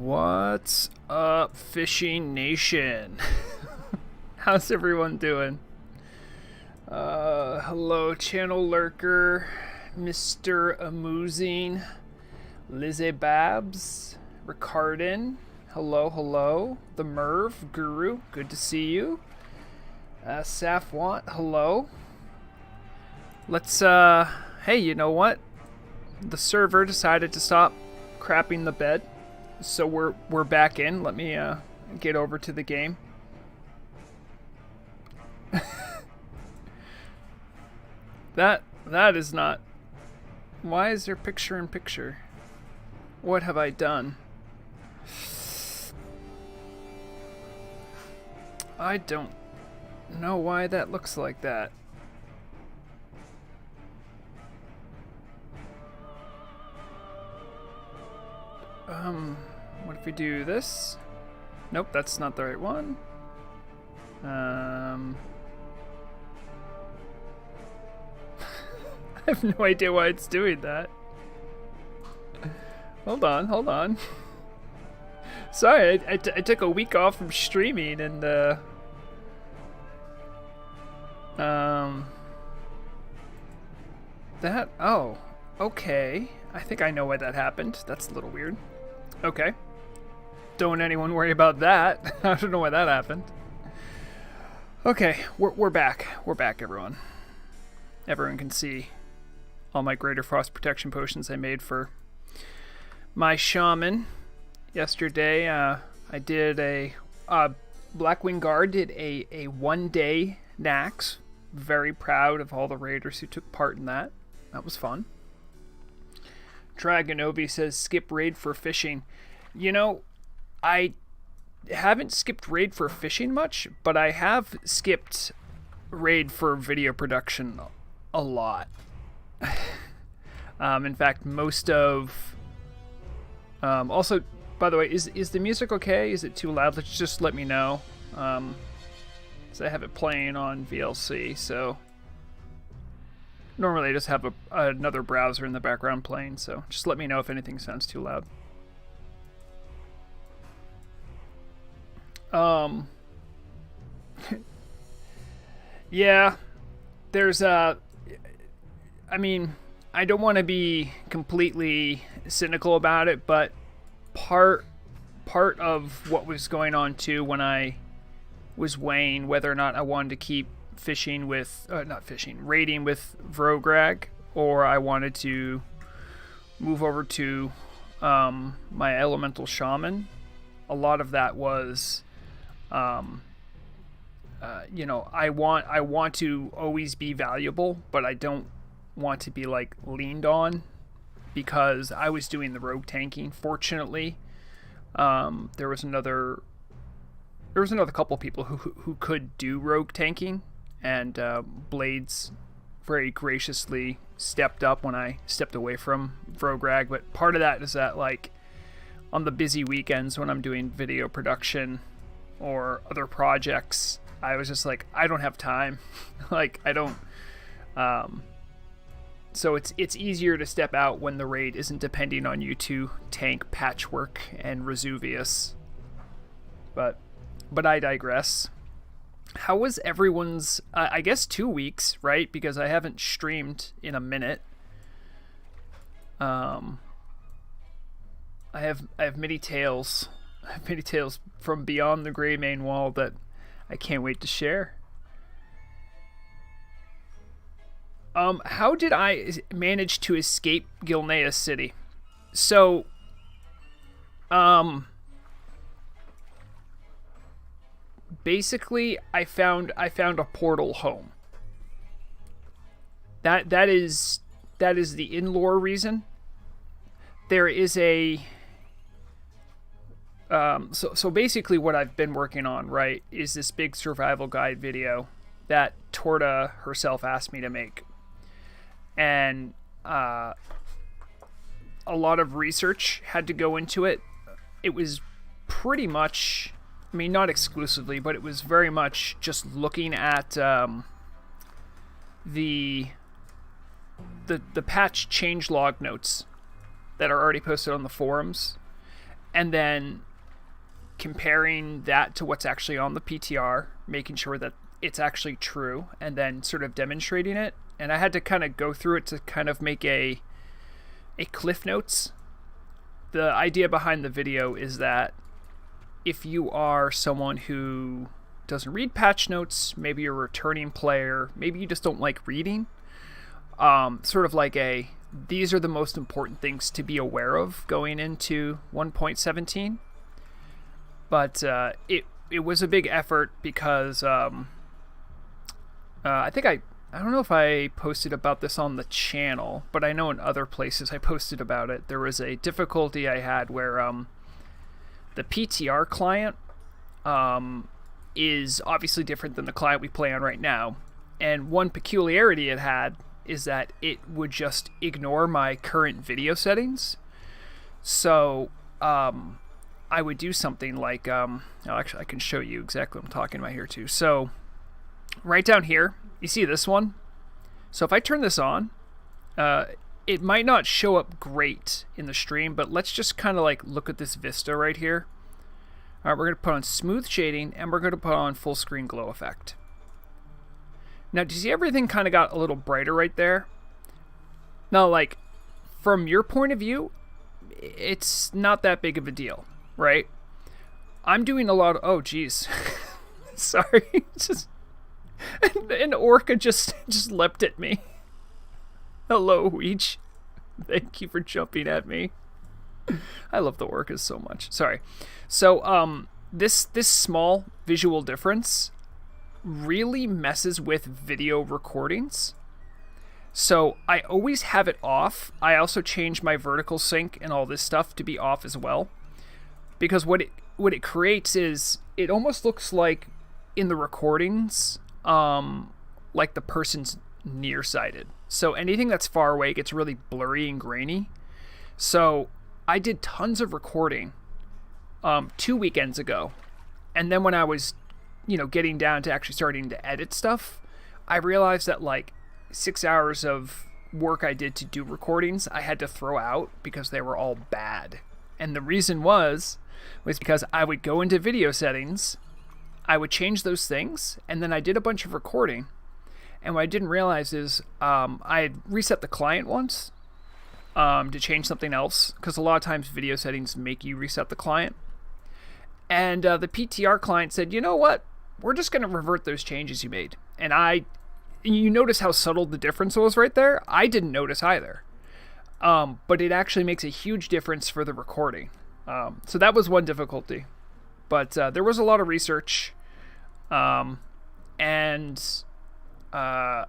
What's up, Fishing Nation? How's everyone doing? Hello, Channel Lurker, Mr. Amusing, Lizzie Babs, Ricardin, hello, the Merv, Guru, good to see you. Safwant, hello. Let's, hey, you know what? The server decided to stop crapping the bed. So we're back in. Let me get over to the game. that is not. Why is there picture in picture? What have I done? I don't know why that looks like that. What if we do this? Nope, that's not the right one. I have no idea why it's doing that. Hold on. Sorry, I took a week off from streaming and, that, oh, okay. I think I know why that happened. That's a little weird. Okay. Don't anyone worry about that. I don't know why that happened. Okay, we're back. We're back, everyone. Everyone can see all my Greater Frost Protection Potions I made for my shaman. Yesterday, I did a... Blackwing Guard did a one-day Nax. Very proud of all the raiders who took part in that. That was fun. Dragonovi says, skip raid for fishing. You know, I haven't skipped raid for fishing much, but I have skipped raid for video production a lot. In fact, most of... also, by the way, is the music okay? Is it too loud? Let's just let me know. Because I have it playing on VLC, so... Normally I just have another browser in the background playing, so just let me know if anything sounds too loud. Yeah, there's I mean, I don't want to be completely cynical about it, but part of what was going on too when I was weighing whether or not I wanted to keep fishing with, raiding with Vrograg, or I wanted to move over to my elemental shaman. A lot of that was, you know, I want to always be valuable, but I don't want to be like leaned on, because I was doing the rogue tanking. Fortunately, there was another couple people who could do rogue tanking. And Blades very graciously stepped up when I stepped away from Vrograg. But part of that is that, like, on the busy weekends when I'm doing video production or other projects, I was just like, I don't have time. Like, I don't... so it's easier to step out when the raid isn't depending on you to tank Patchwork and Resuvius. But I digress. How was everyone's, I guess 2 weeks, right? Because I haven't streamed in a minute. I have many tales. I have many tales from beyond the Grey Main Wall that I can't wait to share. How did I manage to escape Gilneas City? So, basically, I found a portal home. That is the in-lore reason. There is a so basically what I've been working on, right, is this big survival guide video that Torta herself asked me to make. And a lot of research had to go into it. It was pretty much, I mean, not exclusively, but it was very much just looking at the patch changelog notes that are already posted on the forums, and then comparing that to what's actually on the PTR, making sure that it's actually true, and then sort of demonstrating it. And I had to kind of go through it to kind of make a Cliff Notes. The idea behind the video is that if you are someone who doesn't read patch notes, maybe you're a returning player, maybe you just don't like reading, sort of like these are the most important things to be aware of going into 1.17. But it was a big effort because I think I don't know if I posted about this on the channel, but I know in other places I posted about it. There was a difficulty I had where the PTR client is obviously different than the client we play on right now. And one peculiarity it had is that it would just ignore my current video settings. So I would do something like, actually I can show you exactly what I'm talking about here too. So right down here, you see this one? So if I turn this on, it might not show up great in the stream, but let's just kind of like look at this vista right here. All right, we're going to put on smooth shading, and we're going to put on full screen glow effect. Now, do you see everything kind of got a little brighter right there? Now, like, from your point of view, it's not that big of a deal, right? I'm doing a lot of... Oh, geez. Sorry. Just an orca just leapt at me. Hello, Weech. Thank you for jumping at me. I love the orcas so much. Sorry. So, this small visual difference really messes with video recordings. So I always have it off. I also change my vertical sync and all this stuff to be off as well. Because what it creates is, it almost looks like in the recordings, like the person's nearsighted. So anything that's far away gets really blurry and grainy. So I did tons of recording 2 weekends ago. And then when I was, getting down to actually starting to edit stuff, I realized that like 6 hours of work I did to do recordings, I had to throw out because they were all bad. And the reason was because I would go into video settings, I would change those things, and then I did a bunch of recording. And what I didn't realize is I had reset the client once to change something else, because a lot of times video settings make you reset the client. And the PTR client said, you know what? We're just going to revert those changes you made. And you notice how subtle the difference was right there? I didn't notice either. But it actually makes a huge difference for the recording. So that was one difficulty. But there was a lot of research. I had a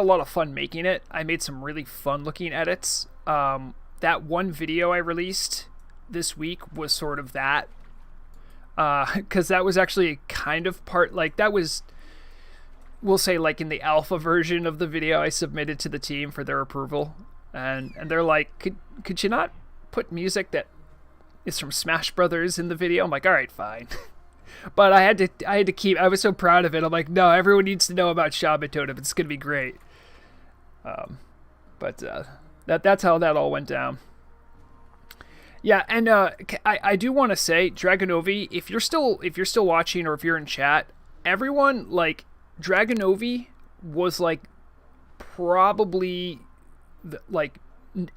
lot of fun making it. I made some really fun looking edits. That one video I released this week was sort of that. Because that was actually kind of part, like that was, we'll say like in the alpha version of the video I submitted to the team for their approval. And they're like, could you not put music that is from Smash Brothers in the video? I'm like, all right, fine. But I had to keep, I was so proud of it. I'm like, no, everyone needs to know about Shaman Totem. It's going to be great. But that's how that all went down. Yeah, and I do want to say, Dragonovi, if you're still watching or if you're in chat, everyone, like, Dragonovi was, like, probably, like,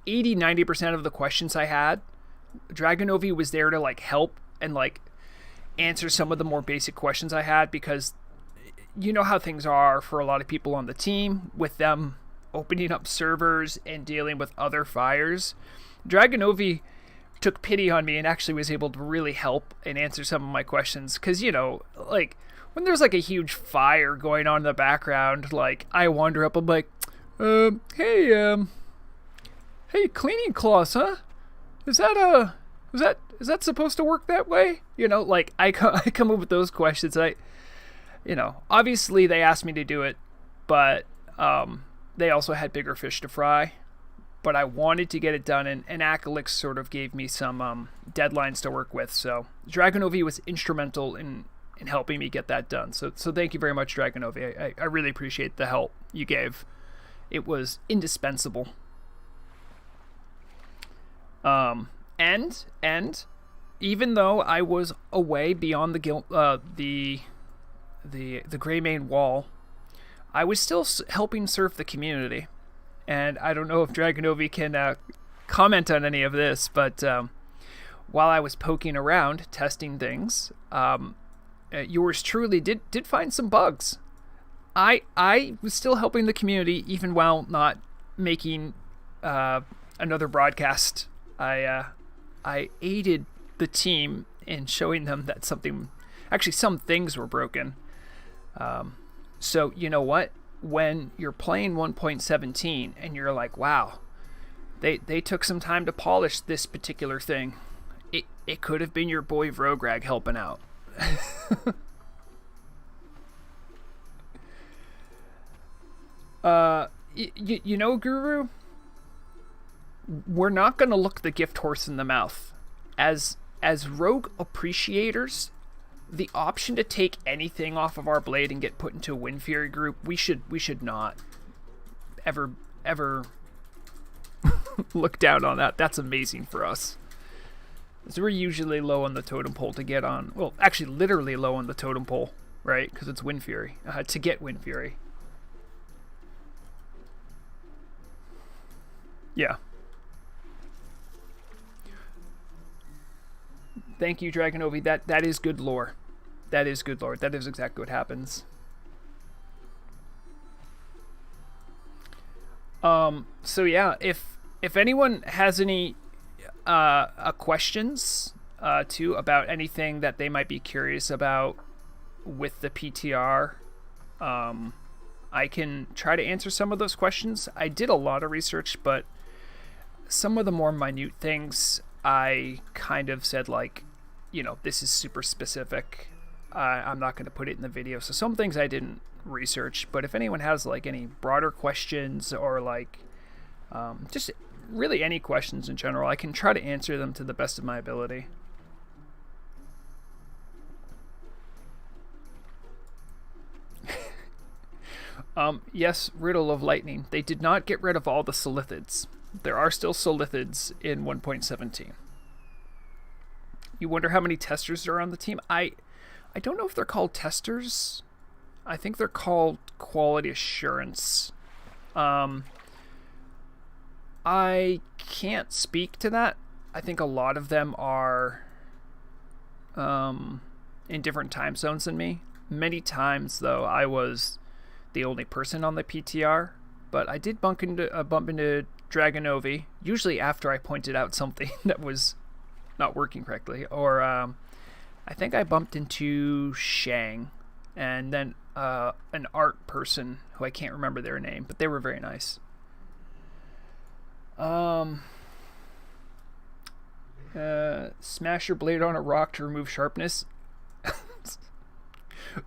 80-90% of the questions I had. Dragonovi was there to, like, help and, like, answer some of the more basic questions I had, because you know how things are for a lot of people on the team, with them opening up servers and dealing with other fires. Dragonovi took pity on me and actually was able to really help and answer some of my questions, because like when there's like a huge fire going on in the background, like I wander up, I'm like, hey, cleaning cloths, huh? Is that supposed to work that way? Like I come up with those questions. Obviously they asked me to do it, but they also had bigger fish to fry. But I wanted to get it done, and Akalix sort of gave me some deadlines to work with. So Dragonovi was instrumental in helping me get that done. So thank you very much, Dragonovi. I really appreciate the help you gave. It was indispensable. And even though I was away beyond the Greymane Wall, I was still helping serve the community. And I don't know if Dragonovi can comment on any of this, but while I was poking around testing things, yours truly did find some bugs. I was still helping the community even while not making another broadcast. I aided the team in showing them that some things were broken. So you know what? When you're playing 1.17 and you're like, wow, they took some time to polish this particular thing. It could have been your boy Vrograg helping out. You know, Guru, we're not going to look the gift horse in the mouth. As rogue appreciators, the option to take anything off of our blade and get put into a Wind Fury group, we should not ever look down on that. That's amazing for us. So we're usually low on the totem pole to get on. Well, actually, literally low on the totem pole, right? Because it's Wind Fury. To get Wind Fury. Yeah. Thank you, Dragonovi. That is good lore. That is good lore. That is exactly what happens. So yeah, if anyone has any questions too about anything that they might be curious about with the PTR, I can try to answer some of those questions. I did a lot of research, but some of the more minute things I kind of said, like, you know, this is super specific. I'm not going to put it in the video. So some things I didn't research, but if anyone has like any broader questions or like just really any questions in general, I can try to answer them to the best of my ability. Yes, Riddle of Lightning. They did not get rid of all the Solithids. There are still Solithids in 1.17. You wonder how many testers are on the team? I don't know if they're called testers. I think they're called quality assurance. I can't speak to that. I think a lot of them are in different time zones than me. Many times, though, I was the only person on the PTR, but I did bump into Dragonovi, usually after I pointed out something that was not working correctly, or I think I bumped into Shang, and then an art person who I can't remember their name, but they were very nice. Smash your blade on a rock to remove sharpness.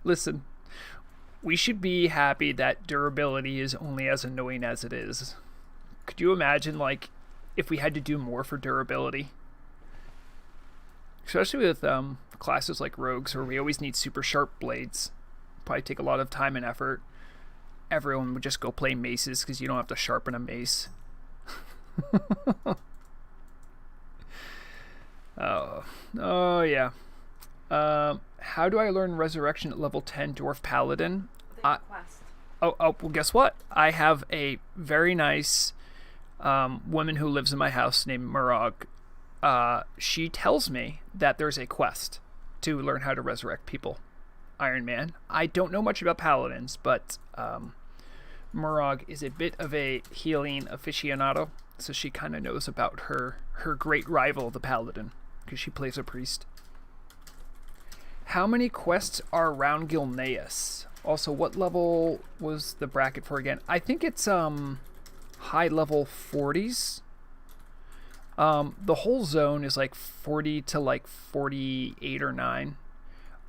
Listen, we should be happy that durability is only as annoying as it is. Could you imagine, like, if we had to do more for durability? Especially with classes like rogues, where we always need super sharp blades. Probably take a lot of time and effort. Everyone would just go play maces because you don't have to sharpen a mace. Oh yeah. How do I learn Resurrection at level 10 Dwarf Paladin? Well, guess what? I have a very nice woman who lives in my house named Murag. She tells me that there's a quest to learn how to resurrect people. Iron Man. I don't know much about paladins, but Murag is a bit of a healing aficionado, so she kind of knows about her great rival, the paladin, because she plays a priest. How many quests are around Gilneas? Also, what level was the bracket for again? I think it's high level 40s. The whole zone is like 40 to like 48 or 9.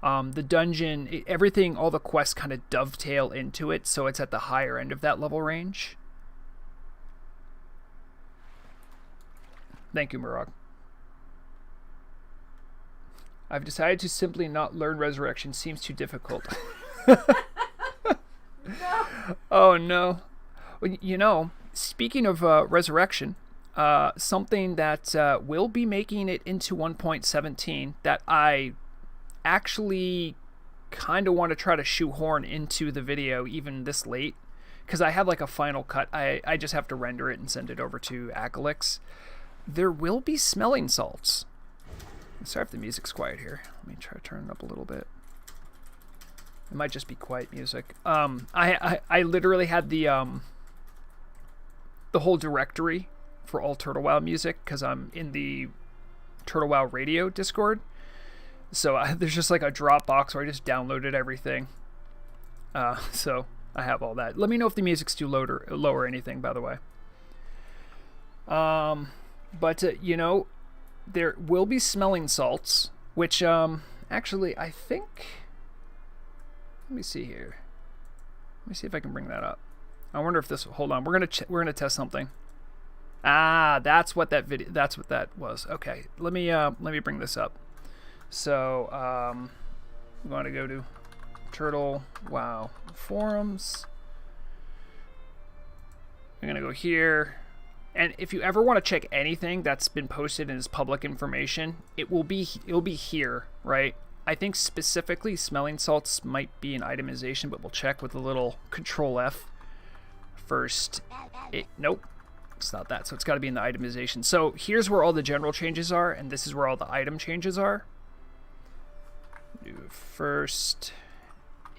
The dungeon, everything, all the quests kind of dovetail into it, so it's at the higher end of that level range. Thank you, Murag. I've decided to simply not learn Resurrection. Seems too difficult. No. Oh, no. Well, you know, speaking of Resurrection, something that will be making it into 1.17 that I actually kind of want to try to shoehorn into the video even this late, because I have like a final cut. I just have to render it and send it over to Acalix. There will be smelling salts. Sorry if the music's quiet here. Let me try to turn it up a little bit. It might just be quiet music. I literally had the whole directory for all Turtle Wow music because I'm in the Turtle Wow radio Discord. So there's just like a Dropbox where I just downloaded everything. So I have all that. Let me know if the music's too low or anything, by the way. But you know, there will be smelling salts, which actually I think. Let me see here. Let me see if I can bring that up. I wonder if this. Hold on. We're gonna test something. Ah, that's what that video. That's what that was. Okay. Let me bring this up. So I'm going to go to Turtle Wow forums. I'm gonna go here. And if you ever want to check anything that's been posted and is public information, it'll be here, right? I think specifically smelling salts might be an itemization, but we'll check with a little Control F first. Nope, it's not that. So it's got to be in the itemization. So here's where all the general changes are, and this is where all the item changes are. Do first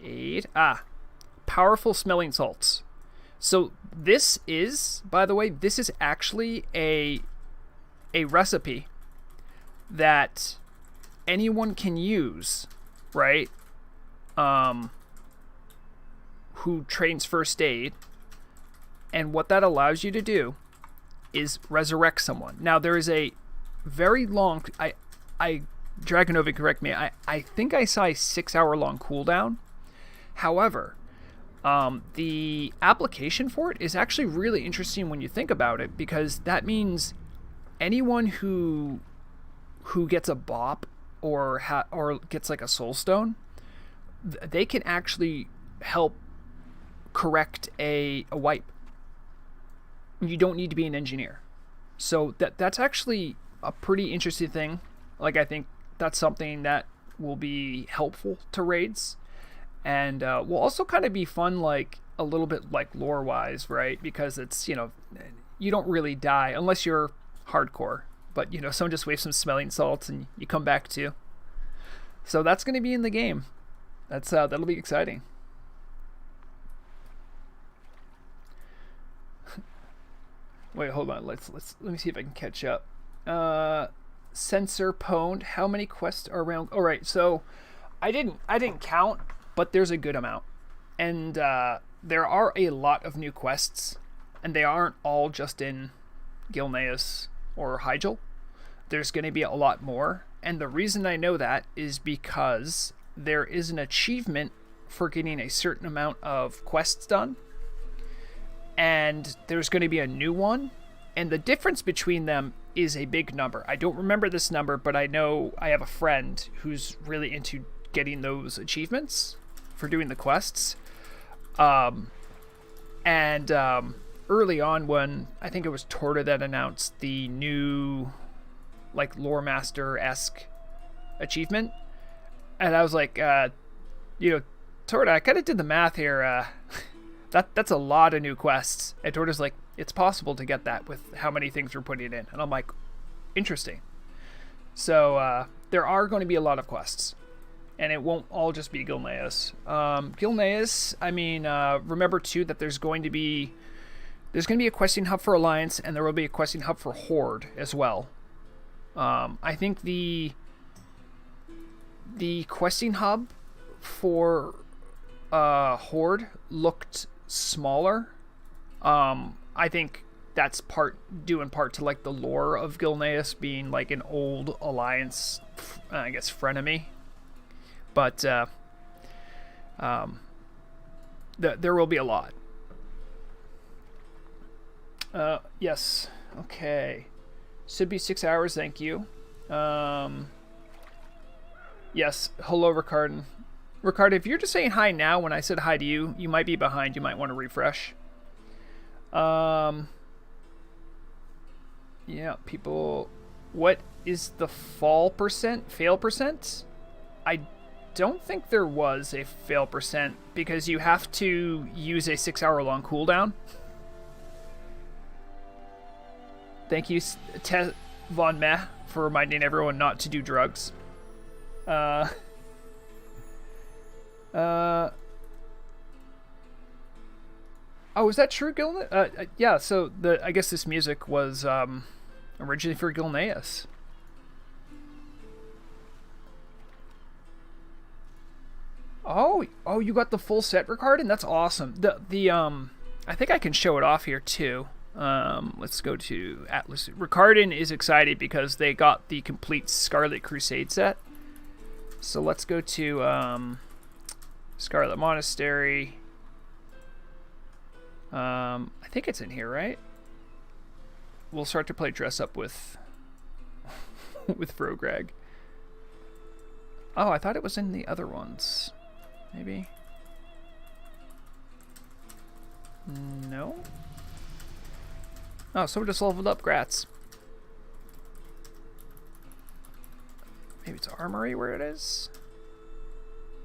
aid. Powerful smelling salts. So this is, by the way, this is actually a recipe that anyone can use, right? Who trains first aid, and what that allows you to do is resurrect someone. Now there is a very long, Dragonova, correct me, I think I saw a 6-hour long cooldown. However, the application for it is actually really interesting when you think about it, because that means anyone who gets a bop or gets like a soul stone, they can actually help correct a wipe. You don't need to be an engineer. So that's actually a pretty interesting thing. Like, I think that's something that will be helpful to raids. And will also kind of be fun, like a little bit like lore wise, right? Because it's, you know, you don't really die unless you're hardcore. But, you know, someone just waves some smelling salts and you come back too. So that's going to be in the game. That'll be exciting. Wait, hold on. Let me see if I can catch up. Sensor pwned. How many quests are around? All right, so I didn't count, but there's a good amount, and there are a lot of new quests, and they aren't all just in Gilneas or Hyjal. There's going to be a lot more, and the reason I know that is because there is an achievement for getting a certain amount of quests done, and there's going to be a new one, and the difference between them is a big number. I don't remember this number, but I know I have a friend who's really into getting those achievements for doing the quests. Early on, when I think it was Torta that announced the new like lore master-esque achievement, and I was like, you know, Torta, I kind of did the math here. That's a lot of new quests. And Torta's like, it's possible to get that with how many things we're putting in. And I'm like, interesting. So there are going to be a lot of quests, and it won't all just be Gilneas. Gilneas, I mean, remember too that there's going to be a questing hub for Alliance, and there will be a questing hub for Horde as well. I think the questing hub for Horde looked smaller. I think that's due in part to like the lore of Gilneas being like an old Alliance, I guess, frenemy. But there will be a lot. Yes. Okay. Should be 6 hours. Thank you. Yes. Hello, Ricardin. Ricard, if you're just saying hi now when I said hi to you, you might be behind. You might want to refresh. Yeah, people. What is the fall percent? Fail percent? I don't think there was a fail percent because you have to use a 6 hour long cooldown. Thank you, Von Meh, for reminding everyone not to do drugs. Uh. Uh. Oh, is that true, Gilne? Yeah. So I guess this music was originally for Gilneas. Oh, you got the full set, Ricardin? That's awesome. I think I can show it off here too. Let's go to Atlas. Ricardin is excited because they got the complete Scarlet Crusade set. So let's go to Scarlet Monastery. I think it's in here, right? We'll start to play dress up with with Vrograg. Oh, I thought it was in the other ones. Maybe. No. Oh, someone just leveled up. Grats. Maybe it's Armory where it is.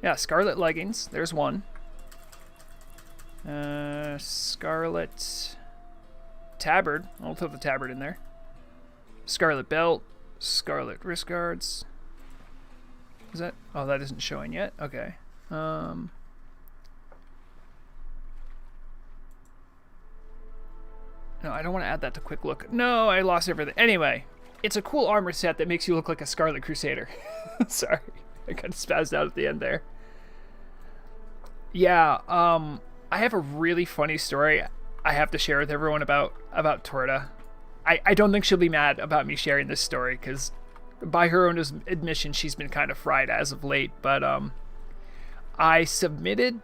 Yeah, Scarlet Leggings. There's one. Scarlet Tabard. I'll throw the Tabard in there. Scarlet Belt. Scarlet Wrist Guards. Is that? Oh, that isn't showing yet. Okay. No, I don't want to add that to quick look. No, I lost everything. Anyway, it's a cool armor set that makes you look like a Scarlet Crusader. Sorry, I kind of spazzed out at the end there. Yeah, I have a really funny story I have to share with everyone about Torta. I don't think she'll be mad about me sharing this story because by her own admission, she's been kind of fried as of late. But I submitted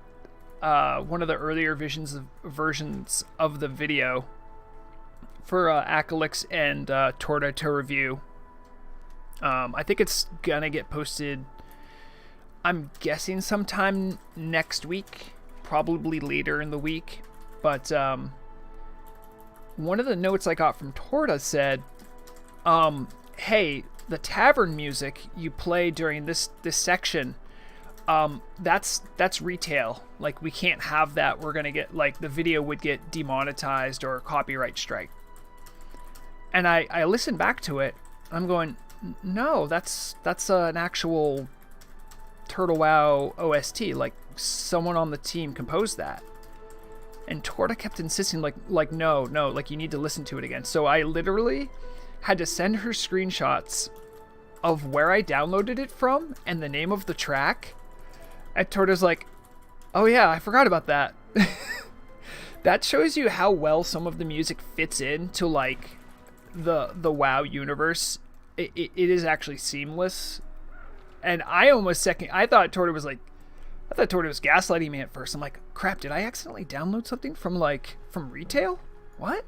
one of the earlier versions of the video for Acalix and Torta to review. I think it's gonna get posted, I'm guessing sometime next week, probably later in the week. But one of the notes I got from Torta said, hey, the tavern music you play during this section, that's retail. Like, we can't have that. We're gonna get, like, the video would get demonetized or copyright strike. And I listened back to it. I'm going, no, that's an actual Turtle WoW OST. Like, someone on the team composed that. And Torta kept insisting, like no, like, you need to listen to it again. So I literally had to send her screenshots of where I downloaded it from and the name of the track. And Torta's like, oh yeah, I forgot about that. That shows you how well some of the music fits into, like, the WoW universe. It is actually seamless. And I thought Torta was gaslighting me at first. I'm like, crap, did I accidentally download something from retail? What?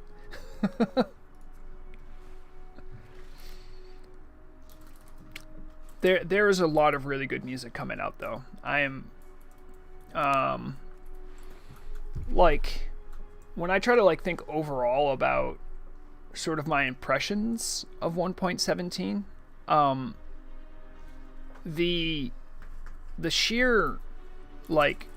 There is a lot of really good music coming out, though. I am like, when I try to, like, think overall about sort of my impressions of 1.17, the sheer, like,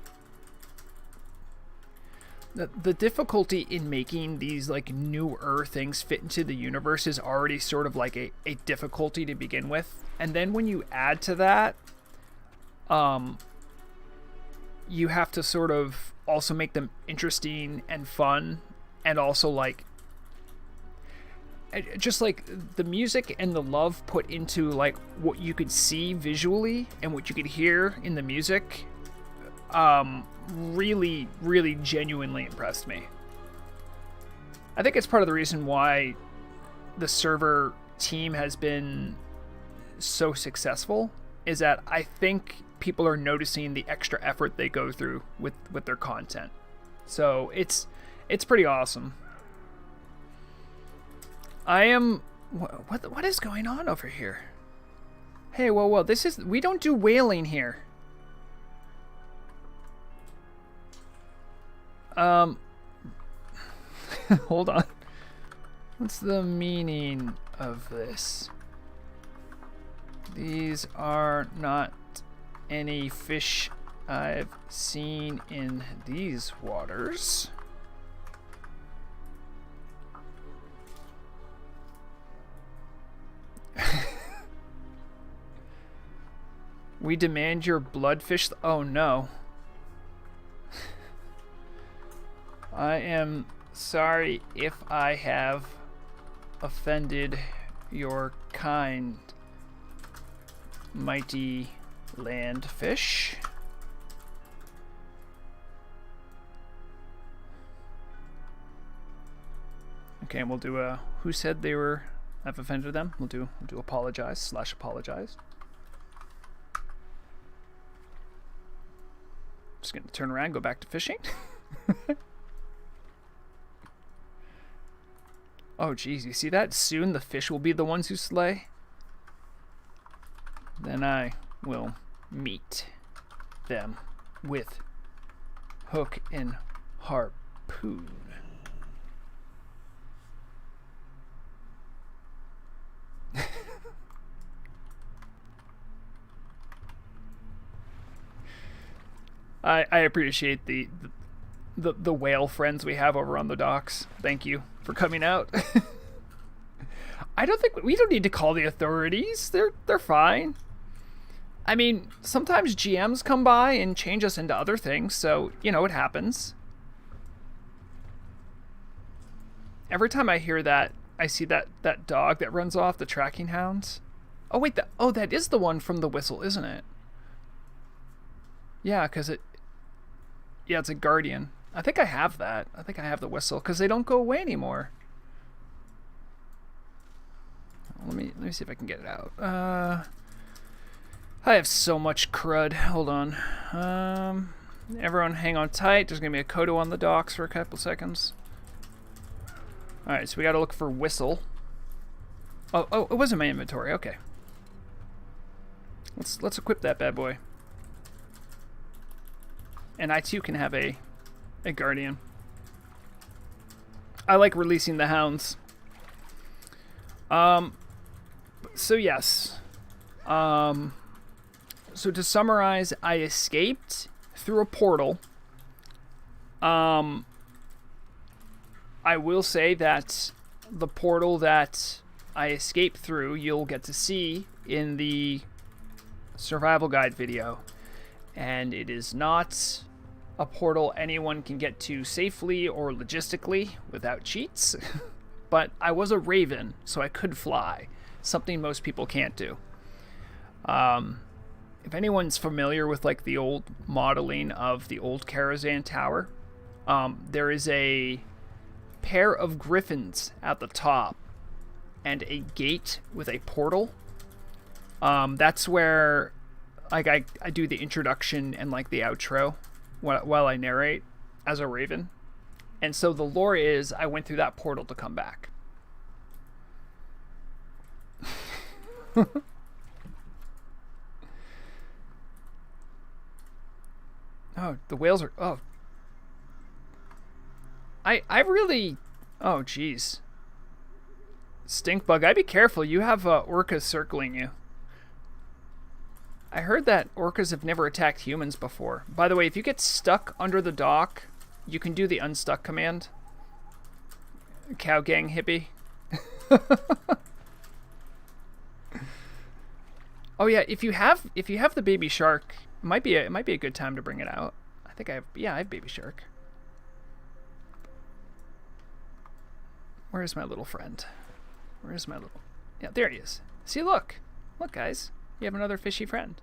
the difficulty in making these, like, newer things fit into the universe is already sort of like a difficulty to begin with. And then when you add to that, you have to sort of also make them interesting and fun, and also, like, just, like, the music and the love put into, like, what you could see visually and what you could hear in the music, really, really genuinely impressed me. I think it's part of the reason why the server team has been so successful, is that I think people are noticing the extra effort they go through with their content. So it's pretty awesome. I am... What is going on over here? Hey, whoa, this is... We don't do whaling here. Hold on. What's the meaning of this? These are not any fish I've seen in these waters. We demand your bloodfish. Oh no. I am sorry if I have offended your kind, mighty land fish. Okay, and we'll do a who said they were I've offended them. We'll do apologize / apologize. Just gonna turn around, go back to fishing. Oh geez, you see that? Soon the fish will be the ones who slay. Then I will meet them with hook and harpoon. I appreciate the whale friends we have over on the docks. Thank you for coming out. I don't think we don't need to call the authorities. They're fine. I mean, sometimes GMs come by and change us into other things, so you know it happens. Every time I hear that, I see that dog that runs off, the tracking hounds. Oh wait, that is the one from the whistle, isn't it? Yeah, because it's a guardian. I think I have that. I think I have the whistle because they don't go away anymore. Let me see if I can get it out. I have so much crud. Hold on. Everyone hang on tight. There's gonna be a Kodo on the docks for a couple seconds. All right, so we got to look for whistle. Oh, it was in my inventory. Okay. Let's equip that bad boy. And I too can have a guardian. I like releasing the hounds. So yes. So to summarize, I escaped through a portal. I will say that the portal that I escaped through, you'll get to see in the survival guide video. And it is not a portal anyone can get to safely or logistically without cheats. But I was a raven, so I could fly. Something most people can't do. If anyone's familiar with like the old modeling of the old Karazhan Tower, there is a pair of griffins at the top and a gate with a portal. That's where like I do the introduction and like the outro while I narrate as a raven. And so the lore is I went through that portal to come back. Oh, the whales are... Oh. I really... Oh, jeez. Stink bug, I'd be careful. You have orcas circling you. I heard that orcas have never attacked humans before. By the way, if you get stuck under the dock, you can do the unstuck command. Cow gang hippie. Oh yeah, if you have the baby shark, it might be a good time to bring it out. I think I have baby shark. Where's my little friend? Where's my little... Yeah, there he is. See, look. Look, guys. You have another fishy friend.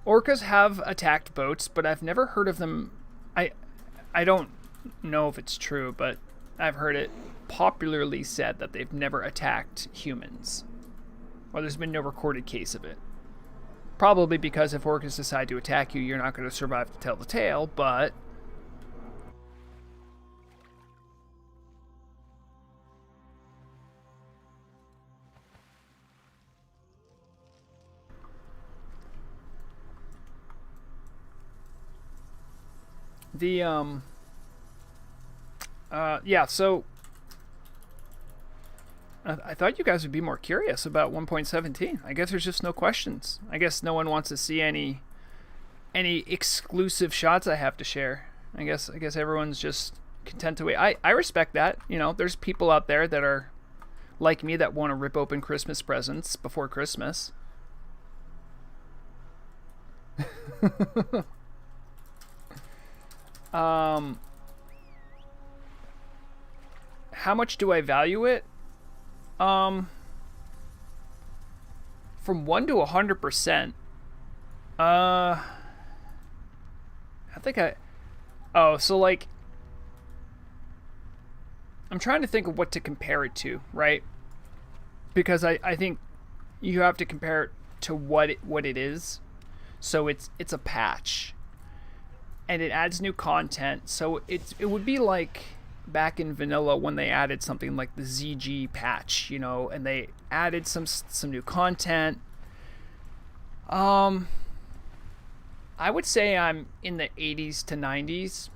Orcas have attacked boats, but I've never heard of them... I don't know if it's true, but I've heard it popularly said that they've never attacked humans. Or there's been no recorded case of it. Probably because if orcas decide to attack you, you're not going to survive to tell the tale, but... The yeah. So I thought you guys would be more curious about 1.17. I guess there's just no questions. I guess no one wants to see any exclusive shots I have to share. I guess everyone's just content to wait. I respect that. You know, there's people out there that are like me that want to rip open Christmas presents before Christmas. How much do I value it? From 1 to 100%. I think oh, so like, I'm trying to think of what to compare it to, right? Because I think you have to compare it to what it is. So it's a patch, and it adds new content. So it would be like back in vanilla when they added something like the ZG patch, you know, and they added some new content. I would say I'm in the 80s to 90s.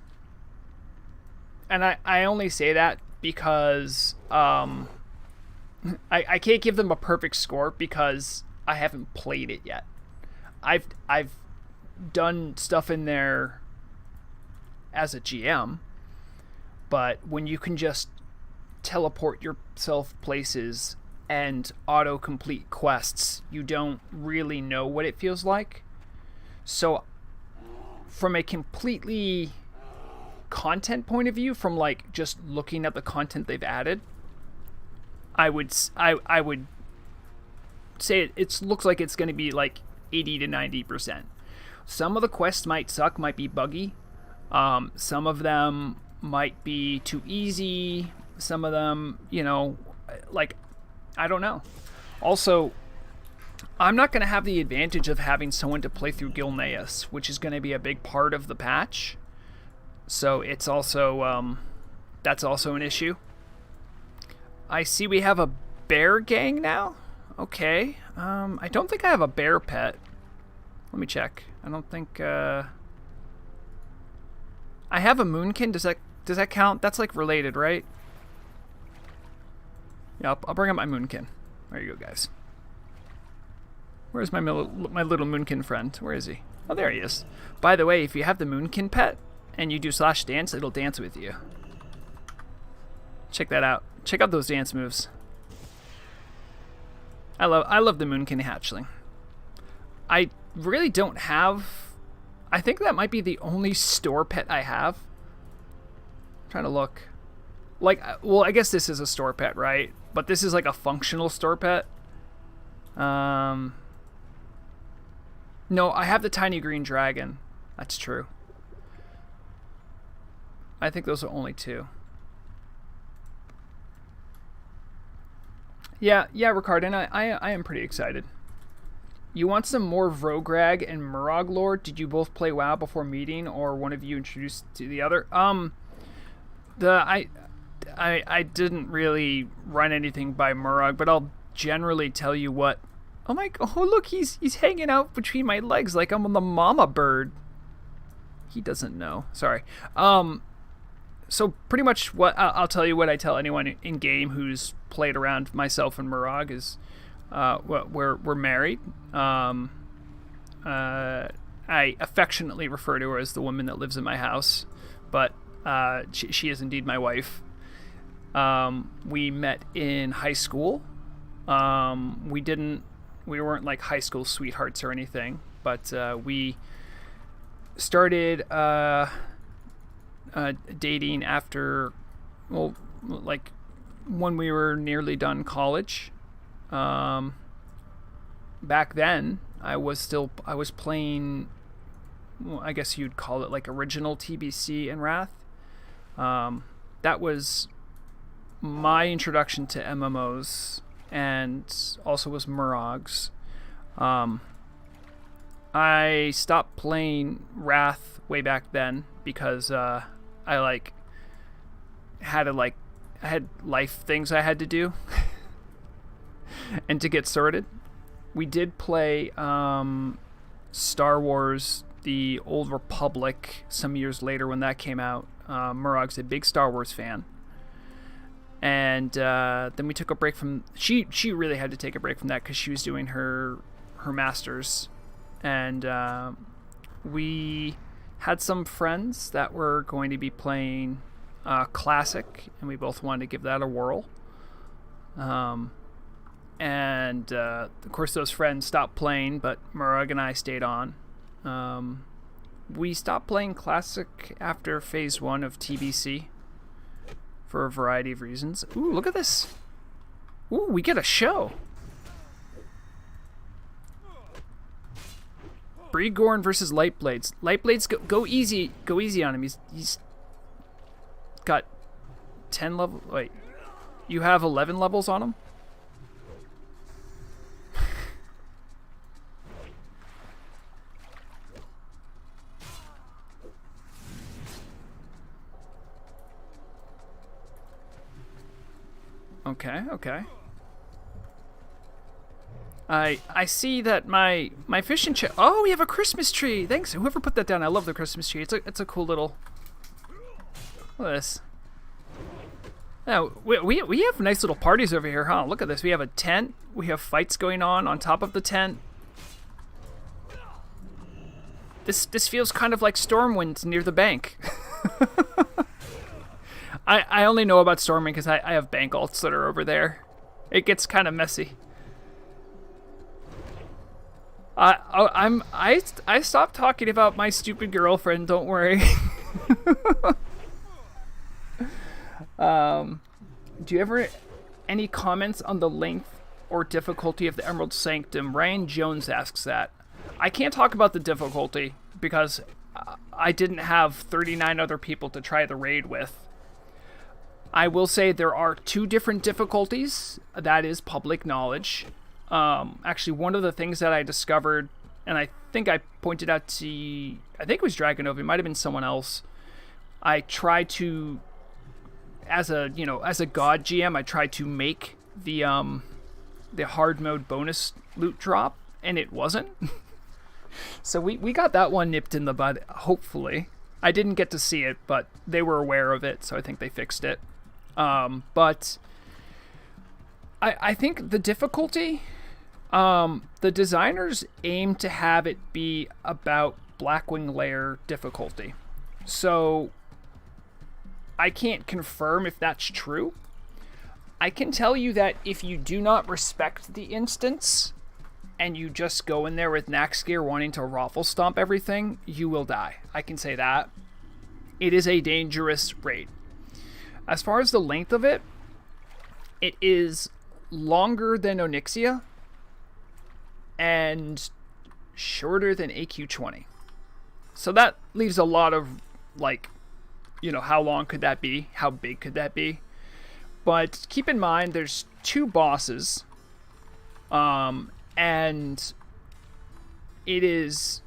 And I only say that because I can't give them a perfect score because I haven't played it yet. I've done stuff in there as a GM, but when you can just teleport yourself places and auto-complete quests, you don't really know what it feels like. So from a completely content point of view, from like just looking at the content they've added, I would say it looks like it's going to be like 80 to 90%. Some of the quests might suck, might be buggy. Some of them might be too easy. Some of them, you know, like, I don't know. Also, I'm not going to have the advantage of having someone to play through Gilneas, which is going to be a big part of the patch. So it's also, that's also an issue. I see we have a bear gang now. Okay. I don't think I have a bear pet. Let me check. I don't think, I have a moonkin. Does that count? That's like related, right? Yeah, I'll bring up my moonkin. There you go, guys. Where's my little moonkin friend? Where is he? Oh, there he is. By the way, if you have the moonkin pet and you do slash dance, it'll dance with you. Check that out. Check out those dance moves. I love the moonkin hatchling. I really don't have. I think that might be the only store pet I have. I'm trying to look. Like, well, I guess this is a store pet, right? But this is like a functional store pet. No, I have the tiny green dragon. That's true. I think those are only two. Yeah, Ricard, and I am pretty excited. You want some more Vrograg and Murog lore? Did you both play WoW before meeting, or one of you introduced to the other? I didn't really run anything by Murog, but I'll generally tell you what. Oh my! Oh look, he's hanging out between my legs like I'm the mama bird. He doesn't know. Sorry. So pretty much what I'll tell you what I tell anyone in game who's played around myself and Murog is, we're married. I affectionately refer to her as the woman that lives in my house, but she is indeed my wife. We met in high school. We weren't like high school sweethearts or anything, but we started dating after, well, like when we were nearly done college. Back then, I was playing, well, I guess you'd call it like original TBC and Wrath. That was my introduction to MMOs, and also was Murog's. I stopped playing Wrath way back then because I had life things I had to do and to get sorted. We did play Star Wars the Old Republic some years later when that came out. Murrog's a big Star Wars fan. And then we took a break from... She really had to take a break from that because she was doing her master's. And we had some friends that were going to be playing Classic, and we both wanted to give that a whirl. And of course those friends stopped playing, but Murrog and I stayed on. We stopped playing Classic after Phase 1 of TBC for a variety of reasons. Ooh, look at this. Ooh, we get a show. Brigorn versus Lightblades. Lightblades, go easy on him. He's got 10 level. Wait, you have 11 levels on him? Okay. I see that my fishing chest. Oh, we have a Christmas tree. Thanks, whoever put that down. I love the Christmas tree. It's a cool little. Look at this. Now we have nice little parties over here, huh? Look at this. We have a tent. We have fights going on top of the tent. This feels kind of like Stormwind near the bank. I only know about Stormwind because I have bank alts that are over there. It gets kind of messy. I stopped talking about my stupid girlfriend. Don't worry. Do you ever any comments on the length or difficulty of the Emerald Sanctum? Ryan Jones asks that. I can't talk about the difficulty because I didn't have 39 other people to try the raid with. I will say there are 2 different difficulties. That is public knowledge. Actually, one of the things that I discovered, and I think I pointed out to, I think it was Dragonova, it might have been someone else. I tried to, as a god GM, I tried to make the hard mode bonus loot drop, and it wasn't. So we got that one nipped in the bud, hopefully. I didn't get to see it, but they were aware of it, so I think they fixed it. But I think the difficulty, the designers aim to have it be about Blackwing Lair difficulty. So I can't confirm if that's true. I can tell you that if you do not respect the instance and you just go in there with Naxgear wanting to raffle stomp everything, you will die. I can say that. It is a dangerous raid. As far as the length of it, it is longer than Onyxia and shorter than AQ20. So that leaves a lot of, like, how long could that be? How big could that be? But keep in mind, there's 2 bosses, and it is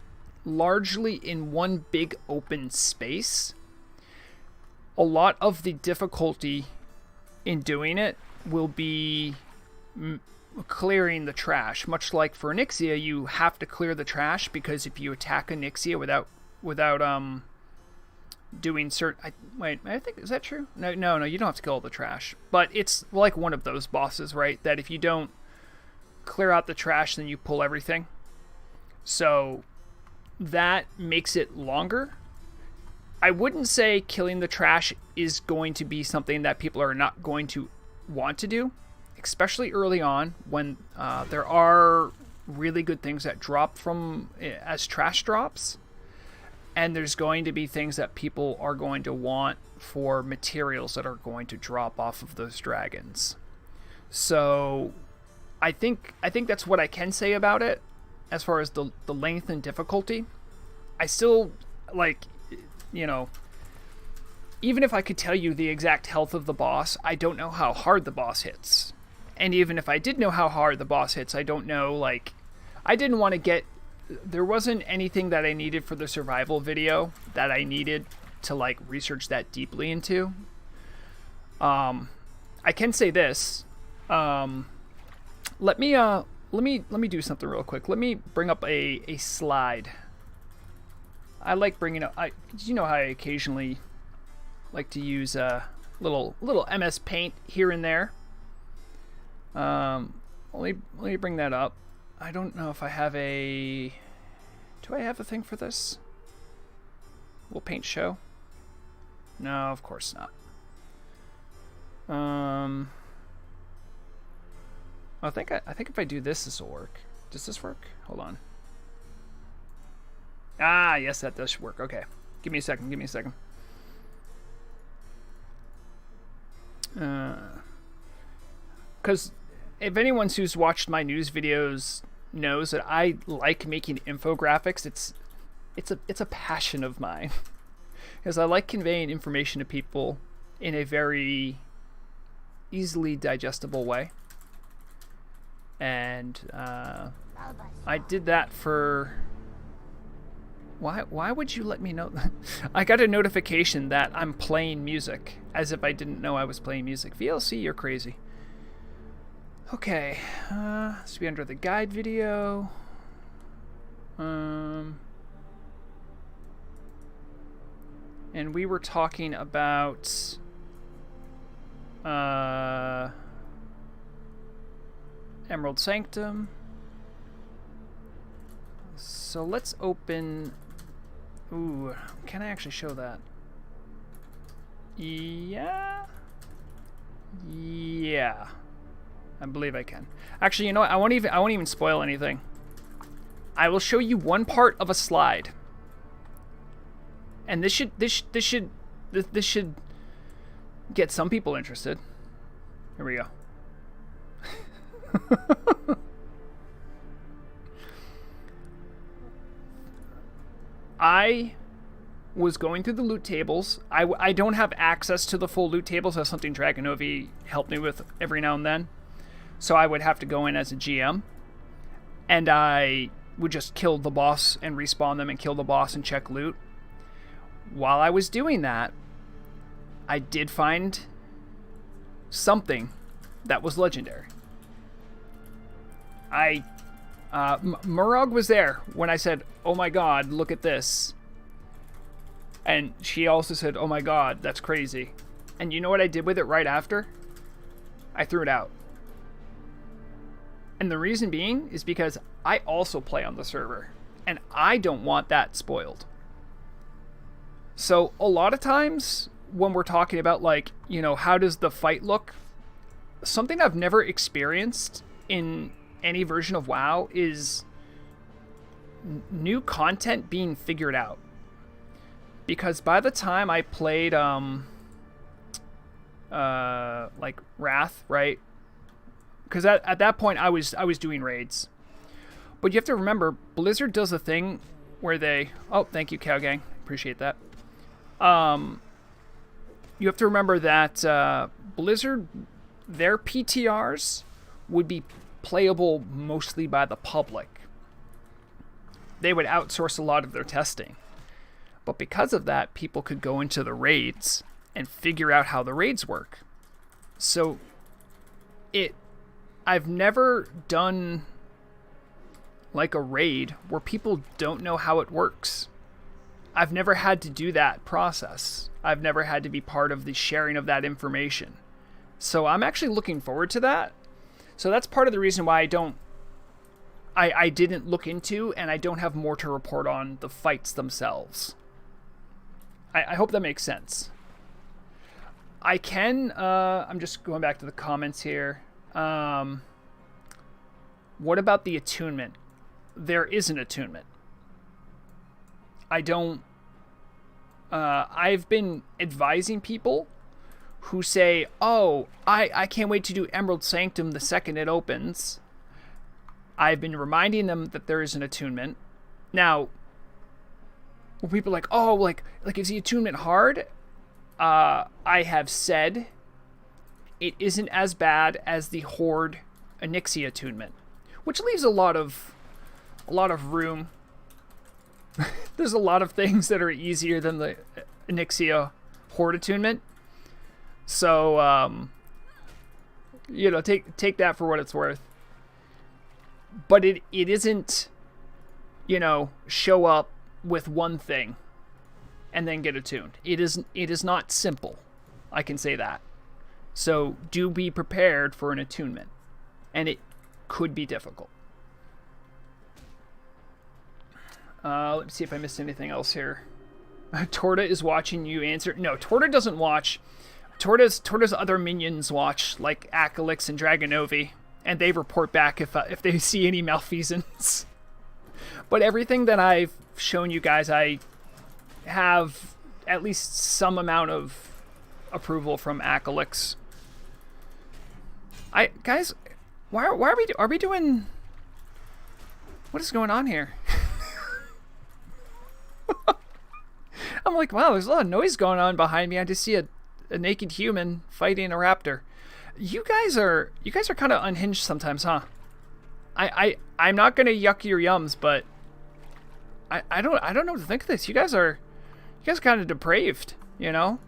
largely in one big open space. A lot of the difficulty in doing it will be clearing the trash. Much like for Onyxia, you have to clear the trash because if you attack Onyxia without doing certain... Wait, I think... Is that true? No, you don't have to kill all the trash. But it's like one of those bosses, right? That if you don't clear out the trash, then you pull everything. So that makes it longer. I wouldn't say killing the trash is going to be something that people are not going to want to do, especially early on when there are really good things that drop from as trash drops, and there's going to be things that people are going to want for materials that are going to drop off of those dragons. So I think that's what I can say about it as far as the length and difficulty. I still, even if I could tell you the exact health of the boss, I don't know how hard the boss hits. And even if I did know how hard the boss hits, I don't know, I didn't want to get... There wasn't anything that I needed for the survival video that I needed to, research that deeply into. I can say this. Let me do something real quick. Let me bring up a slide. I like bringing up. You know how I occasionally like to use a little MS Paint here and there. Let me bring that up. I don't know if I have a. Do I have a thing for this? Will Paint show? No, of course not. I think if I do this, this will work. Does this work? Hold on. Ah, yes, that does work. Okay, give me a second. Give me a second. Because if anyone who's watched my news videos knows that I like making infographics, it's a passion of mine. Because I like conveying information to people in a very easily digestible way. And I did that for... Why would you let me know that? I got a notification that I'm playing music, as if I didn't know I was playing music. VLC, you're crazy. Okay, this will be under the guide video. And we were talking about Emerald Sanctum. So let's open... Ooh, can I actually show that? Yeah. I believe I can. Actually, you know what? I won't even spoil anything. I will show you one part of a slide. And this should get some people interested. Here we go. I was going through the loot tables. I don't have access to the full loot tables. That's something Dragonovi helped me with every now and then. So I would have to go in as a GM. And I would just kill the boss and respawn them and kill the boss and check loot. While I was doing that, I did find something that was legendary. Murog was there when I said, "Oh my god, look at this." And she also said, "Oh my god, that's crazy." And you know what I did with it right after? I threw it out. And the reason being is because I also play on the server, and I don't want that spoiled. So a lot of times when we're talking about, like, you know, how does the fight look? Something I've never experienced in any version of WoW is new content being figured out. Because by the time I played like Wrath, right? Because at that point I was doing raids. But you have to remember, Blizzard does a thing where they... Oh, thank you, Cow Gang. Appreciate that. You have to remember that Blizzard, their PTRs would be playable mostly by the public. They would outsource a lot of their testing. But because of that, people could go into the raids and figure out how the raids work. So I've never done like a raid where people don't know how it works. I've never had to do that process. I've never had to be part of the sharing of that information. So I'm actually looking forward to that. So that's part of the reason why I didn't look into, and I don't have more to report on the fights themselves. I hope that makes sense. I can, I'm just going back to the comments here. What about the attunement? There is an attunement. I've been advising people who say, "Oh, I can't wait to do Emerald Sanctum the second it opens." I've been reminding them that there is an attunement. Now, when people are like, "Oh, like is the attunement hard?" I have said it isn't as bad as the Horde Onyxia attunement, which leaves a lot of room. There's a lot of things that are easier than the Onyxia Horde attunement. So, you know, take that for what it's worth. But it isn't, you know, show up, with one thing and then get attuned. It is not simple. I can say that. So do be prepared for an attunement. And it could be difficult. Let me see if I missed anything else here. Torta is watching you answer. No, Torta doesn't watch. Torta's other minions watch, like Akalix and Dragonovi, and they report back if they see any malfeasance. But everything that I've shown you guys, I have at least some amount of approval from Akalix. Guys, why are we doing? What is going on here? I'm like, wow, there's a lot of noise going on behind me. I just see a naked human fighting a raptor. You guys are kind of unhinged sometimes, huh? I'm not gonna yuck your yums, but I don't know what to think of this. You guys are kind of depraved, you know?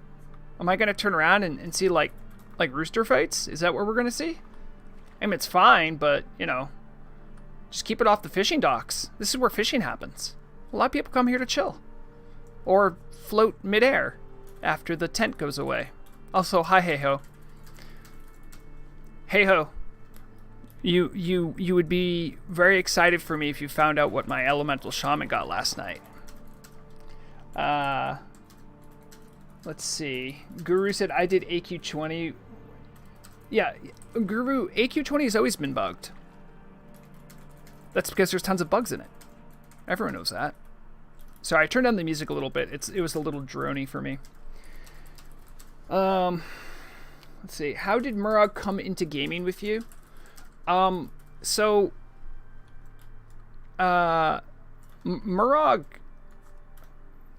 Am I gonna turn around and see like rooster fights? Is that what we're gonna see? I mean, it's fine, but you know, just keep it off the fishing docks. This is where fishing happens. A lot of people come here to chill. Or float midair after the tent goes away. Also, hi, hey ho. Hey ho. You would be very excited for me if you found out what my elemental shaman got last night. Let's see. Guru said I did AQ20. Yeah, Guru, AQ20 has always been bugged. That's because there's tons of bugs in it. Everyone knows that. Sorry, I turned down the music a little bit. It was a little drony for me. Let's see. How did Murag come into gaming with you? Murag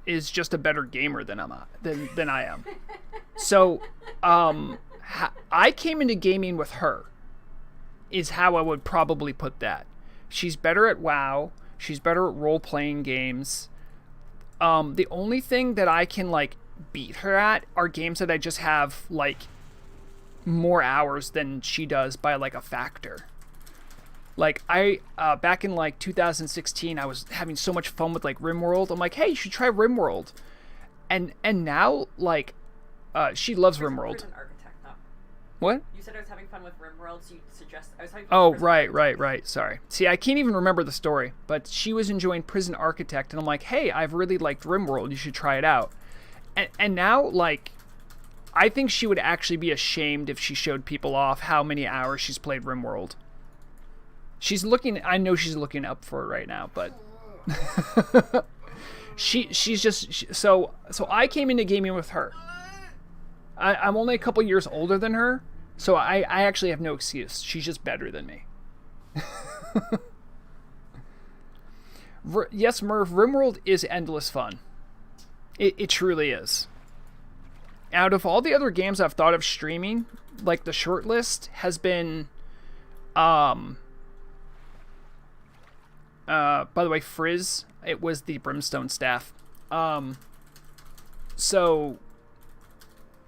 is just a better gamer than I am. So, I came into gaming with her. Is how I would probably put that. She's better at WoW. She's better at role-playing games. The only thing that I can like beat her at are games that I just have like more hours than she does by like a factor. Like back in like 2016, I was having so much fun with like RimWorld. I'm like, hey, you should try RimWorld, and now like she loves RimWorld. What? You said I was having fun with RimWorld, so you suggest I was having fun with right. Sorry. See, I can't even remember the story, but she was enjoying Prison Architect, and I'm like, hey, I've really liked RimWorld. You should try it out. And now, like, I think she would actually be ashamed if she showed people off how many hours she's played RimWorld. I know she's looking up for it right now, but she's just so I came into gaming with her. I'm only a couple years older than her, so I actually have no excuse. She's just better than me. Yes, Merv, RimWorld is endless fun. It truly is. Out of all the other games I've thought of streaming, like the shortlist has been, by the way, Frizz, it was the Brimstone staff. So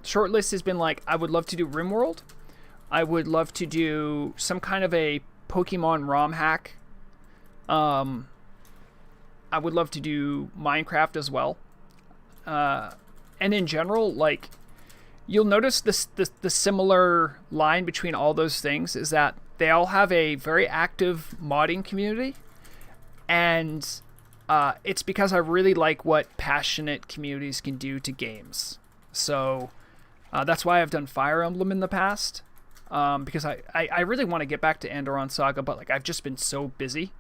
shortlist has been like, I would love to do RimWorld. I would love to do some kind of a Pokemon ROM hack. I would love to do Minecraft as well. And in general, like, you'll notice the similar line between all those things is that they all have a very active modding community. And it's because I really like what passionate communities can do to games. So that's why I've done Fire Emblem in the past, because I really want to get back to Andoran Saga, but like I've just been so busy.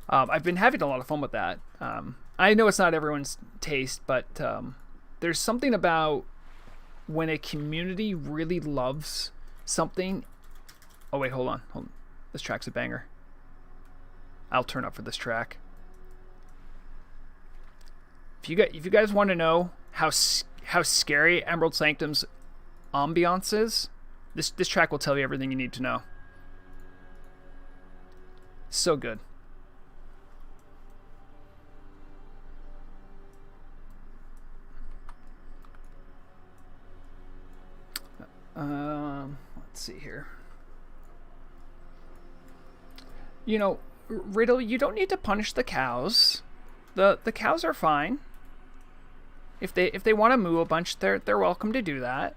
I've been having a lot of fun with that. I know it's not everyone's taste, but there's something about when a community really loves something. Oh wait, hold on. This track's a banger. I'll turn up for this track. If you guys want to know how scary Emerald Sanctum's ambiance is, this track will tell you everything you need to know. So good. Let's see here. You know, Riddle, you don't need to punish the cows. The cows are fine. If they want to moo a bunch, they're welcome to do that.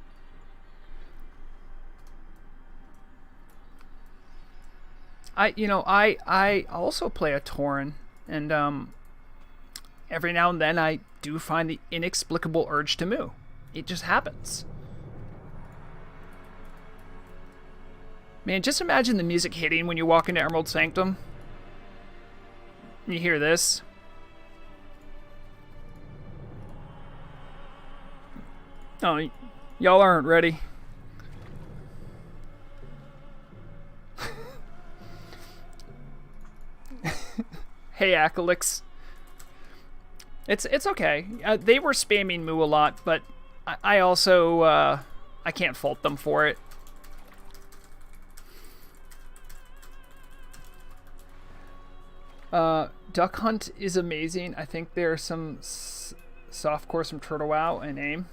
I also play a Tauren, and every now and then I do find the inexplicable urge to moo. It just happens. Man, just imagine the music hitting when you walk into Emerald Sanctum. You hear this. Oh, y'all aren't ready. Hey, Akalix. It's okay. They were spamming moo a lot, but I also I can't fault them for it. Duck Hunt is amazing. I think there's some softcore, some Turtle Wow and AIM.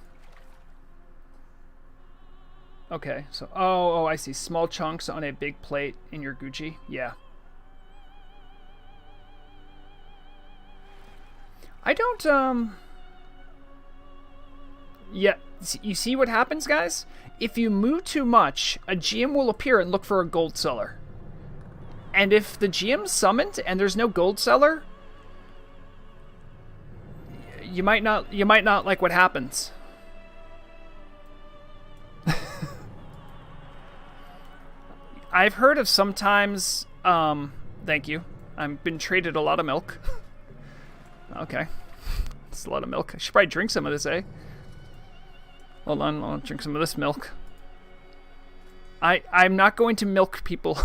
Okay, so oh, I see. Small chunks on a big plate in your Gucci. Yeah. I don't yeah, you see what happens, guys? If you moo too much, a GM will appear and look for a gold seller. And if the GM's summoned and there's no gold seller, you might not like what happens. I've heard of sometimes thank you. I've been traded a lot of milk. Okay. It's a lot of milk. I should probably drink some of this, eh? Hold on, I'll drink some of this milk. I'm not going to milk people.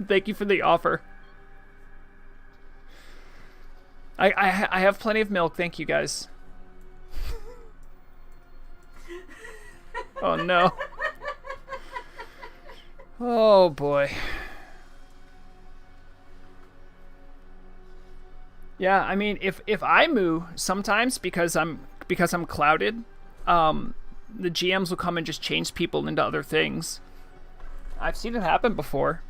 Thank you for the offer. I have plenty of milk, thank you guys. Oh no. Oh boy. Yeah, I mean, if I moo sometimes because I'm clouded, the GMs will come and just change people into other things. I've seen it happen before.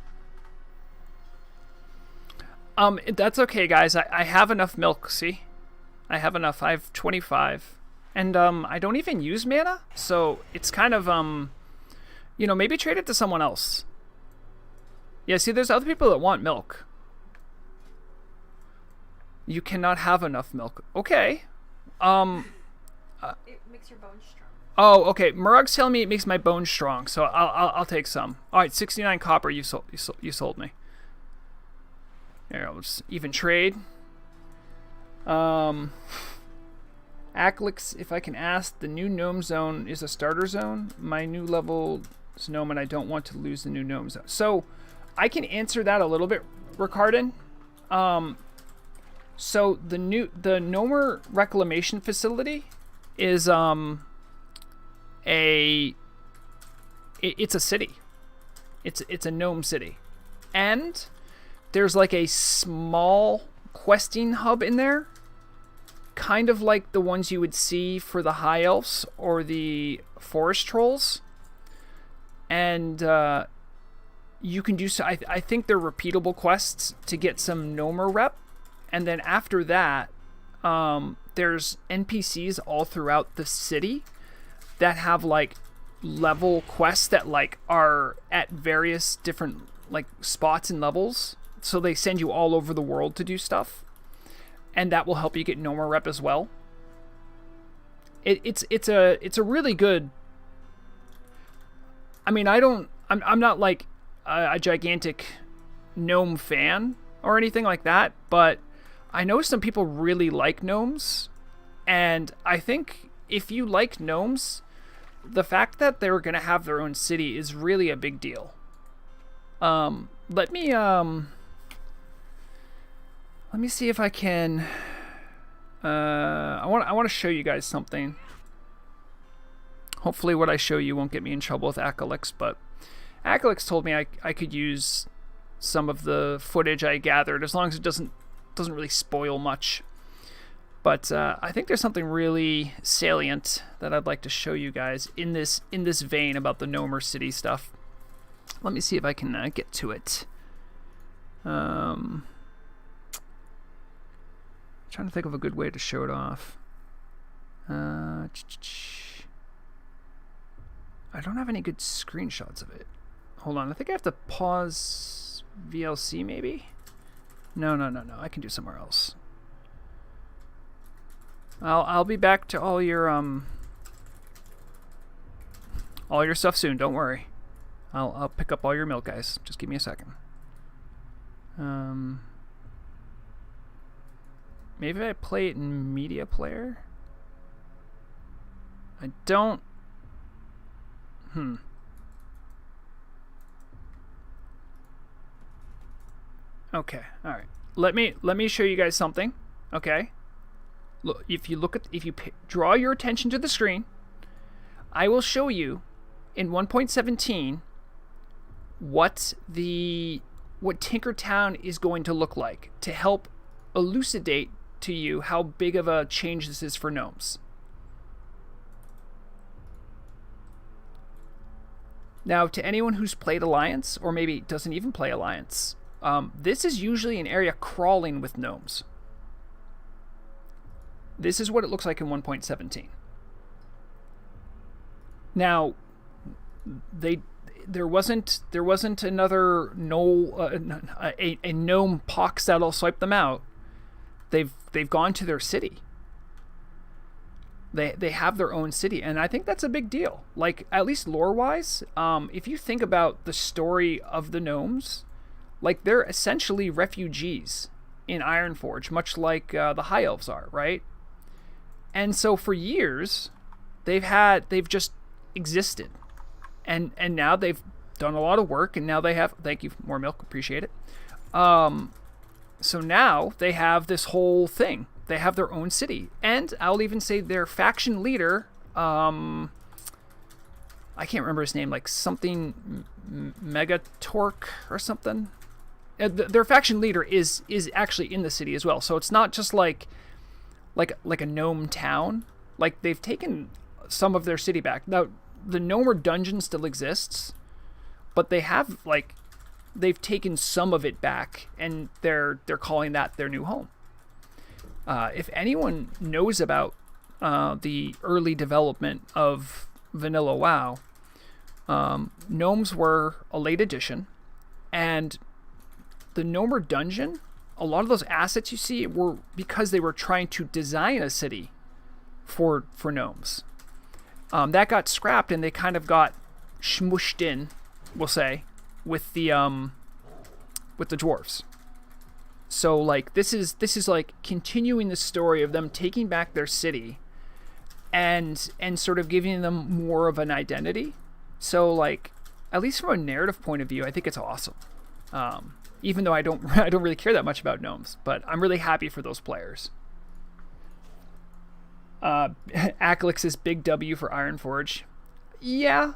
That's okay, guys. I have enough milk. See, I have enough. I have 25, and I don't even use mana, so it's kind of maybe trade it to someone else. Yeah, see, there's other people that want milk. You cannot have enough milk. Okay. It makes your bones strong. Oh, okay. Murug's telling me it makes my bones strong, so I'll take some. All right, 69 copper. You sold me. There, I'll just even trade. Aklix, if I can ask, the new gnome zone is a starter zone. My new level is gnome, and I don't want to lose the new gnome zone. So I can answer that a little bit, Ricardan. So the Gnomer Reclamation Facility is it's a city. It's a gnome city, and there's like a small questing hub in there, kind of like the ones you would see for the High Elves or the Forest Trolls, and you can do so. I think they're repeatable quests to get some Gnomer rep. And then after that, there's NPCs all throughout the city that have like level quests that like are at various different like spots and levels. So they send you all over the world to do stuff, and that will help you get Gnomer rep as well. It's a really good. I mean, I'm not like a gigantic gnome fan or anything like that, but I know some people really like gnomes, and I think if you like gnomes, the fact that they're going to have their own city is really a big deal. Let me see if I can I want to show you guys something. Hopefully what I show you won't get me in trouble with Akalix, but Akalix told me I could use some of the footage I gathered as long as it doesn't really spoil much. But I think there's something really salient that I'd like to show you guys in this vein about the Gnomer City stuff. Let me see if I can get to it. trying to think of a good way to show it off. I don't have any good screenshots of it. Hold on, I think I have to pause VLC maybe? No. I can do somewhere else. I'll be back to all your stuff soon. Don't worry. I'll pick up all your milk, guys. Just give me a second. Maybe I play it in media player. I don't. Okay. All right. Let me show you guys something. Okay. Look, if you draw your attention to the screen, I will show you in 1.17 what Tinkertown is going to look like to help elucidate to you how big of a change this is for gnomes. Now, to anyone who's played Alliance, or maybe doesn't even play Alliance, this is usually an area crawling with gnomes. This is what it looks like in 1.17. Now, there wasn't another a gnome pox that'll swipe them out. They've gone to their city. They have their own city, and I think that's a big deal. Like, at least lore-wise, if you think about the story of the gnomes, like, they're essentially refugees in Ironforge, much like the High Elves are, right? And so for years, they've just existed, and now they've done a lot of work, and now they have. Thank you, more milk, appreciate it. So now they have this whole thing. They have their own city, and I'll even say their faction leader. I can't remember his name, like something Megatorque or something. Their faction leader is actually in the city as well, so it's not just like a gnome town. Like, they've taken some of their city back. Now, the Gnomer dungeon still exists, but they've taken some of it back, and they're calling that their new home. If anyone knows about the early development of Vanilla WoW, gnomes were a late addition, and the Gnomer dungeon, a lot of those assets you see were because they were trying to design a city for gnomes. That got scrapped, and they kind of got smooshed in, we'll say, with the dwarves. So, like, this is like continuing the story of them taking back their city and sort of giving them more of an identity. So, like, at least from a narrative point of view, I think it's awesome. Even though I don't really care that much about gnomes, but I'm really happy for those players. Aklix is big W for Ironforge. Yeah.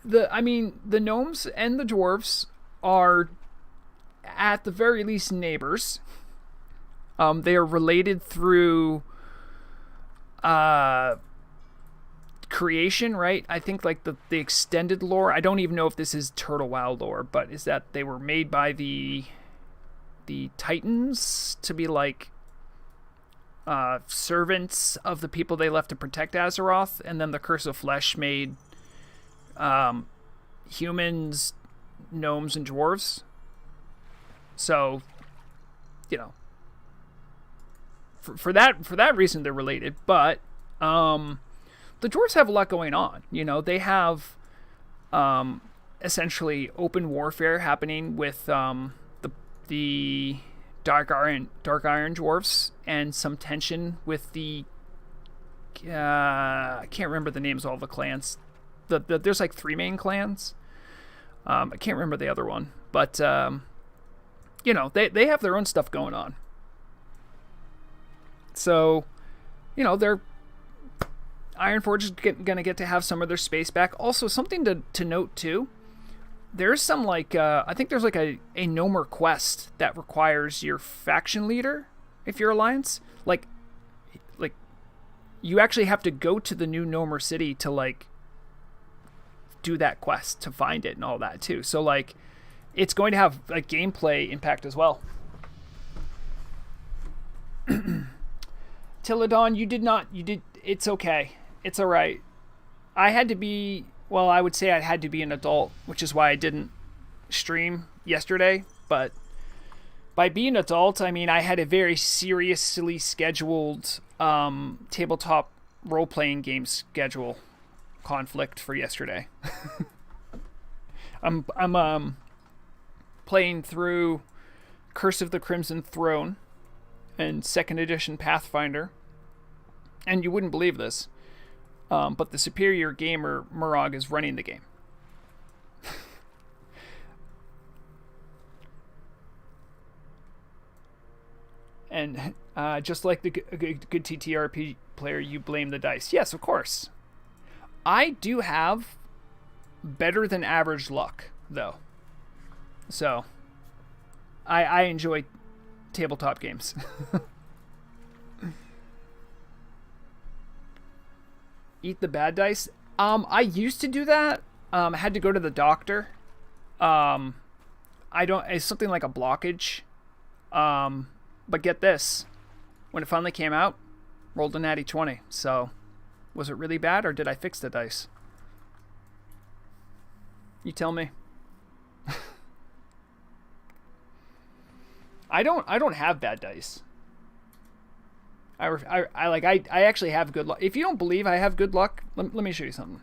The gnomes and the dwarves are at the very least neighbors. They are related through creation, right? I think, like, the extended lore, I don't even know if this is Turtle WoW lore, but is that they were made by the Titans to be like servants of the people they left to protect Azeroth, and then the Curse of Flesh made humans, gnomes, and dwarves. So, you know, for that reason they're related. But the dwarves have a lot going on. You know, they have essentially open warfare happening with the Dark Iron dwarves, and some tension with the I can't remember the names of all the clans. There's like 3 main clans. I can't remember the other one, but you know, they have their own stuff going on. So, you know, Ironforge is going to get to have some of their space back. Also, something to note too, there's some, like, I think there's like a Gnomer quest that requires your faction leader, if you're Alliance. Like you actually have to go to the new Gnomer city to, like, do that quest to find it and all that too. So, like, it's going to have a gameplay impact as well. Tilladon, you did not. You did. It's okay. It's all right. I had to be. Well, I would say I had to be an adult, which is why I didn't stream yesterday. But by being an adult, I mean I had a very seriously scheduled tabletop role-playing game schedule conflict for yesterday. I'm playing through Curse of the Crimson Throne and 2nd edition Pathfinder, and you wouldn't believe this, but the superior gamer Murag is running the game. And just like the good TTRP player, you blame the dice. Yes, of course. I do have better than average luck, though. So, I enjoy tabletop games. Eat the bad dice. I used to do that. I had to go to the doctor. It's something like a blockage. But get this. When it finally came out, rolled a natty 20. So, was it really bad or did I fix the dice? You tell me. I don't have bad dice. I actually have good luck. If you don't believe I have good luck, let me show you something.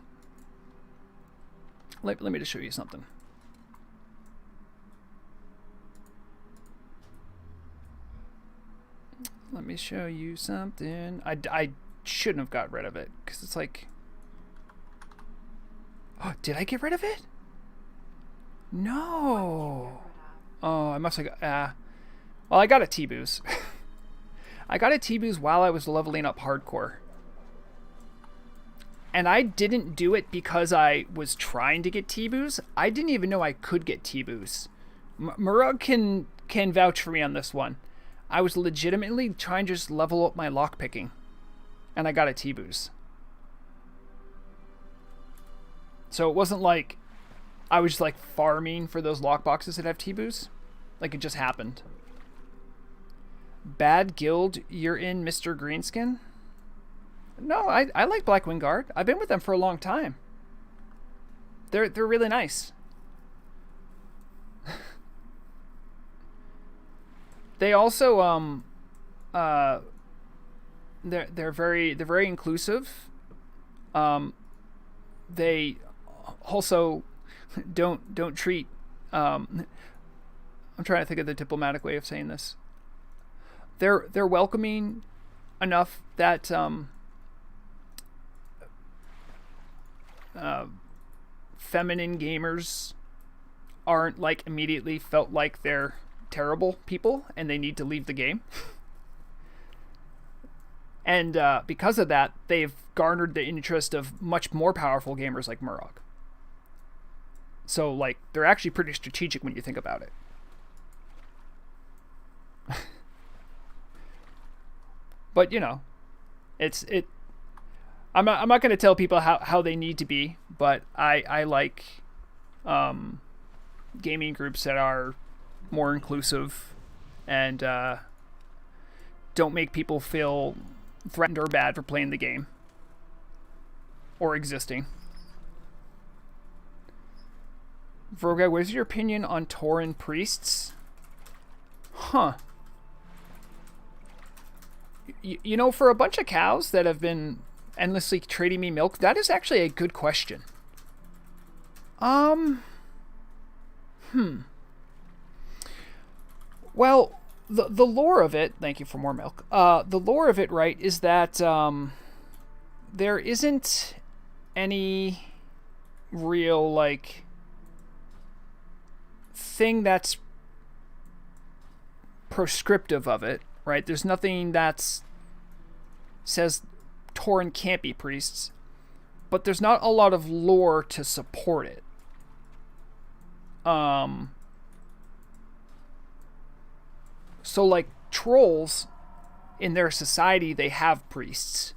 Let me just show you something. Let me show you something. I shouldn't have got rid of it because it's like, oh, did I get rid of it? No. Oh, I must have got. Well, I got a T-Booze. I got a T-Booze while I was leveling up hardcore. And I didn't do it because I was trying to get T-Booze. I didn't even know I could get T-Booze. Murug can vouch for me on this one. I was legitimately trying to just level up my lockpicking. And I got a T-Booze. So it wasn't like I was just like farming for those lockboxes that have T-Booze. Like it just happened. Bad guild you're in, Mr. Greenskin? No, I like Blackwing Guard. I've been with them for a long time. They're really nice. They also they're very inclusive. They also don't treat I'm trying to think of the diplomatic way of saying this. They're welcoming enough that feminine gamers aren't like immediately felt like they're terrible people and they need to leave the game. And because of that, they've garnered the interest of much more powerful gamers like Murog. So like they're actually pretty strategic when you think about it. But you know, I'm not going to tell people how they need to be, but I like gaming groups that are more inclusive and don't make people feel threatened or bad for playing the game or existing. Vrograg, what is your opinion on Tauren priests? Huh. You know, for a bunch of cows that have been endlessly trading me milk, that is actually a good question. Well, the lore of it, thank you for more milk. The lore of it, right, is that there isn't any real, like, thing that's prescriptive of it, right? There's nothing that's says Tauren can't be priests, but there's not a lot of lore to support it. So like trolls in their society, they have priests.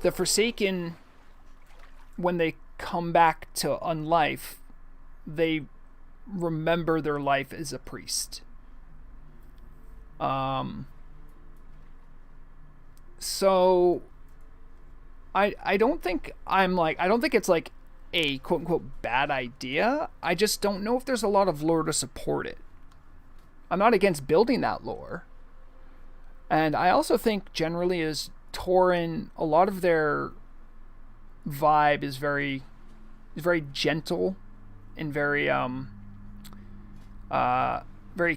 The Forsaken, when they come back to unlife, they remember their life as a priest. So I don't think I don't think it's like a quote unquote bad idea. I just don't know if there's a lot of lore to support it. I'm not against building that lore. And I also think generally is Tauren, a lot of their vibe is very gentle and very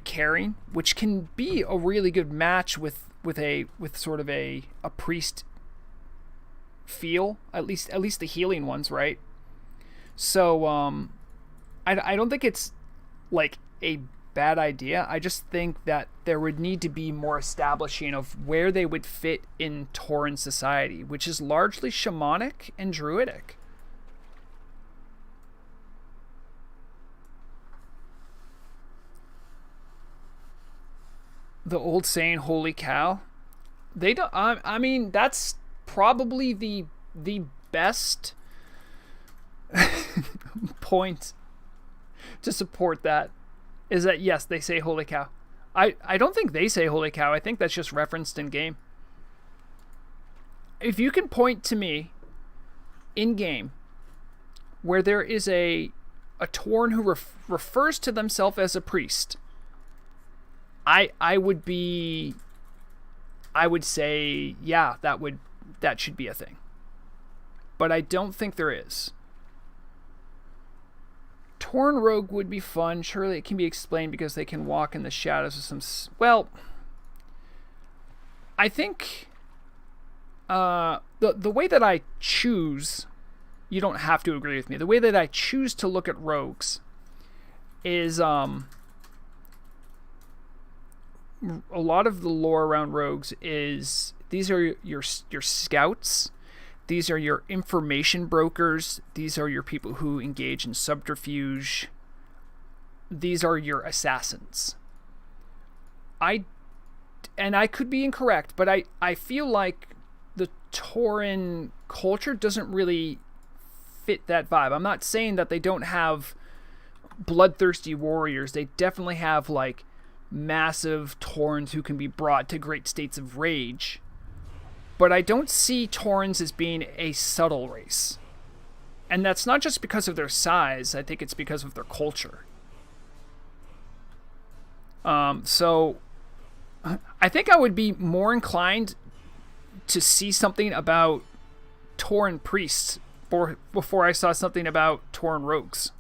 caring, which can be a really good match with sort of a priest feel, at least the healing ones, right? So I don't think it's like a bad idea. I just think that there would need to be more establishing of where they would fit in Tauren society, which is largely shamanic and druidic. The old saying, "Holy cow!" They don't. I mean, that's probably the best point to support that. Is that yes, they say "Holy cow." I don't think they say "Holy cow." I think that's just referenced in game. If you can point to me in game where there is a Tauren who refers to themselves as a priest, I would say, yeah, that should be a thing. But I don't think there is. Tauren Rogue would be fun. Surely it can be explained because they can walk in the shadows of some... Well, I think the way that I choose... You don't have to agree with me. The way that I choose to look at rogues is... a lot of the lore around rogues is these are your scouts, these are your information brokers, these are your people who engage in subterfuge, these are your assassins. I could be incorrect, but I feel like the Tauren culture doesn't really fit that vibe. I'm not saying that they don't have bloodthirsty warriors. They definitely have like massive Taurens who can be brought to great states of rage. But I don't see Taurens as being a subtle race. And that's not just because of their size, I think it's because of their culture. So I think I would be more inclined to see something about Tauren priests before I saw something about Tauren rogues.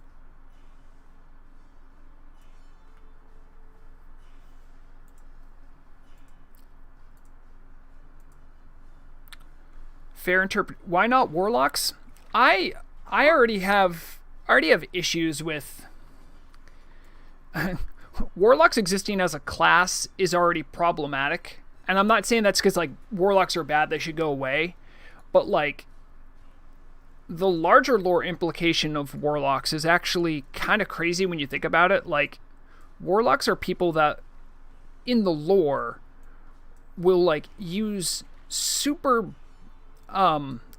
Fair interpret. Why not warlocks? I already have issues with warlocks existing as a class is already problematic. And I'm not saying that's because like warlocks are bad, they should go away. But like the larger lore implication of warlocks is actually kind of crazy when you think about it. Like warlocks are people that in the lore will like use super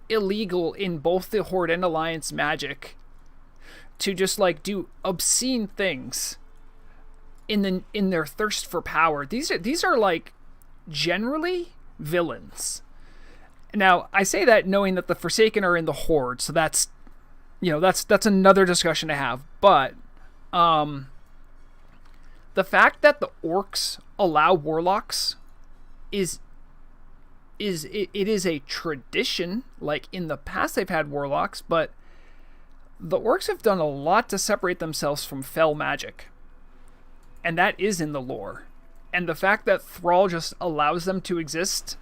illegal in both the Horde and Alliance magic to just like do obscene things in their thirst for power. These are like generally villains. Now, I say that knowing that the Forsaken are in the Horde, so that's another discussion to have. But the fact that the orcs allow warlocks is a tradition. Like in the past they've had warlocks, but the orcs have done a lot to separate themselves from fell magic. And that is in the lore. And the fact that Thrall just allows them to exist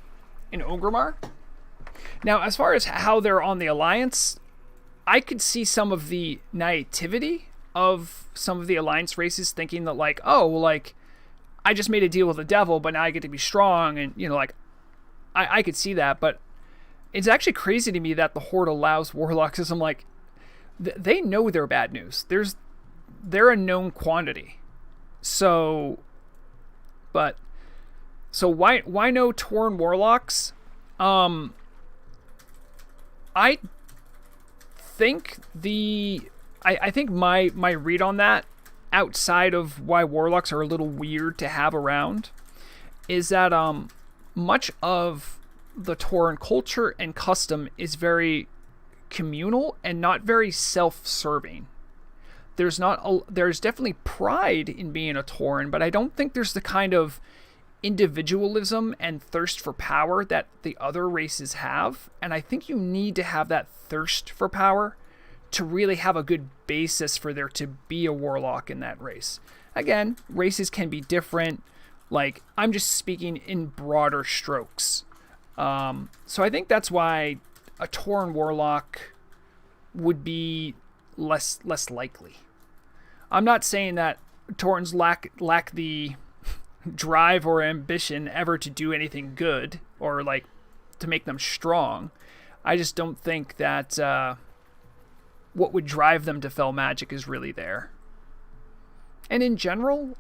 in Orgrimmar. Now, as far as how they're on the Alliance, I could see some of the naivety of some of the Alliance races thinking that like, oh, well, like, I just made a deal with the devil, but now I get to be strong, and, you know, like, I could see that, but it's actually crazy to me that the Horde allows warlocks, because I'm like, they know they're bad news. They're a known quantity. So why no Tauren warlocks? I think I think my read on that, outside of why warlocks are a little weird to have around, is that much of the Tauren culture and custom is very communal and not very self-serving. There's definitely pride in being a Tauren, but I don't think there's the kind of individualism and thirst for power that the other races have. And I think you need to have that thirst for power to really have a good basis for there to be a warlock in that race. Again, races can be different. Like, I'm just speaking in broader strokes. So I think that's why a Tauren warlock would be less likely. I'm not saying that Taurens lack the drive or ambition ever to do anything good or like to make them strong. I just don't think that what would drive them to fell magic is really there. And in general,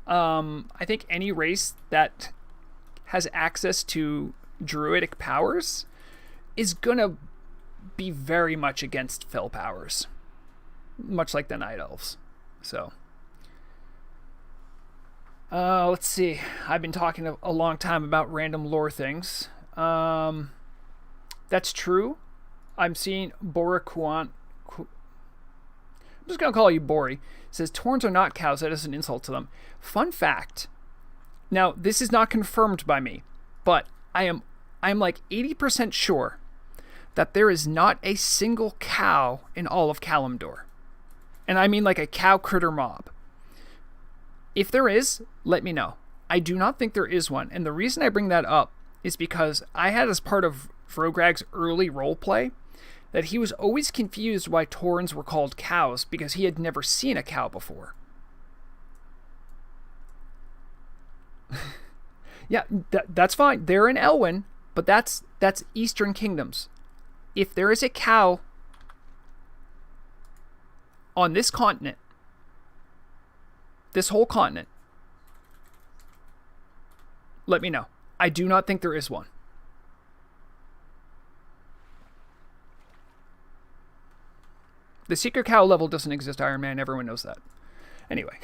I think any race that has access to druidic powers is gonna be very much against fell powers, much like the Night Elves. So, let's see. I've been talking a long time about random lore things. That's true. I'm seeing Borakuan. I'm just gonna call you Bori. It says Taurens are not cows. That is an insult to them. Fun fact. Now, this is not confirmed by me, but I'm like 80% sure that there is not a single cow in all of Kalimdor. And I mean like a cow critter mob. If there is, let me know. I do not think there is one. And the reason I bring that up is because I had as part of Vrograg's early roleplay that he was always confused why Taurens were called cows because he had never seen a cow before. Yeah, that's fine. They're in Elwyn, but that's Eastern Kingdoms. If there is a cow on this continent, this whole continent, let me know. I do not think there is one. The secret cow level doesn't exist, Iron Man. Everyone knows that. Anyway.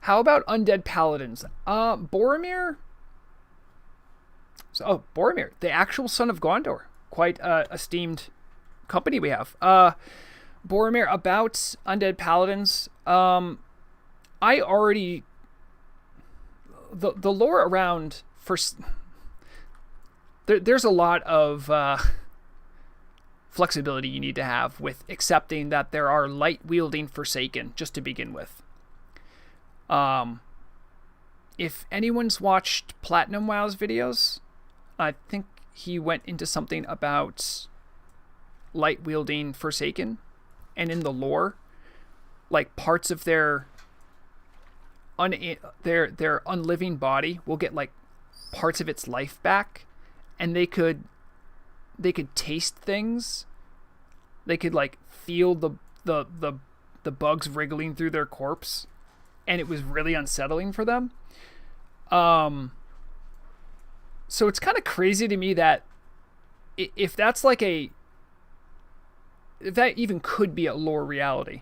How about undead paladins? Boromir? Boromir, the actual son of Gondor. Quite esteemed company we have. Boromir, about undead paladins. I already... The lore around... There's a lot of flexibility you need to have with accepting that there are light-wielding Forsaken, just to begin with. If anyone's watched Platinum WoW's videos, I think he went into something about light-wielding Forsaken, and in the lore, like parts of their unliving body will get like parts of its life back, and they could taste things. They could like feel the bugs wriggling through their corpse, and it was really unsettling for them. So it's kind of crazy to me that if that's like if that even could be a lore reality,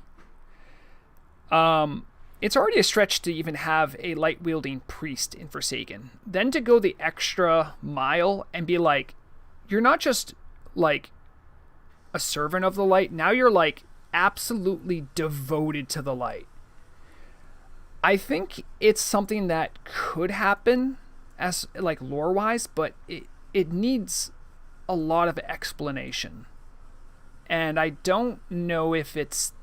it's already a stretch to even have a light-wielding priest in Forsaken. Then to go the extra mile and be like, you're not just like a servant of the light, now you're like absolutely devoted to the light. I think it's something that could happen as like lore-wise, but it needs a lot of explanation. And I don't know if it's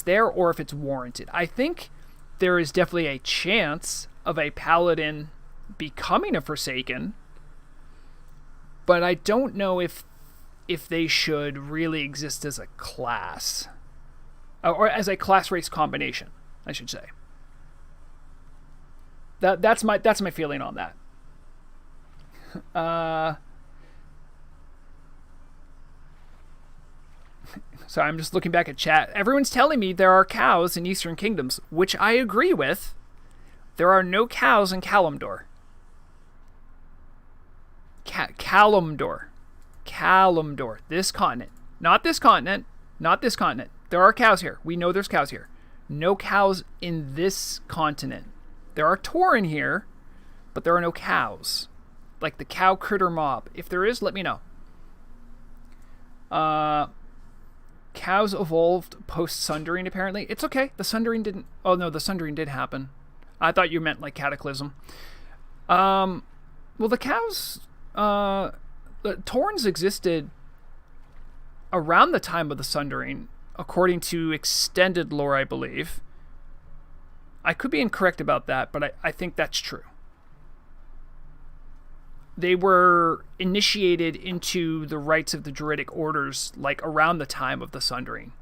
there or if it's warranted. I think there is definitely a chance of a paladin becoming a Forsaken, but I don't know if they should really exist as a class. Or as a class-race combination, I should say. That's my feeling on that. So I'm just looking back at chat. Everyone's telling me there are cows in Eastern Kingdoms, which I agree with. There are no cows in Kalimdor. Kalimdor. Kalimdor. This continent. Not this continent. Not this continent. There are cows here. We know there's cows here. No cows in this continent. There are Tauren here, but there are no cows. like the cow critter mob. If there is, let me know. Cows evolved post sundering. Apparently, it's okay. The sundering didn't. Oh no, the sundering did happen. I thought you meant like cataclysm. Well, the cows, the Torns existed around the time of the sundering, according to extended lore, I believe. I could be incorrect about that, but I think that's true. They were initiated into the rites of the Druidic orders like around the time of the sundering.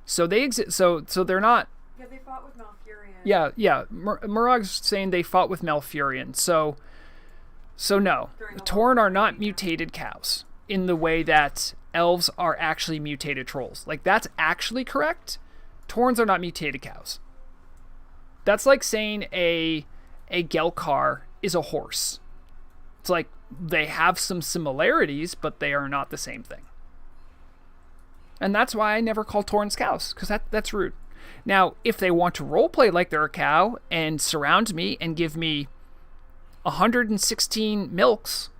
So they exist. So they're not. Yeah, they fought with Malfurion. Yeah. Murag's saying they fought with Malfurion. So no, the Tauren are not mutated cows in the way that elves are actually mutated trolls. Like, that's actually correct. Taurens are not mutated cows. That's like saying a Gelkar is a horse. It's like they have some similarities, but they are not the same thing. And that's why I never call Taurens cows, because that's rude. Now, if they want to roleplay like they're a cow and surround me and give me 116 milks,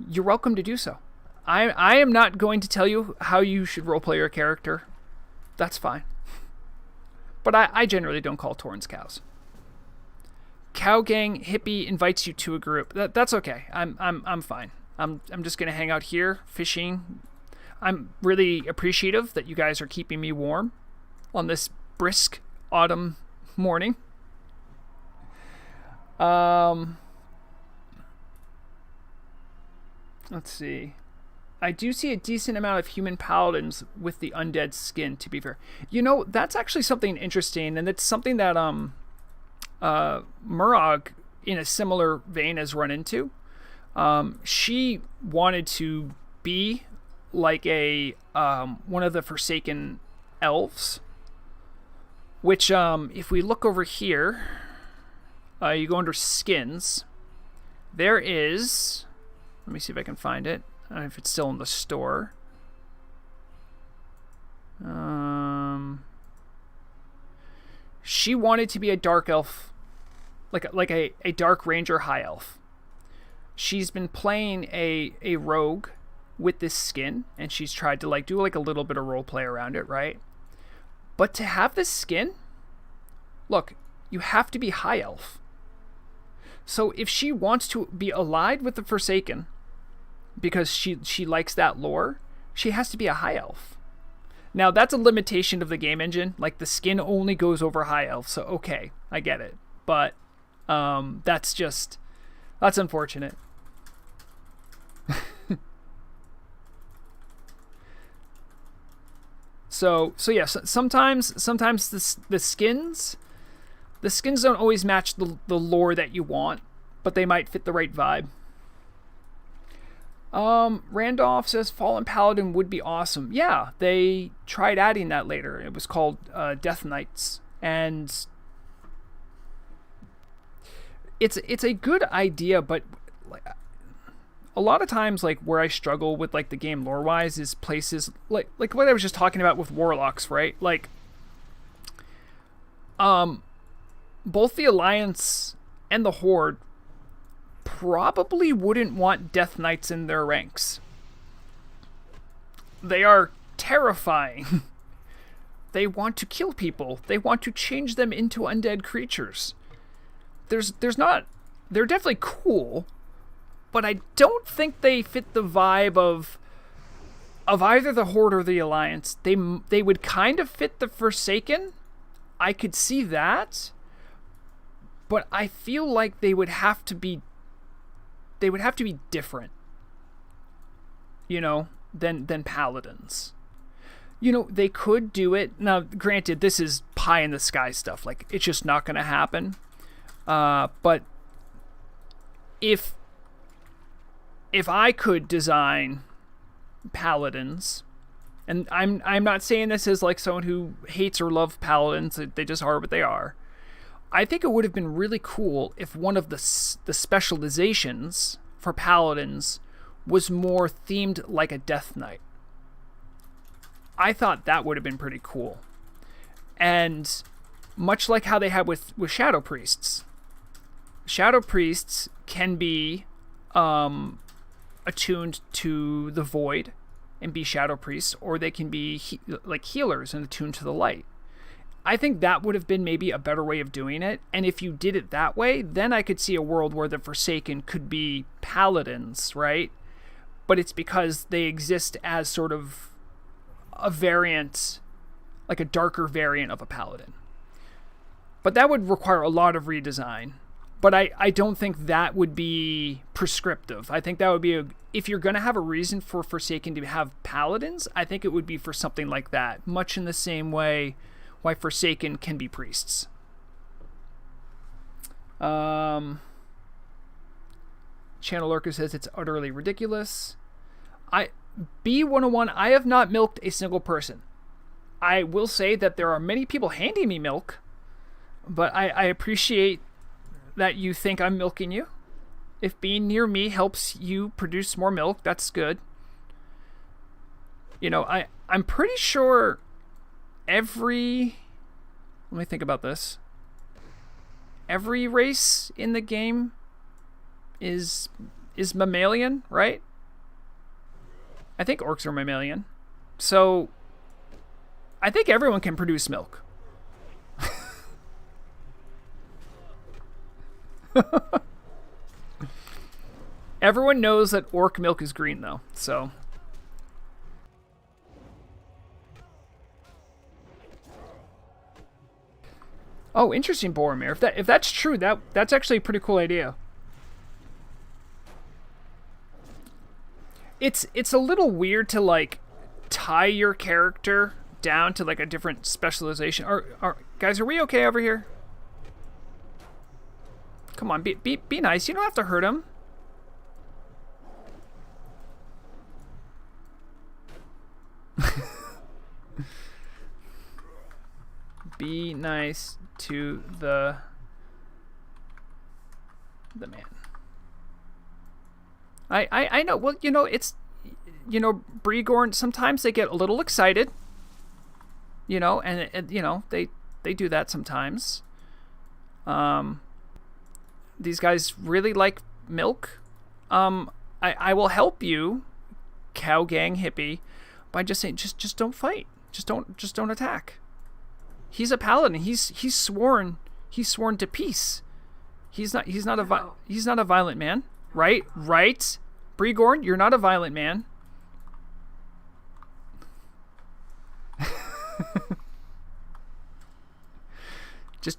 you're welcome to do so. I am not going to tell you how you should roleplay your character. That's fine. But I generally don't call Taurens cows. Cow gang hippie invites you to a group. That's okay. I'm fine. I'm just gonna hang out here fishing. I'm really appreciative that you guys are keeping me warm on this brisk autumn morning. Let's see. I do see a decent amount of human paladins with the undead skin, to be fair. You know, that's actually something interesting, and it's something that Murag, in a similar vein, has run into. She wanted to be like a one of the Forsaken elves, which if we look over here, you go under skins. There is, let me see if I can find it. I don't know if it's still in the store. She wanted to be a dark elf, like a dark ranger high elf. She's been playing a rogue with this skin, and she's tried to like do like a little bit of roleplay around it, right? But to have this skin, look, you have to be high elf. So if she wants to be allied with the Forsaken, because she likes that lore, she has to be a high elf. Now, that's a limitation of the game engine. Like, the skin only goes over high elf, so okay, I get it. But that's unfortunate. So yeah, sometimes the skins don't always match the lore that you want, but they might fit the right vibe. Randolph says Fallen Paladin would be awesome. Yeah, they tried adding that later. It was called Death Knights, and it's a good idea, but like, a lot of times, like, where I struggle with like the game lore wise is places like what I was just talking about with warlocks, right? Like, both the Alliance and the Horde probably wouldn't want Death Knights in their ranks. They are terrifying. They want to kill people. They want to change them into undead creatures. They're definitely cool, but I don't think they fit the vibe of either the Horde or the Alliance. They would kind of fit the Forsaken. I could see that, but I feel like they would have to be different, you know, than paladins. You know, they could do it. Now, granted, this is pie in the sky stuff. Like, it's just not going to happen. But if I could design paladins, and I'm not saying this as like someone who hates or loves paladins, they just are what they are. I think it would have been really cool if one of the specializations for paladins was more themed like a Death Knight. I thought that would have been pretty cool. And much like how they had with Shadow Priests. Shadow Priests can be attuned to the void and be shadow priests, or they can be like healers and attuned to the light. I think that would have been maybe a better way of doing it. And if you did it that way, then I could see a world where the Forsaken could be paladins, right? But it's because they exist as sort of a variant, like a darker variant of a paladin. But that would require a lot of redesign. But I don't think that would be prescriptive. I think that would be if you're going to have a reason for Forsaken to have paladins, I think it would be for something like that. Much in the same way why Forsaken can be priests. Channel Lurker says it's utterly ridiculous. B101, I have not milked a single person. I will say that there are many people handing me milk, but I appreciate that you think I'm milking you. If being near me helps you produce more milk, that's good. You know, I'm pretty sure let me think about this. Every race in the game is mammalian, right? I think orcs are mammalian. So I think everyone can produce milk. Everyone knows that orc milk is green, though, so. Oh, interesting, Boromir. If that's true, that's actually a pretty cool idea. It's a little weird to like tie your character down to like a different specialization. Guys, are we okay over here? Come on, be nice. You don't have to hurt him. Be nice to the man. I know. Well, you know, it's, you know, Brigorn, sometimes they get a little excited, you know, and you know, they do that sometimes. These guys really like milk. I will help you, cow gang hippie, by just saying, just don't fight. Just don't attack. He's a paladin. He's sworn to peace. He's not a violent man. Right? Brigorn, you're not a violent man.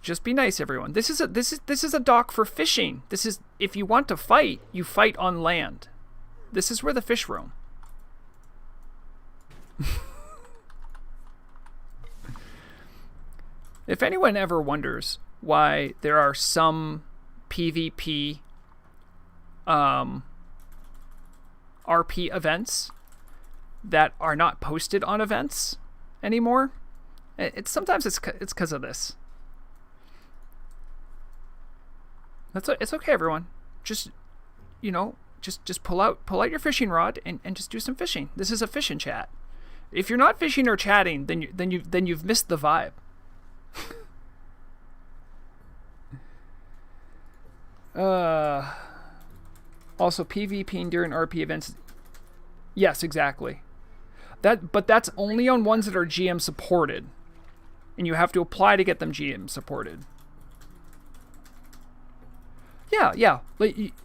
Just be nice, everyone. This is a dock for fishing. This is, if you want to fight, you fight on land. This is where the fish roam. If anyone ever wonders why there are some PvP RP events that are not posted on events anymore, sometimes it's because of this. It's okay, everyone. Just, you know, just pull out your fishing rod and just do some fishing. This is a fishing chat. If you're not fishing or chatting, then you've missed the vibe. Also, PvPing during RP events. Yes, exactly. But that's only on ones that are GM supported, and you have to apply to get them GM supported. Yeah.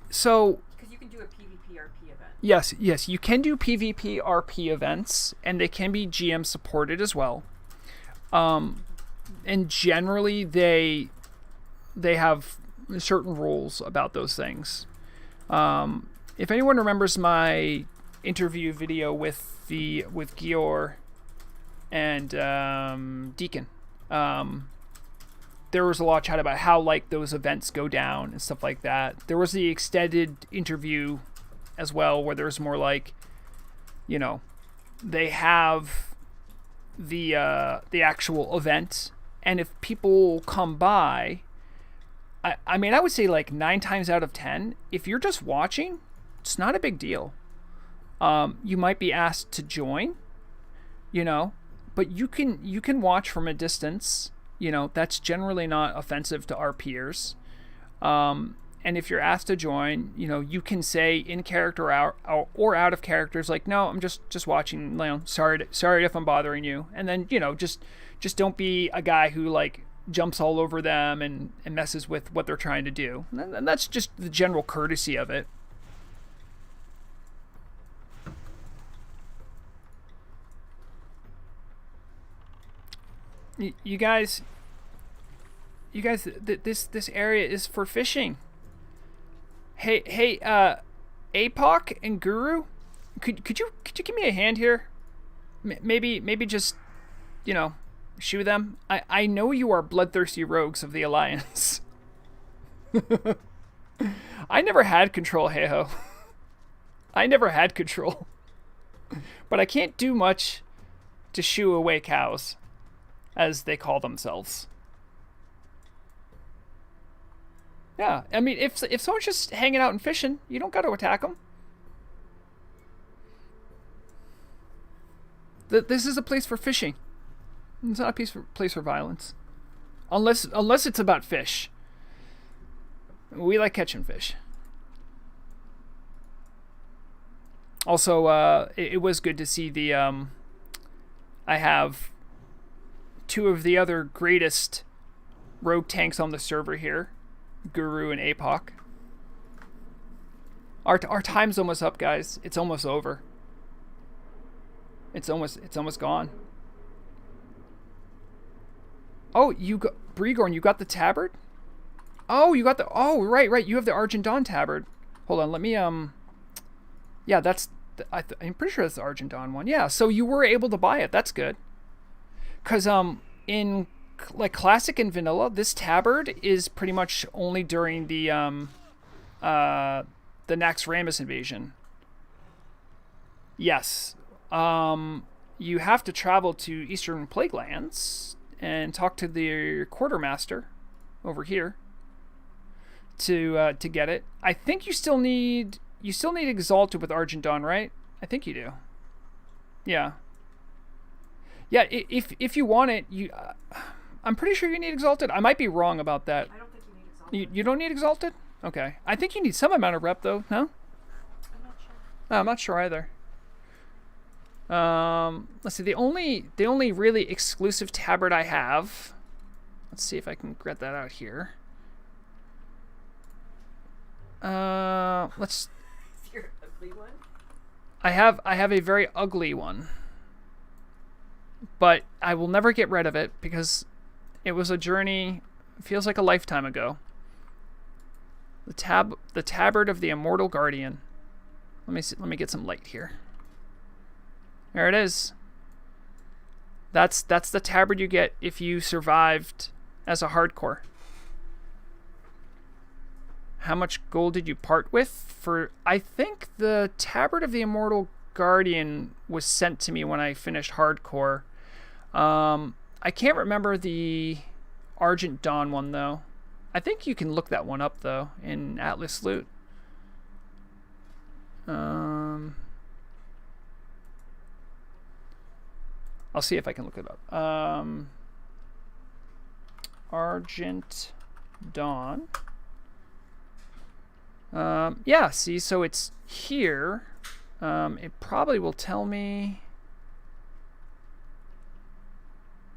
So. Because you can do a PvP RP event. Yes, you can do PvP RP events, and they can be GM supported as well. And generally they have certain rules about those things. If anyone remembers my interview video with Gior and Deacon, there was a lot of chat about how like those events go down and stuff like that. There was the extended interview as well, where there's more like, you know, they have the actual event, and if people come by, I mean, I would say like 9 times out of 10, if you're just watching, it's not a big deal. You might be asked to join, you know, but you can watch from a distance. You know, that's generally not offensive to our peers. And and if you're asked to join, you can say in character or out of characters like, no, I'm just watching. Sorry if I'm bothering you, and then just don't be a guy who like jumps all over them and messes with what they're trying to do. And that's just the general courtesy of it. You guys, this area is for fishing. Hey, APOC and Guru, could you give me a hand here? Maybe just, shoe them. I know you are bloodthirsty rogues of the Alliance. I never had control, hey-ho. I never had control. But I can't do much to shoo away cows, as they call themselves. Yeah, I mean, if someone's just hanging out and fishing, you don't got to attack them. This is a place for fishing. It's not a place for violence, unless it's about fish. We like catching fish. Also, it was good to see the. I have two of the other greatest rogue tanks on the server here, Guru and APOC. Our time's almost up, guys. It's almost over. It's almost gone. Oh, you got Bregorn. You got the tabard. Oh, you got the. Oh, right. You have the Argent Dawn tabard. Hold on. Let me. Yeah, that's. I'm pretty sure that's the Argent Dawn one. Yeah. So you were able to buy it. That's good. Cause in like classic and vanilla, this tabard is pretty much only during the Naxxramas invasion. Yes. You have to travel to Eastern Plaguelands and talk to the quartermaster over here to get it. I think you still need Exalted with Argent Dawn, right? I think you do. Yeah. Yeah, if you want it, I'm pretty sure you need Exalted. I might be wrong about that. I don't think you need Exalted. You don't need Exalted? Okay. I think you need some amount of rep, though, no? I'm not sure. No, I'm not sure either. Let's see. The only really exclusive tabard I have. Let's see if I can get that out here. Let's. Your ugly one? I have a very ugly one, but I will never get rid of it because it was a journey. It feels like a lifetime ago. The tabard of the Immortal Guardian. Let me get some light here. There it is. That's the tabard you get if you survived as a hardcore. How much gold did you part with? I think the tabard of the Immortal Guardian was sent to me when I finished hardcore. I can't remember the Argent Dawn one though. I think you can look that one up though in Atlas Loot. I'll see if I can look it up. Argent Dawn. Yeah, see, so it's here. It probably will tell me.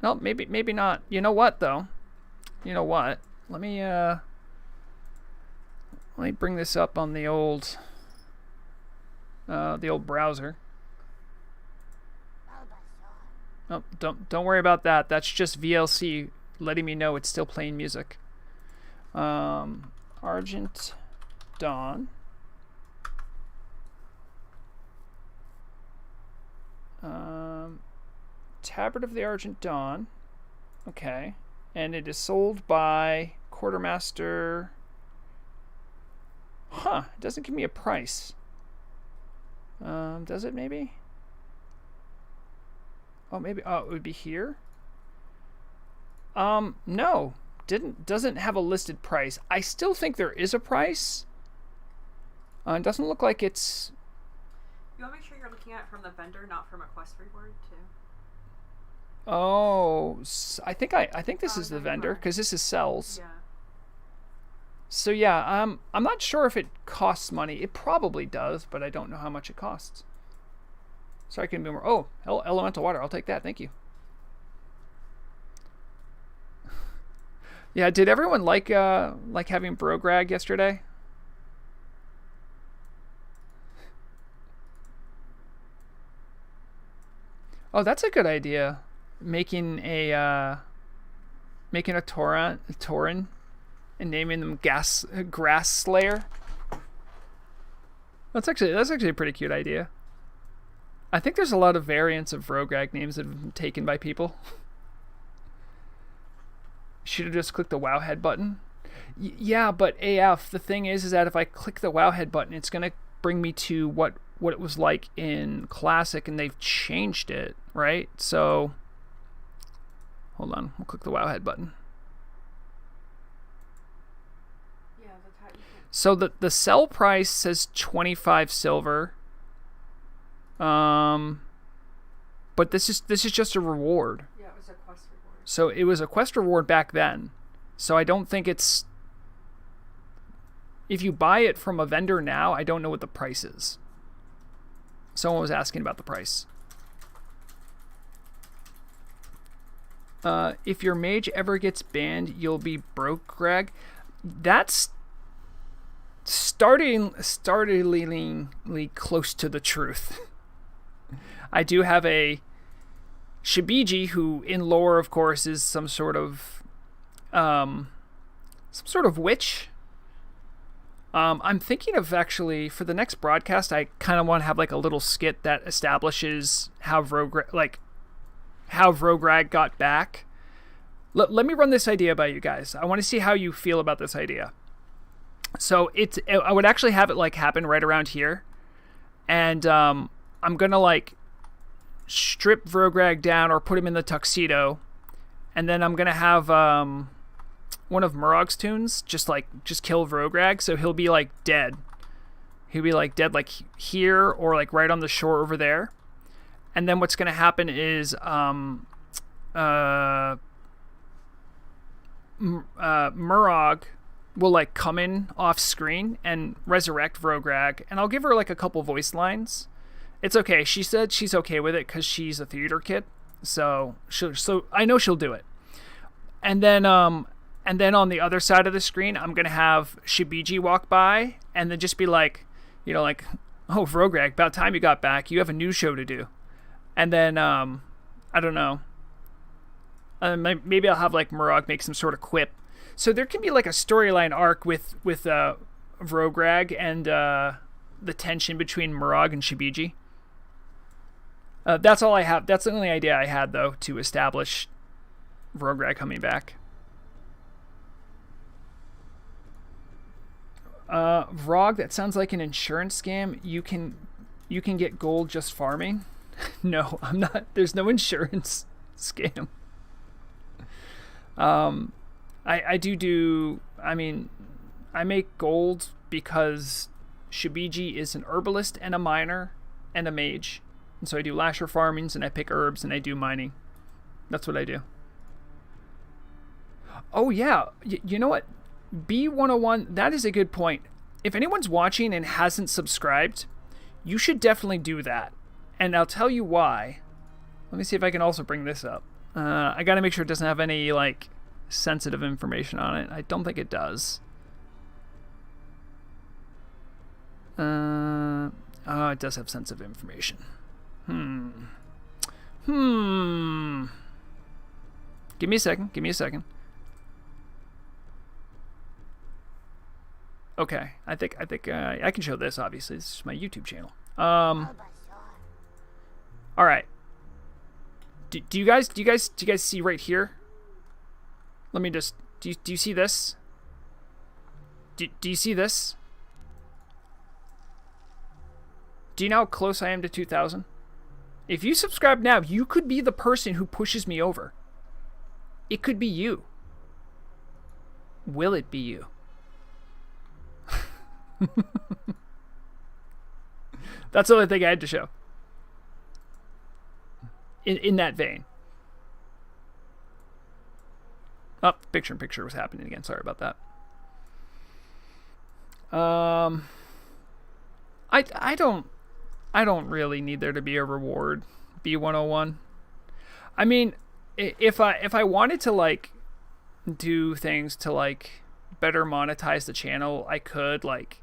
No, maybe not. You know what though? You know what? Let me bring this up on the old browser. Oh, don't worry about that. That's just VLC letting me know it's still playing music. Argent Dawn. Tabard of the Argent Dawn. Okay. And it is sold by Quartermaster. Huh. It doesn't give me a price. Does it maybe? Oh, maybe. Oh, it would be here? No. Doesn't have a listed price. I still think there is a price. It doesn't look like it's. You want to make sure you're looking at it from the vendor, not from a quest reward, too. Oh, I think this is the vendor because this is sells. Yeah. So yeah, I'm not sure if it costs money. It probably does, but I don't know how much it costs. So I can be more. Oh, elemental water. I'll take that. Thank you. Yeah, did everyone like having Vrograg yesterday? Oh, that's a good idea. Making a Tauren, and naming them Grass Slayer. That's actually a pretty cute idea. I think there's a lot of variants of Vrograg names that have been taken by people. Should have just clicked the wow head button. Yeah, but AF, the thing is that if I click the wow head button, it's gonna bring me to what it was like in Classic, and they've changed it, right? So hold on, we'll click the wow head button. Yeah, that's how you can. So the sell price says 25 silver. But this is just a reward. Yeah, it was a quest reward. So it was a quest reward back then. So I don't think it's. If you buy it from a vendor now, I don't know what the price is. Someone was asking about the price. If your mage ever gets banned, you'll be broke, Greg. That's startlingly close to the truth. I do have a Shibiji who, in lore, of course, is some sort of witch. I'm thinking of actually for the next broadcast, I kind of want to have like a little skit that establishes how Vrograg got back. Let me run this idea by you guys. I want to see how you feel about this idea. So I would actually have it like happen right around here, and I'm gonna like strip Vrograg down or put him in the tuxedo, and then I'm gonna have one of Murog's tunes just kill Vrograg, so he'll be like dead. He'll be like dead like here or like right on the shore over there. And then what's gonna happen is Murog will like come in off screen and resurrect Vrograg, and I'll give her like a couple voice lines. It's okay. She said she's okay with it because she's a theater kid, so I know she'll do it. And then on the other side of the screen, I'm gonna have Shibiji walk by and then just be like, like, oh Vrograg, about time you got back. You have a new show to do. And then I don't know. Maybe I'll have like Murog make some sort of quip. So there can be like a storyline arc with Vrograg and the tension between Murog and Shibiji. That's all I have. That's the only idea I had, though, to establish Vrograg coming back. Vrog, that sounds like an insurance scam. You can get gold just farming. No, I'm not. There's no insurance scam. I make gold because Shibiji is an herbalist and a miner and a mage. And so I do lasher farmings and I pick herbs and I do mining. That's what I do. Oh yeah, you know what? B101, that is a good point. If anyone's watching and hasn't subscribed, you should definitely do that. And I'll tell you why. Let me see if I can also bring this up. I gotta make sure it doesn't have any like sensitive information on it. I don't think it does. Oh, it does have sensitive information. Give me a second. Okay, I think I can show this. Obviously, this is my YouTube channel. All right. Do you guys see right here? Let me just. Do you see this? Do you see this? Do you know how close I am to 2,000? If you subscribe now, you could be the person who pushes me over. It could be you. Will it be you? That's the only thing I had to show. In that vein. Oh, picture-in-picture was happening again. Sorry about that. Um, I don't really need there to be a reward. B101. I mean, if I wanted to like do things to like better monetize the channel, I could like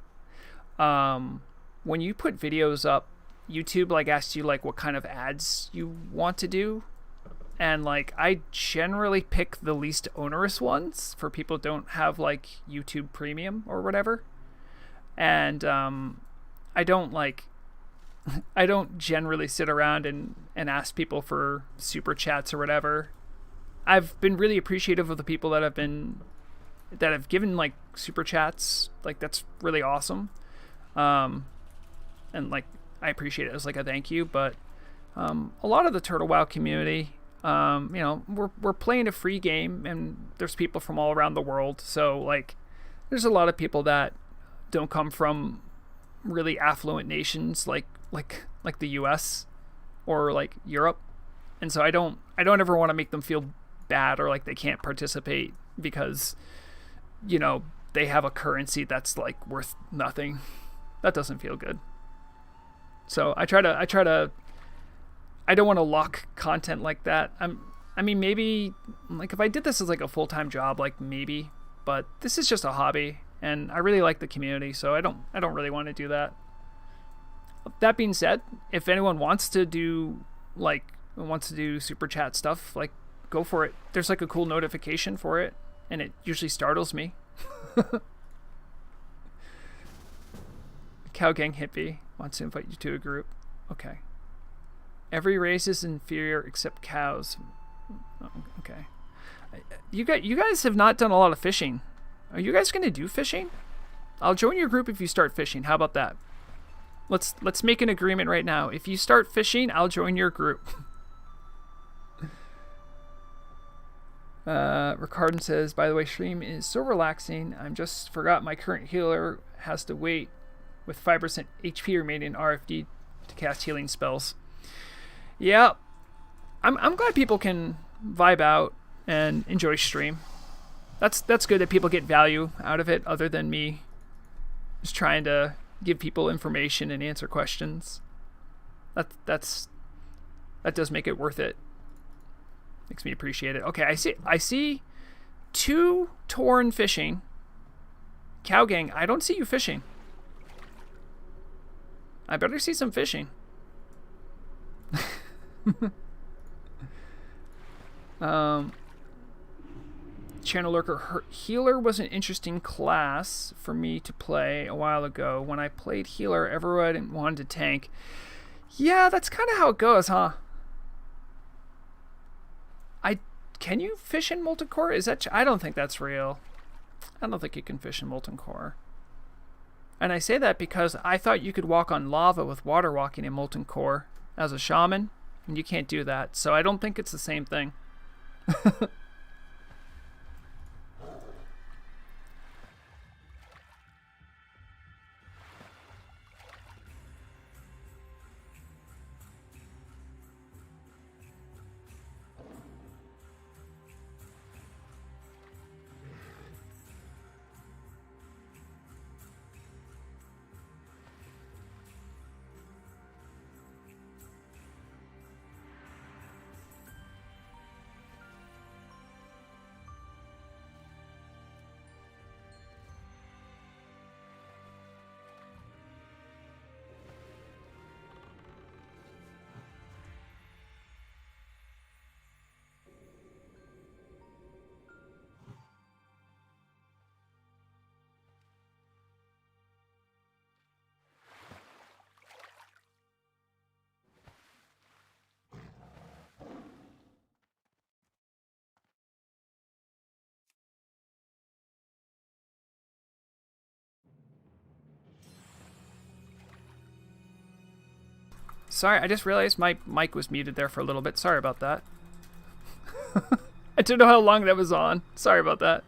when you put videos up, YouTube like asks you like what kind of ads you want to do, and like I generally pick the least onerous ones for people who don't have like YouTube Premium or whatever. And I don't like I don't generally sit around and ask people for super chats or whatever. I've been really appreciative of the people that have given like super chats. Like that's really awesome. And like I appreciate it as like a thank you. But a lot of the Turtle WoW community, we're playing a free game, and there's people from all around the world. So like, there's a lot of people that don't come from really affluent nations like the U.S. or like Europe, and so I don't ever want to make them feel bad or like they can't participate because they have a currency that's like worth nothing. That doesn't feel good. So I don't want to lock content like that. I mean maybe like if I did this as like a full-time job, like maybe, but this is just a hobby and I really like the community, so I don't really want to do that. That being said, if anyone wants to do super chat stuff, like go for it. There's like a cool notification for it, and it usually startles me. Cow Gang Hippie wants to invite you to a group. Okay. Every race is inferior except cows. Oh, okay. You guys have not done a lot of fishing. Are you guys going to do fishing? I'll join your group if you start fishing. How about that? Let's make an agreement right now. If you start fishing, I'll join your group. Ricardon says, by the way, stream is so relaxing. I'm just forgot my current healer has to wait with 5% HP remaining in RFD to cast healing spells. Yeah, I'm glad people can vibe out and enjoy stream. That's good that people get value out of it, other than me just trying to give people information and answer questions. That does make it worth it. Makes me appreciate it. Okay, I see 2 Torn fishing. Cow Gang, I don't see you fishing. I better see some fishing. Channel Lurker, Healer was an interesting class for me to play a while ago. When I played Healer, everyone wanted to tank. Yeah, that's kind of how it goes, huh? Can you fish in Molten Core? I don't think that's real. I don't think you can fish in Molten Core. And I say that because I thought you could walk on lava with water walking in Molten Core as a shaman, and you can't do that. So I don't think it's the same thing. Sorry, I just realized my mic was muted there for a little bit. Sorry about that. I didn't know how long that was on. Sorry about that.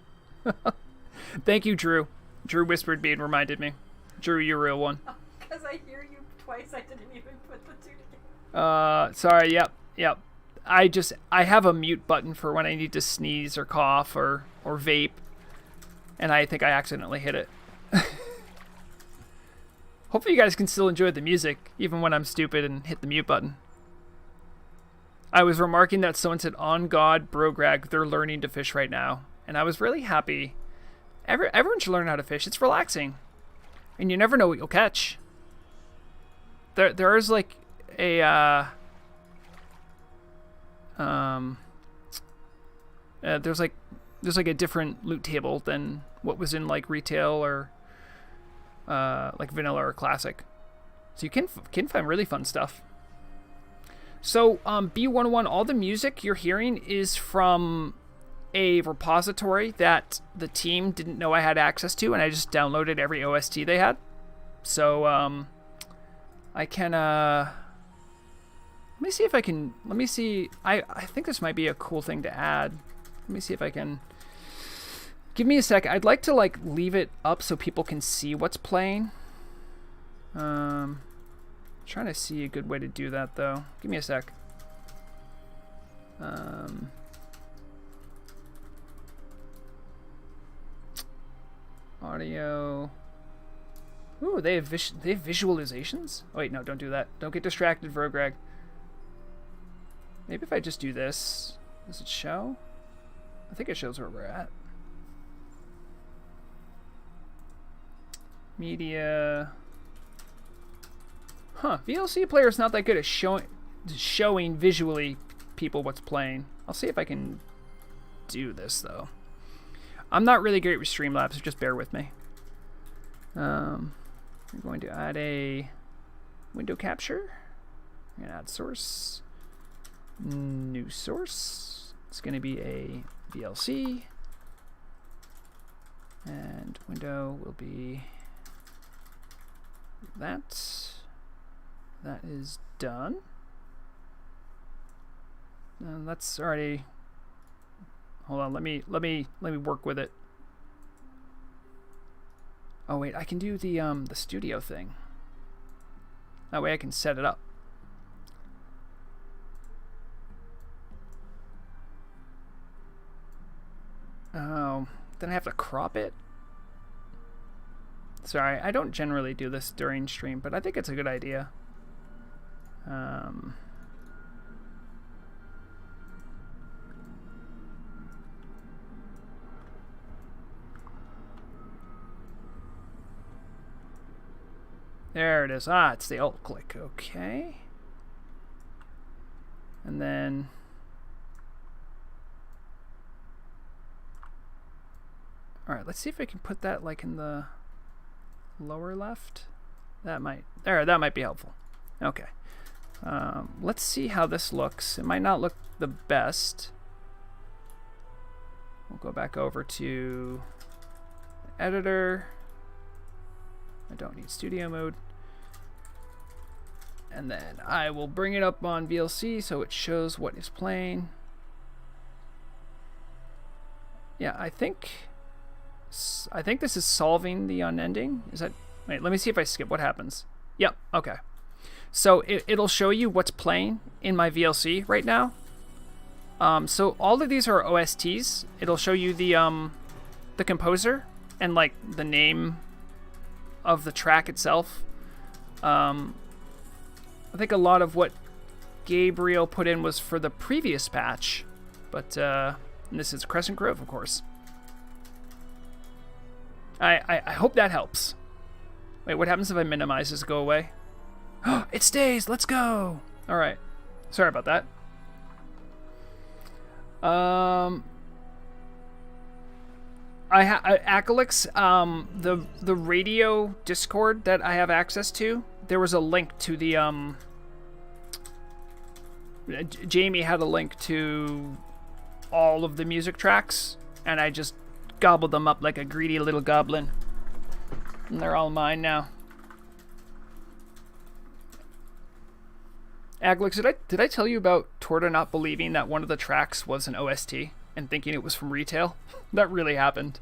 Thank you, Drew. Drew whispered me and reminded me. Drew, you're a real one. Because I hear you twice, I didn't even put the 2 together. Sorry, yep. I have a mute button for when I need to sneeze or cough or vape. And I think I accidentally hit it. Hopefully you guys can still enjoy the music, even when I'm stupid and hit the mute button. I was remarking that someone said, on God, Vrograg, they're learning to fish right now. And I was really happy. Everyone should learn how to fish. It's relaxing. And you never know what you'll catch. There is like a... there's like a different loot table than what was in like retail or like vanilla or classic. So you can find really fun stuff. So B101, all the music you're hearing is from a repository that the team didn't know I had access to, and I just downloaded every OST they had. So I can let me see if I can. Let me see. I think this might be a cool thing to add. Let me see if I can. Give me a sec. I'd like to like leave it up so people can see what's playing. Trying to see a good way to do that though. Give me a sec. Audio. Ooh, they have visualizations? Oh wait, no, don't do that. Don't get distracted, Vrograg. Maybe if I just do this, does it show? I think it shows where we're at. Media. Huh, VLC player is not that good at showing visually people what's playing. I'll see if I can do this though. I'm not really great with Streamlabs, so just bear with me. We're going to add a window capture. We're going to add source. New source. It's going to be a VLC. And window will be that. That is done. And that's already. Hold on, let me work with it. Oh wait, I can do the studio thing. That way I can set it up. Oh, then I have to crop it. Sorry, I don't generally do this during stream, but I think it's a good idea. There it is. Ah, it's the alt click. Okay. And then all right, let's see if I can put that like in the lower left. That might be helpful. Okay. Let's see how this looks. It might not look the best. We'll go back over to editor. I don't need studio mode. And then I will bring it up on VLC so it shows what is playing. Yeah, I think this is solving the unending. Is that... Wait, let me see if I skip. What happens? Yep, okay. So it'll show you what's playing in my VLC right now. So all of these are OSTs. It'll show you the composer and like the name of the track itself. I think a lot of what Gabriel put in was for the previous patch, but and this is Crescent Grove, of course. I hope that helps. Wait, what happens if I minimize? Does it go away? It stays. Let's go. All right. Sorry about that. Acalix, the radio Discord that I have access to, there was a link to the Jamie had a link to all of the music tracks, and I just gobbled them up like a greedy little goblin. And they're all mine now. Aglix, did I tell you about Torta not believing that one of the tracks was an OST and thinking it was from retail? That really happened.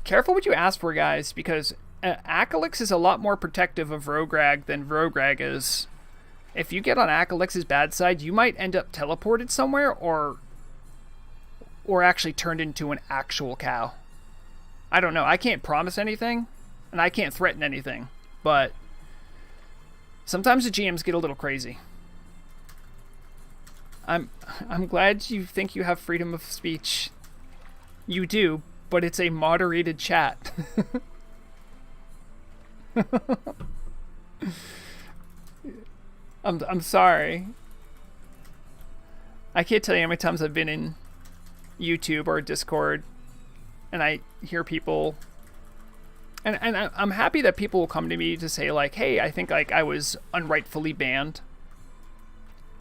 Careful what you ask for, guys, because Acalix is a lot more protective of Vrograg than Vrograg is. If you get on Acalix's bad side, you might end up teleported somewhere or actually turned into an actual cow. I don't know. I can't promise anything, and I can't threaten anything, but sometimes the GMs get a little crazy. I'm glad you think you have freedom of speech. You do, but it's a moderated chat. I'm sorry. I can't tell you how many times I've been in YouTube or Discord and I hear people, and I'm happy that people will come to me to say like, hey, I think like I was unrightfully banned.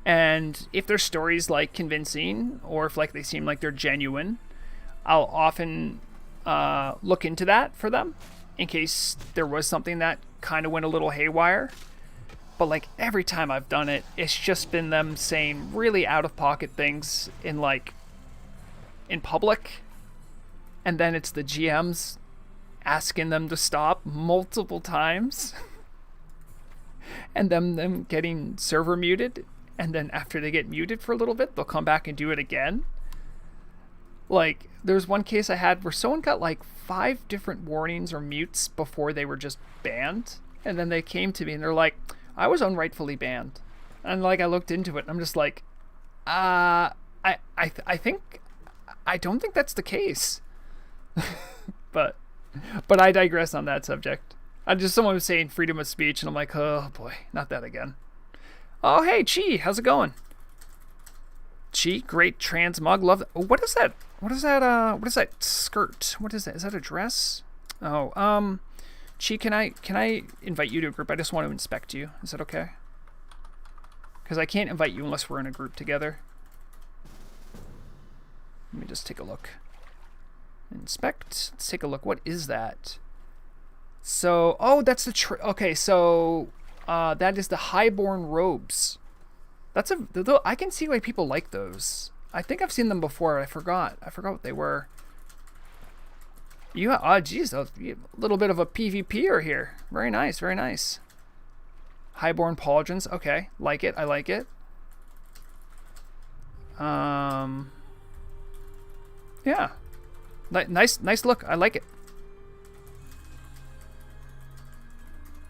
And if their story's like convincing, or if like they seem like they're genuine, I'll often look into that for them in case there was something that kind of went a little haywire. But like every time I've done it, it's just been them saying really out of pocket things in public, and then it's the GMs asking them to stop multiple times, and them getting server muted. And then after they get muted for a little bit, they'll come back and do it again. Like, there's one case I had where someone got like 5 different warnings or mutes before they were just banned. And then they came to me and they're like, I was unrightfully banned. And like, I looked into it and I'm just like, I don't think that's the case. but I digress on that subject. Someone was saying freedom of speech and I'm like, oh boy, not that again. Oh, hey, Chi, how's it going? Chi, great transmog, love that. What is that? What is that skirt? What is that? Is that a dress? Oh, Chi, can I invite you to a group? I just want to inspect you. Is that okay? Because I can't invite you unless we're in a group together. Let me just take a look. Inspect. Let's take a look. What is that? So, oh, that's the okay, so that is the highborn robes. I can see why people like those. I think I've seen them before. I forgot what they were. Geez, a little bit of a PvPer here. Very nice, very nice. Highborn pauldrons. Okay, like it. I like it. Yeah, nice look. I like it.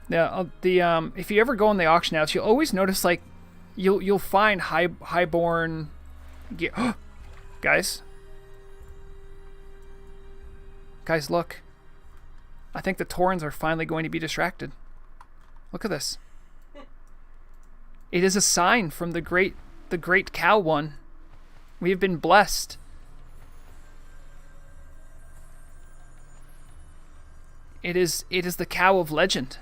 Yeah, if you ever go on the auction house, you'll always notice like you'll find highborn guys, look. I think the Taurens are finally going to be distracted. Look at this. It is a sign from the great cow one. We have been blessed. It is the cow of legend.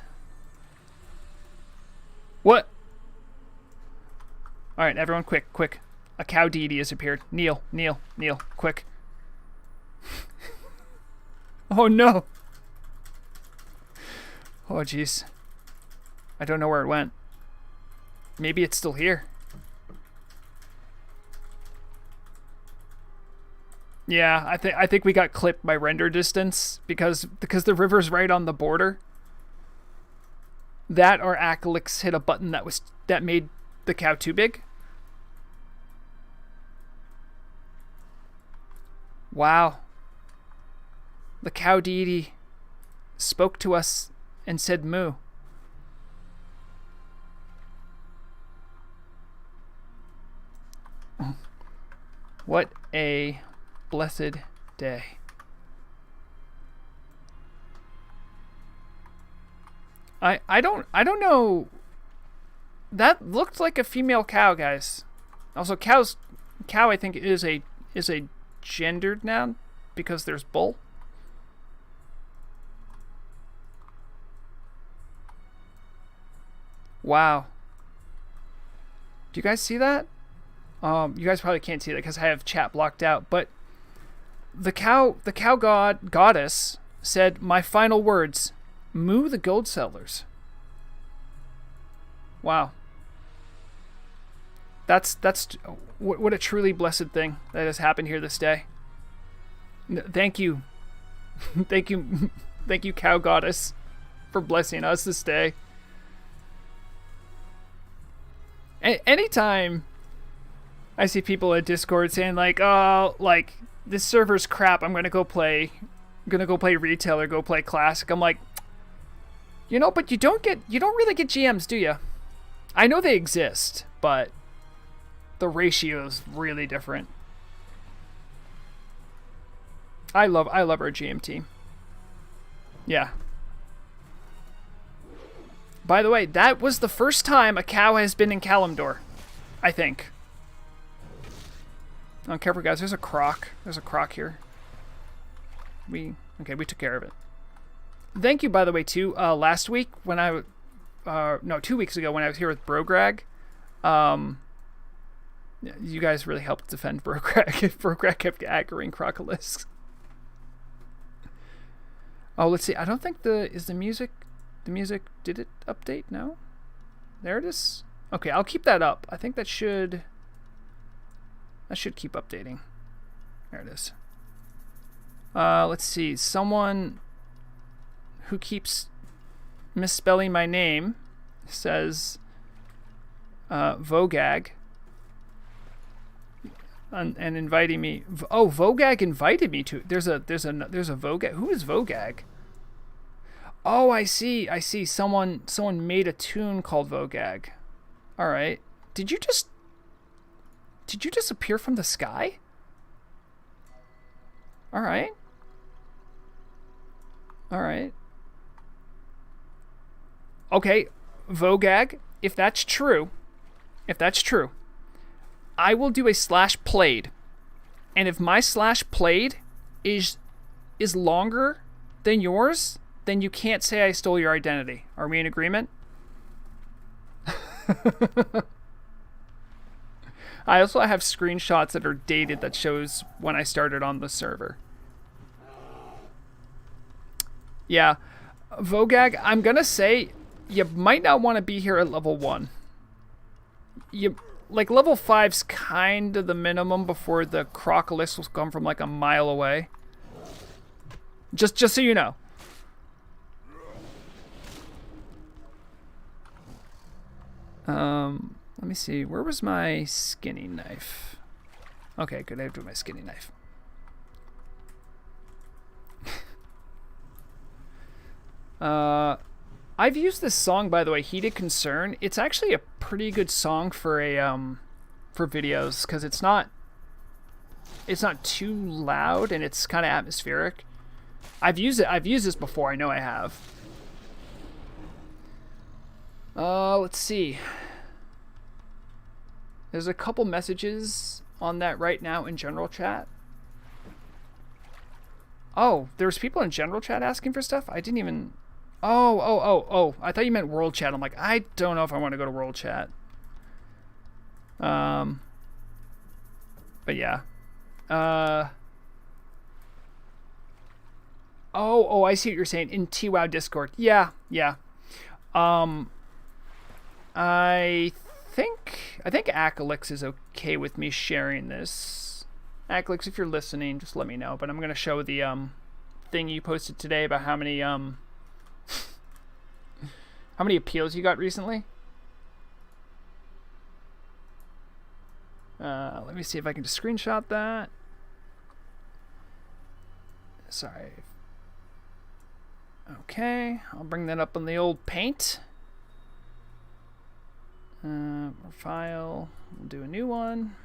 What? All right, everyone, quick. A cow deity has appeared. Kneel, quick. Oh, no. Oh, jeez. I don't know where it went. Maybe it's still here. Yeah, I think we got clipped by render distance because the river's right on the border. That or Acalix hit a button that made the cow too big. Wow. The cow deity spoke to us and said moo. What a blessed day. I don't know. That looked like a female cow, guys. Also, cow I think is a gendered noun because there's bull. Wow. Do you guys see that? You guys probably can't see that because I have chat blocked out, but the cow goddess said, "My final words, moo the gold sellers." Wow. That's what a truly blessed thing that has happened here this day. Thank you. Thank you, cow goddess, for blessing us this day. Anytime I see people at Discord saying like, oh, like, this server's crap, I'm gonna go play gonna go play retail or go play classic. I'm like, but you don't really get GMs, do you? I know they exist, but the ratio is really different. I love our GM team. Yeah. By the way, that was the first time a cow has been in Kalimdor, I think. Oh, careful, guys. There's a croc. There's a croc here. We took care of it. Thank you, by the way, too. Last week when 2 weeks ago when I was here with Vrograg, you guys really helped defend Vrograg. Vrograg kept aggroing Crocolisks. Oh, let's see. I don't think the music, did it update? No? There it is. Okay, I'll keep that up. I think that should keep updating. There it is. Let's see. Someone who keeps misspelling my name says Vrograg and inviting me. Oh, Vrograg invited me to. There's a Vrograg. Who is Vrograg? Oh, I see. Someone made a tune called Vrograg. All right. Did you just appear from the sky? All right. Okay, Vrograg, if that's true, I will do a /played. And if my /played is longer than yours, then you can't say I stole your identity. Are we in agreement? I also have screenshots that are dated that shows when I started on the server. Yeah, Vrograg, I'm gonna say you might not want to be here at level 1. Level 5's kind of the minimum before the Crocolis will come from like a mile away. Just so you know. Let me see. Where was my skinny knife? Okay, good. I have to do my skinny knife. I've used this song, by the way, Heated Concern. It's actually a pretty good song for for videos because it's not too loud and it's kind of atmospheric. I've used this before. I know I have. Let's see. There's a couple messages on that right now in general chat. Oh, there's people in general chat asking for stuff? I didn't even... Oh. I thought you meant world chat. I'm like, I don't know if I want to go to world chat. But yeah. Oh, I see what you're saying. In TWOW Discord. Yeah. I think Acalix is okay with me sharing this. Acalix, if you're listening, just let me know. But I'm gonna show the thing you posted today about how many appeals you got recently. Let me see if I can just screenshot that. Sorry. Okay, I'll bring that up on the old paint. File. We'll do a new one.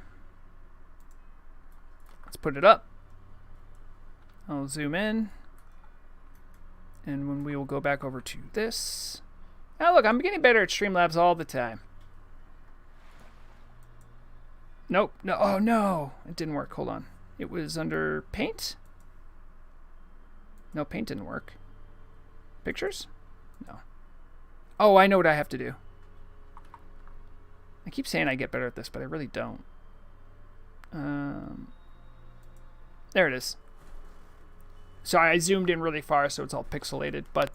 Let's put it up. I'll zoom in. And when we will go back over to this. Oh, look, I'm getting better at Streamlabs all the time. Nope. No. Oh, no. It didn't work. Hold on. It was under paint? No, paint didn't work. Pictures? No. Oh, I know what I have to do. I keep saying I get better at this, but I really don't. There it is. Sorry, I zoomed in really far, so it's all pixelated. But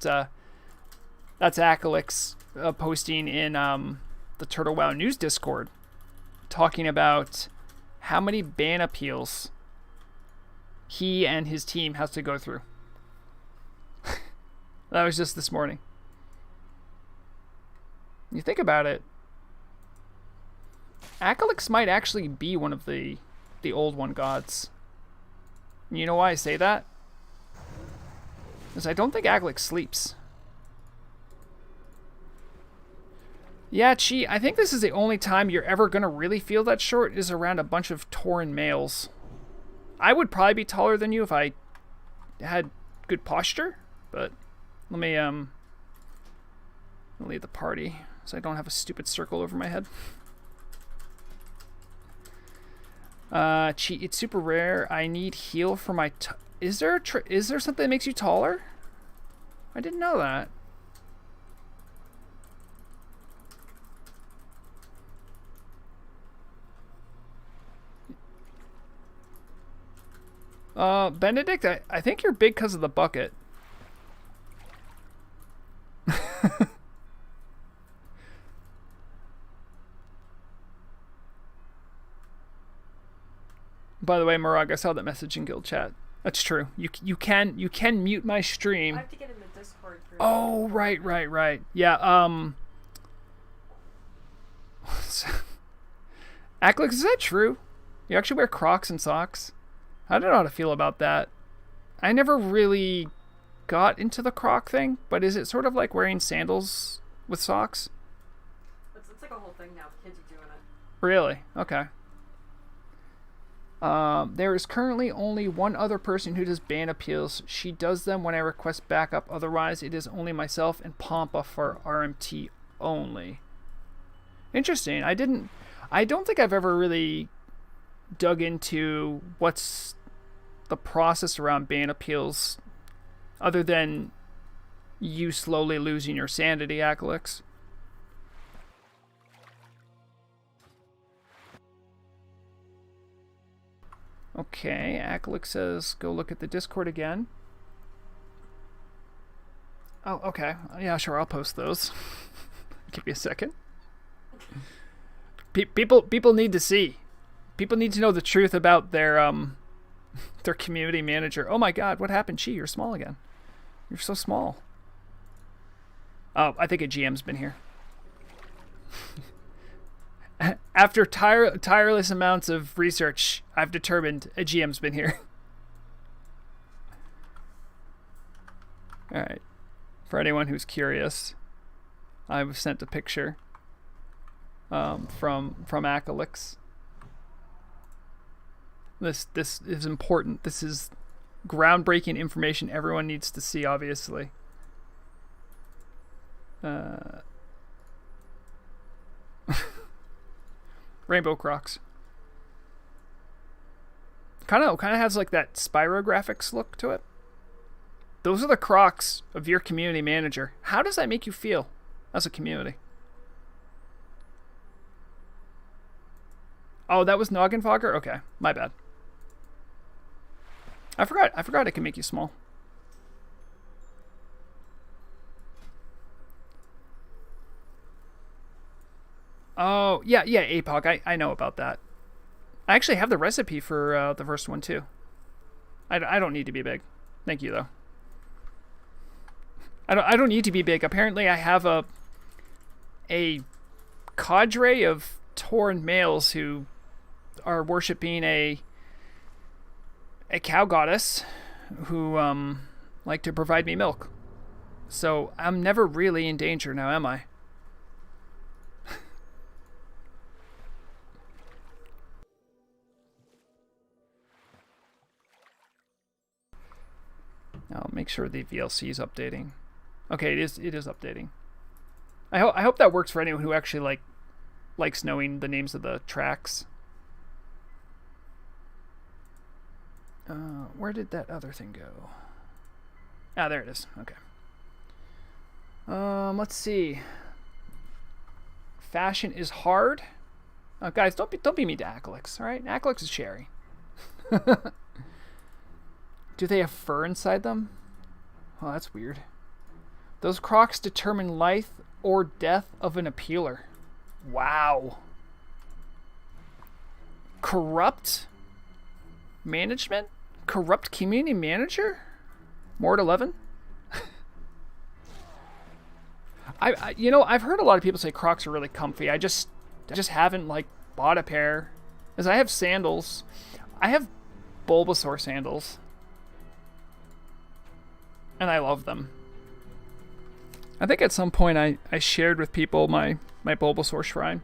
that's Acalix posting in the Turtle Wow News Discord, talking about how many ban appeals he and his team has to go through. That was just this morning. You think about it. Acalix might actually be one of the old one gods. You know why I say that? Because I don't think Aglik sleeps. Yeah, Chi, I think this is the only time you're ever going to really feel that short is around a bunch of Tauren males. I would probably be taller than you if I had good posture, but let me leave the party so I don't have a stupid circle over my head. Chi, it's super rare. I need heal for my... Is there something that makes you taller? I didn't know that. Benedict, I think you're big because of the bucket. By the way, Murag, I saw that message in guild chat. That's true. You can mute my stream. I have to get in the Discord group. Oh, right. Yeah, Aklik, is that true? You actually wear Crocs and socks? I don't know how to feel about that. I never really got into the Croc thing, but is it sort of like wearing sandals with socks? It's like a whole thing now. The kids are doing it. Really? Okay. There is currently only one other person who does ban appeals. She does them when I request backup. Otherwise, it is only myself and Pompa for RMT only. Interesting. I don't think I've ever really dug into what's the process around ban appeals other than you slowly losing your sanity, Akalix. Okay, Akalix says go look at the Discord again. Oh, okay. Yeah, sure, I'll post those. Give me a second. People need to see. People need to know the truth about their community manager. Oh my god, what happened? Chi, you're small again. You're so small. Oh, I think a GM's been here. After tireless amounts of research, I've determined a GM's been here. Alright. For anyone who's curious, I've sent a picture from Akalix. This is important. This is groundbreaking information everyone needs to see, obviously. Rainbow Crocs. Kind of has like that Spyro graphics look to it. Those are the Crocs of your community manager. How does that make you feel as a community? Oh, that was Noggenfogger? Okay, my bad. I forgot it can make you small. Oh, yeah, APOC. I know about that. I actually have the recipe for the first one, too. I don't need to be big. Thank you, though. I don't need to be big. Apparently, I have a cadre of Tauren males who are worshipping a cow goddess who like to provide me milk. So I'm never really in danger now, am I? I'll make sure the VLC is updating. Okay, it is updating. I hope that works for anyone who actually likes knowing the names of the tracks. Where did that other thing go? Ah, there it is. Okay. Let's see. Fashion is hard. Guys, don't be mean to Akalix, all right? Akalix is cherry. Do they have fur inside them? Oh, that's weird. Those Crocs determine life or death of an appealer. Wow. Corrupt management? Corrupt community manager? Mort 11? I've heard a lot of people say Crocs are really comfy. I just haven't bought a pair. As I have sandals. I have Bulbasaur sandals. and I love them. I think at some point I shared with people my Bulbasaur shrine.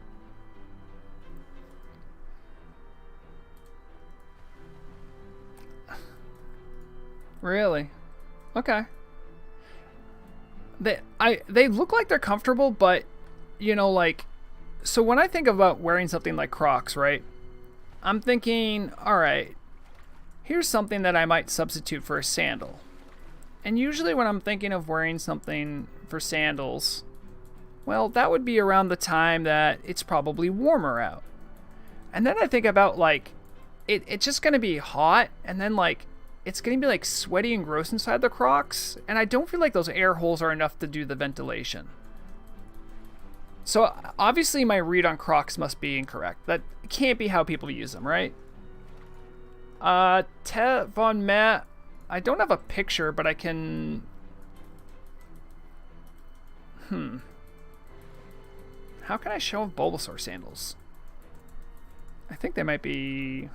Really? Okay. They look like they're comfortable, but you know, like, so when I think about wearing something like Crocs, right? I'm thinking, all right, here's something that I might substitute for a sandal. And usually when I'm thinking of wearing something for sandals, well, that would be around the time that it's probably warmer out. And then I think about, like, it's just going to be hot, and then, like, it's going to be, like, sweaty and gross inside the Crocs, and I don't feel like those air holes are enough to do the ventilation. So, obviously, my read on Crocs must be incorrect. That can't be how people use them, right? Te von Matt, I don't have a picture, but I can... How can I show Bulbasaur sandals? I think they might be...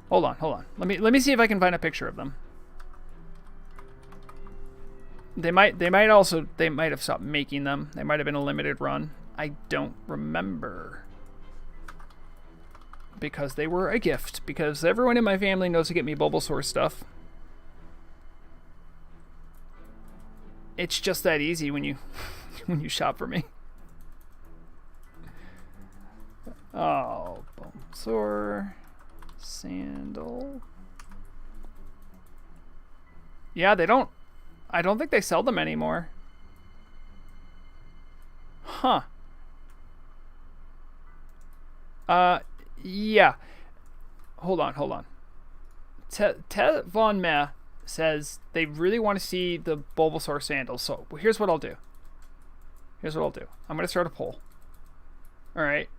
Hold on. Let me see if I can find a picture of them. They might have stopped making them. They might have been a limited run. I don't remember. Because they were a gift. Because everyone in my family knows to get me Bulbasaur stuff. It's just that easy when you when you shop for me. Oh, Bulbasaur sandal. Yeah, I don't think they sell them anymore. Huh. Yeah. Hold on. Te von Meh says they really want to see the Bulbasaur sandals. So here's what I'll do. I'm going to start a poll. All right.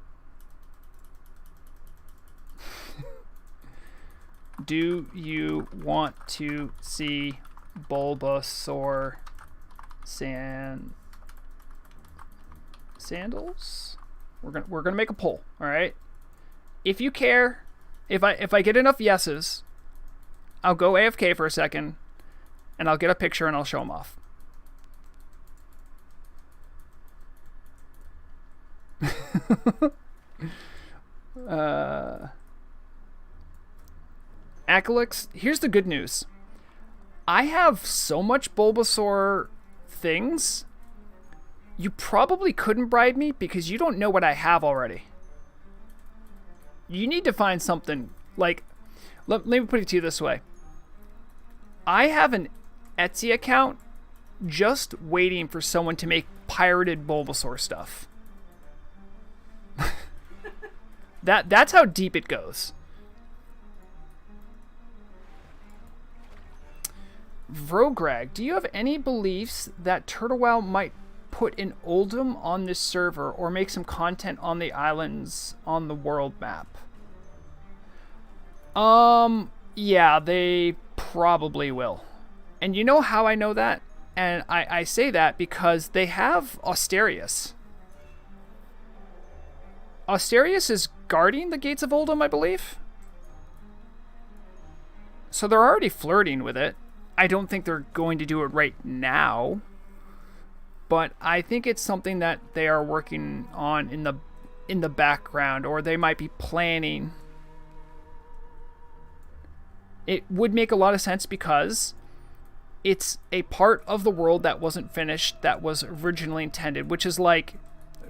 Do you want to see Bulbasaur sandals? We're gonna make a poll. All right. If you care, if I get enough yeses, I'll go AFK for a second, and I'll get a picture and I'll show them off. Acrylics, here's the good news. I have so much Bulbasaur things, you probably couldn't bribe me because you don't know what I have already. You need to find something, like, let me put it to you this way. I have an Etsy account just waiting for someone to make pirated Bulbasaur stuff. That's how deep it goes. Vrograg, do you have any beliefs that Turtlewow might put an Oldham on this server or make some content on the islands on the world map? Yeah, they probably will. And you know how I know that? And I say that because they have Asterius. Asterius is guarding the gates of Oldham, I believe. So they're already flirting with it. I don't think they're going to do it right now, but I think it's something that they are working on in the background, or they might be planning. It would make a lot of sense because it's a part of the world that wasn't finished that was originally intended, which is like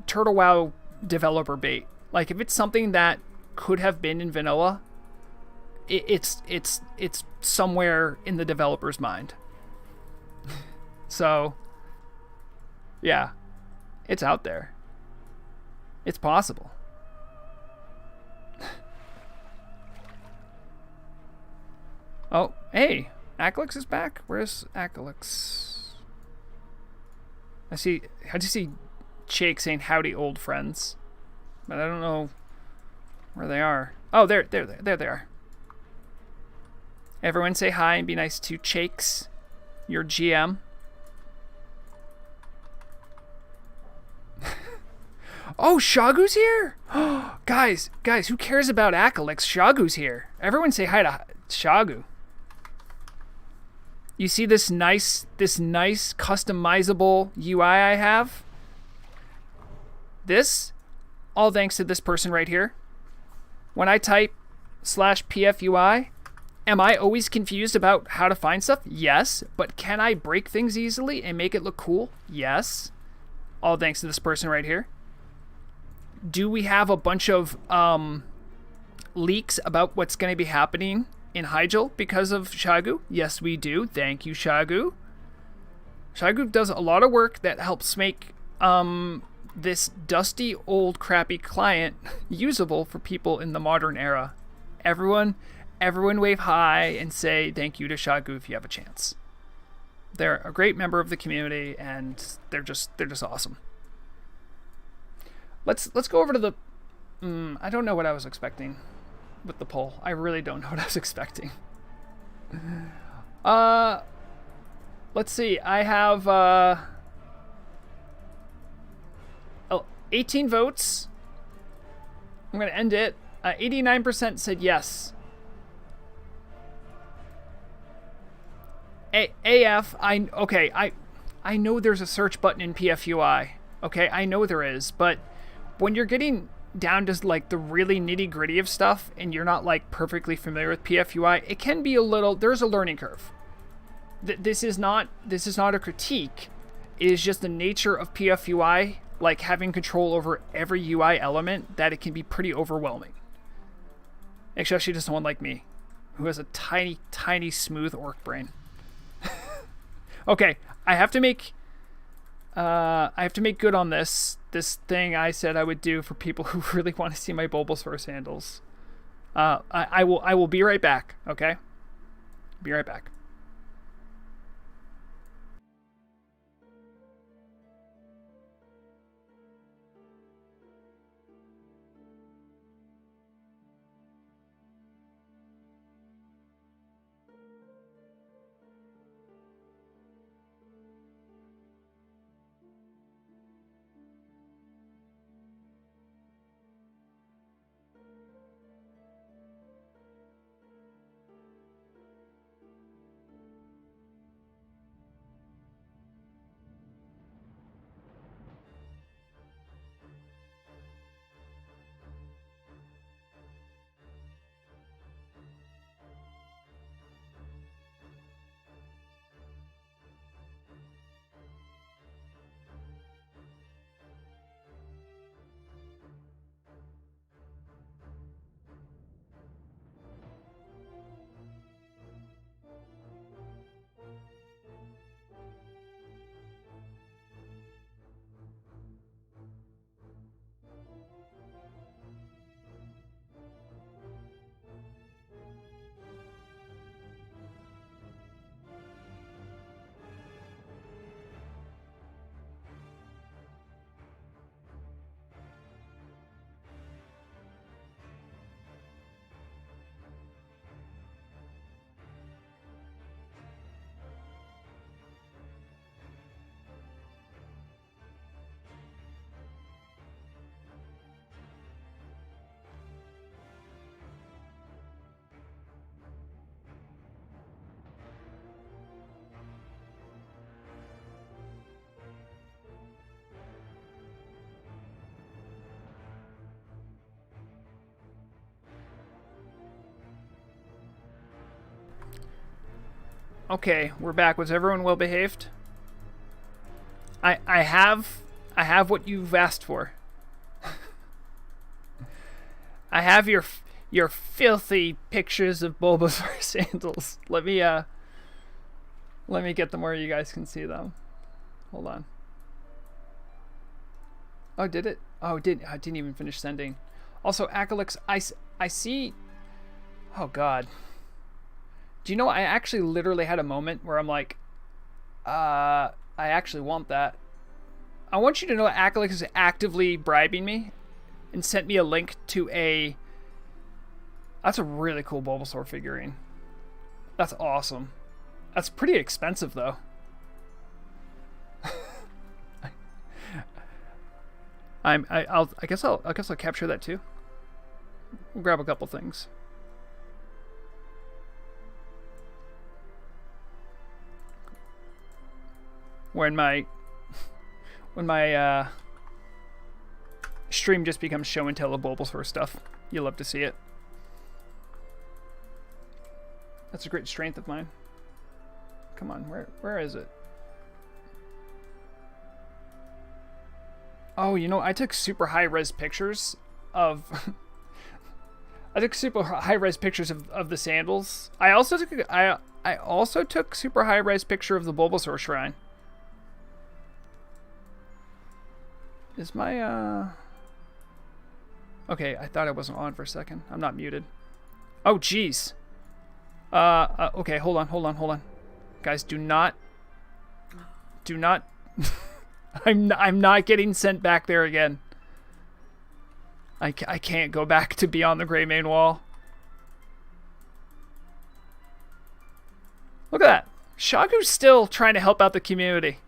Turtlewow developer bait. Like if it's something that could have been in vanilla, it's somewhere in the developer's mind. So, yeah, it's out there. It's possible. Oh, hey, Acrylics is back. Where's Acrylics? I just see Jake saying howdy, old friends, but I don't know where they are. Oh, there they are. Everyone say hi and be nice to Chakes, your GM. Oh, Shagu's here? guys, who cares about Acrylics? Shagu's here. Everyone say hi to Shagu. You see this nice customizable UI I have? This, all thanks to this person right here. When I type /pfui, am I always confused about how to find stuff? Yes. But can I break things easily and make it look cool? Yes. All thanks to this person right here. Do we have a bunch of leaks about what's going to be happening in Hyjal because of Shagu? Yes, we do. Thank you, Shagu. Shagu does a lot of work that helps make this dusty, old, crappy client usable for people in the modern era. Everyone wave hi and say thank you to Shagu if you have a chance. They're a great member of the community, and they're just awesome. Let's go over to the. I don't know what I was expecting with the poll. I really don't know what I was expecting. Let's see. I have 18 votes. I'm gonna end it. 89% said yes. AF. I know there's a search button in PFUI. Okay, I know there is, but when you're getting down to like the really nitty gritty of stuff and you're not like perfectly familiar with PFUI, it can be there's a learning curve. This is not a critique. It is just the nature of PFUI, like having control over every UI element, that it can be pretty overwhelming. Especially to someone like me, who has a tiny smooth orc brain. Okay, I have to make good on this thing I said I would do for people who really want to see my Bulbasaur sandals. I will be right back. Okay, be right back. Okay, we're back. Was everyone well behaved? I have what you've asked for. I have your filthy pictures of Bulbasaur sandals. Let me get them where you guys can see them. Hold on. Oh, did it? Oh, it did. I didn't even finish sending. Also, Acalix, I see. Oh God. Do you know, I actually literally had a moment where I'm like, I actually want that. I want you to know Acalix is actively bribing me and sent me a link to a... That's a really cool Bulbasaur figurine. That's awesome. That's pretty expensive, though. I guess I'll capture that too. We'll grab a couple things. when my stream just becomes show and tell of Bulbasaur stuff. You'll love to see it. That's a great strength of mine. Come on, where is it? Oh, you know, I took super high-res pictures of I took super high-res pictures of the sandals. I also took super high-res picture of the Bulbasaur shrine. Is my Okay, I thought I wasn't on for a second. I'm not muted. Oh, jeez. Okay, hold on. Guys, do not I'm not getting sent back there again. I can't go back to Beyond the Grey Main Wall. Look at that. Shagu's still trying to help out the community.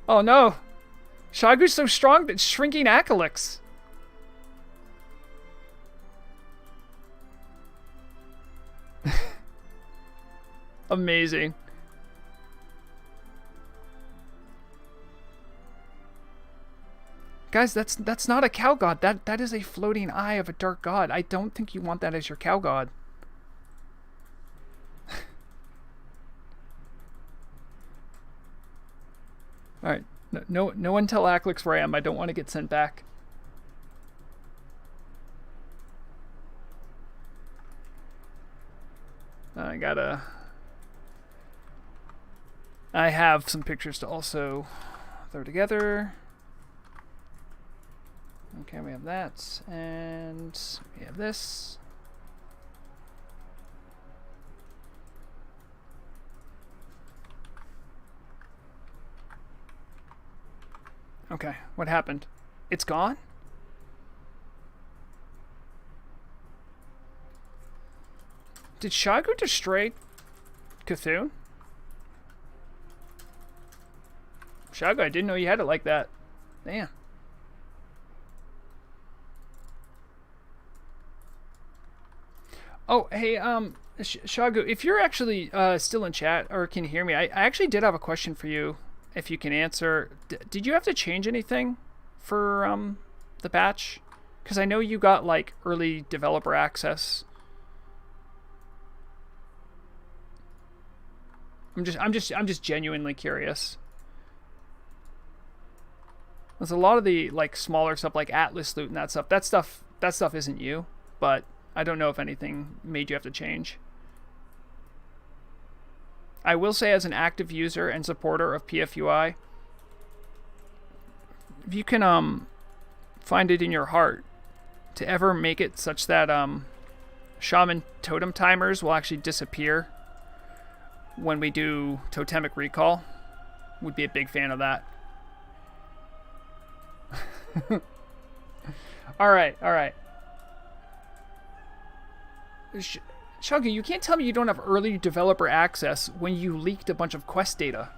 Oh no. Shagu's so strong that it's shrinking Acalix. Amazing. Guys, that's not a cow god. That is a floating eye of a dark god. I don't think you want that as your cow god. All right. No one tell Acalix where I am. I don't want to get sent back. I have some pictures to also throw together. Okay, we have that, and we have this. Okay, what happened? It's gone? Did Shagu destroy Cthulhu? Shagu, I didn't know you had it like that. Damn. Oh, hey, Shagu, if you're actually still in chat or can hear me, I actually did have a question for you, if you can answer. Did you have to change anything for the patch? Because I know you got like early developer access. I'm just genuinely curious. There's a lot of the like smaller stuff like Atlas loot and that stuff isn't you, but I don't know if anything made you have to change. I will say, as an active user and supporter of PFUI, if you can find it in your heart to ever make it such that shaman totem timers will actually disappear when we do totemic recall, would be a big fan of that. All right. Chuggy, you can't tell me you don't have early developer access when you leaked a bunch of quest data.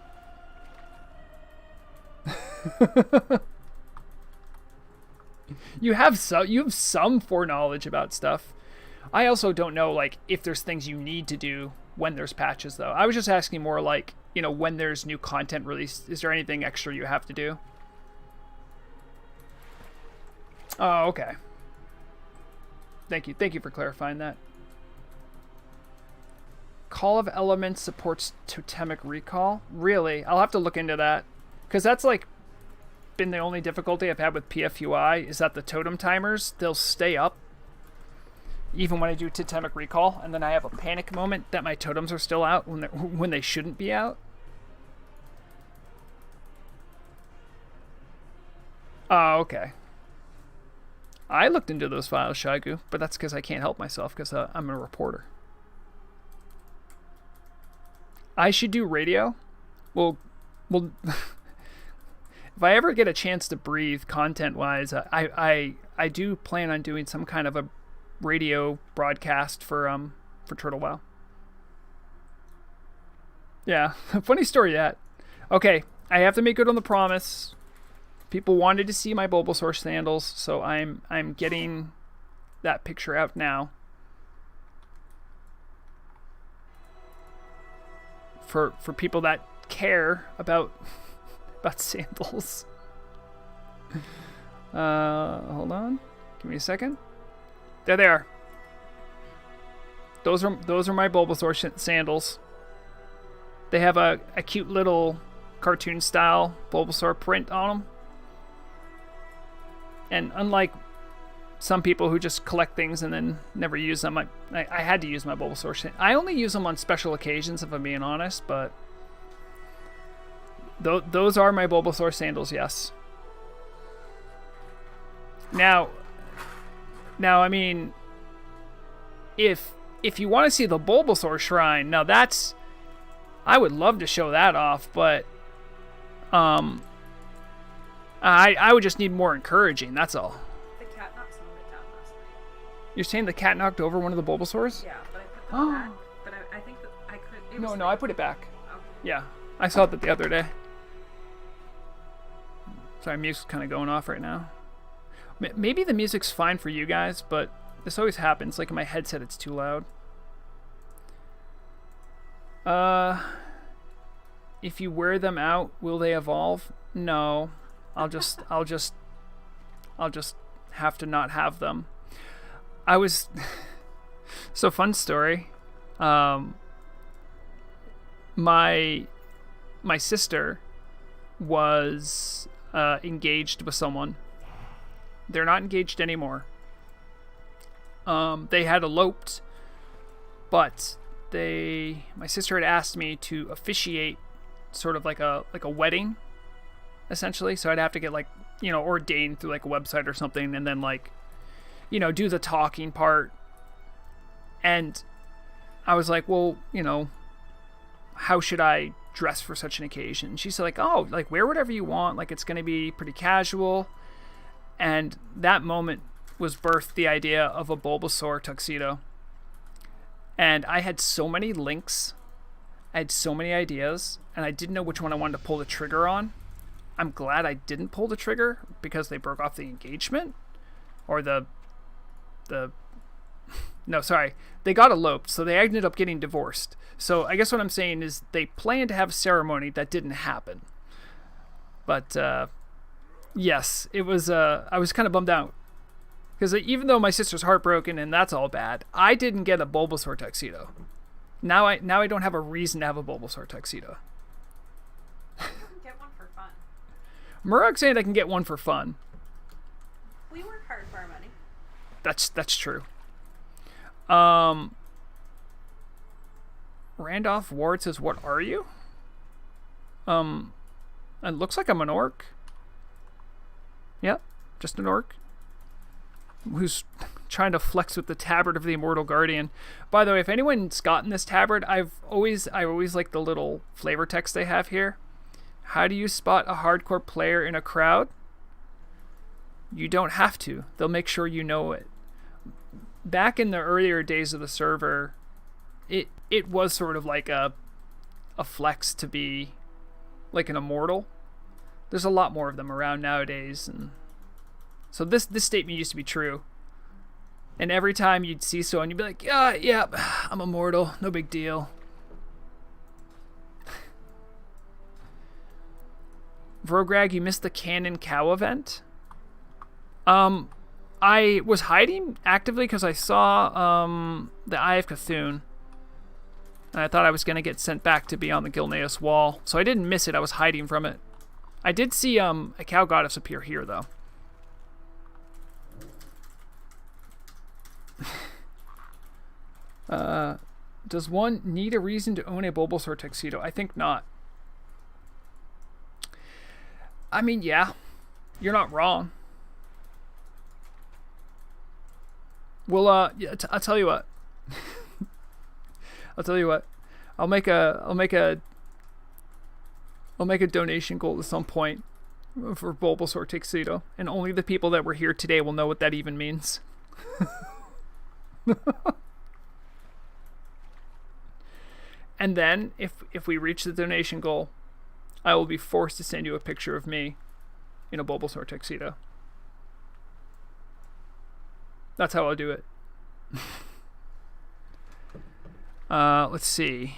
You have some foreknowledge about stuff. I also don't know like if there's things you need to do when there's patches though. I was just asking more like, you know, when there's new content released, is there anything extra you have to do? Oh, okay. Thank you for clarifying that. Call of Elements supports totemic recall. Really? I'll have to look into that. Because that's like been the only difficulty I've had with PFUI is that the totem timers, they'll stay up even when I do totemic recall, and then I have a panic moment that my totems are still out when they shouldn't be out. Oh, okay. I looked into those files, Shagu, but that's because I can't help myself because I'm a reporter. I should do radio. Well, if I ever get a chance to breathe content-wise, I do plan on doing some kind of a radio broadcast for Turtle Wow. Yeah, funny story that. Okay, I have to make good on the promise. People wanted to see my Bulbasaur sandals, so I'm getting that picture out now. for people that care about sandals. Hold on, give me a second. There they are. Those are my Bulbasaur sandals. They have a cute little cartoon style Bulbasaur print on them. And unlike some people who just collect things and then never use them, I had to use my Bulbasaur. I only use them on special occasions, if I'm being honest, but those are my Bulbasaur sandals, yes. Now, I mean, if you want to see the Bulbasaur shrine, now that's, I would love to show that off, but I would just need more encouraging, that's all. The cat knocked some of it down last night. You're saying the cat knocked over one of the Bulbasaurs? Yeah, but I put them back. But I think that I could... No, I put it back. Okay. Yeah, I saw that the other day. Sorry, music's kind of going off right now. Maybe the music's fine for you guys, but this always happens. Like in my headset, it's too loud. If you wear them out, will they evolve? No. I'll just have to not have them. I was so fun story. My sister was engaged with someone. They're not engaged anymore. They had eloped, but my sister had asked me to officiate sort of like a wedding, essentially. So I'd have to get like, ordained through like a website or something, and then like, do the talking part. And I was like, well, how should I dress for such an occasion? She said like, oh, like wear whatever you want. Like it's going to be pretty casual. And that moment was birthed the idea of a Bulbasaur tuxedo. And I had so many links. I had so many ideas, and I didn't know which one I wanted to pull the trigger on. I'm glad I didn't pull the trigger because they broke off the engagement. Or no, sorry. They got eloped, so they ended up getting divorced. So I guess what I'm saying is they planned to have a ceremony that didn't happen. But, yes, it was, I was kind of bummed out. Because even though my sister's heartbroken and that's all bad, I didn't get a Bulbasaur tuxedo. Now I don't have a reason to have a Bulbasaur tuxedo. Get one for fun. Murug's saying I can get one for fun. We work hard for our money. That's true. Randolph Ward says, what are you? It looks like I'm an orc. Yep, just an orc who's trying to flex with the tabard of the Immortal Guardian. By the way, if anyone's gotten this tabard, I always like the little flavor text they have here. How do you spot a hardcore player in a crowd? You don't have to. They'll make sure you know it. Back in the earlier days of the server, it was sort of like a flex to be like an immortal. There's a lot more of them around nowadays, and so this statement used to be true. And every time you'd see someone, you'd be like, yeah, I'm immortal, no big deal. Vrograg, you missed the Cannon Cow event? I was hiding actively because I saw the Eye of Cthulhu. And I thought I was going to get sent back to be on the Gilneas wall. So I didn't miss it, I was hiding from it. I did see a cow goddess appear here, though. Does one need a reason to own a Bulbasaur tuxedo? I think not. I mean, yeah. You're not wrong. Well, yeah, I'll tell you what. I'll make a donation goal at some point for Bulbasaur tuxedo, and only the people that were here today will know what that even means. And then, if we reach the donation goal, I will be forced to send you a picture of me in a Bulbasaur tuxedo. That's how I'll do it. Let's see.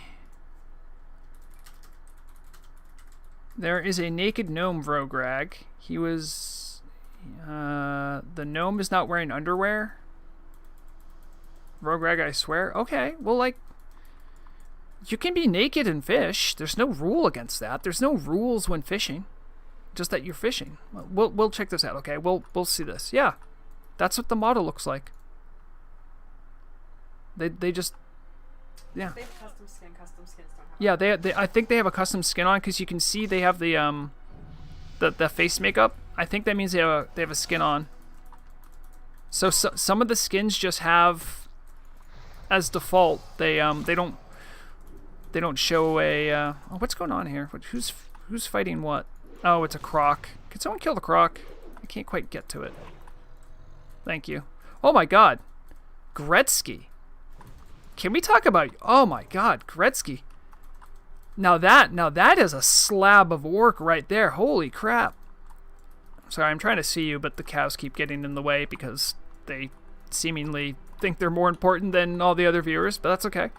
There is a naked gnome Vrograg. He was... the gnome is not wearing underwear. Vrograg, I swear. Okay, well, like... You can be naked and fish. There's no rule against that. There's no rules when fishing. Just that you're fishing. We'll check this out, okay? We'll see this. Yeah. That's what the model looks like. They just... Yeah. They have custom skin. Custom skins don't have. Yeah, they I think they have a custom skin on because you can see they have the face makeup. I think that means they have a skin on. So some of the skins just have as default they don't show a oh, what's going on here? Who's fighting what? Oh, it's a croc. Can someone kill the croc? I can't quite get to it. Thank you. Oh my god. Gretzky. Can we talk about... Oh my god, Gretzky. Now that is a slab of work right there. Holy crap. Sorry, I'm trying to see you, but the cows keep getting in the way because they seemingly think they're more important than all the other viewers, but that's okay.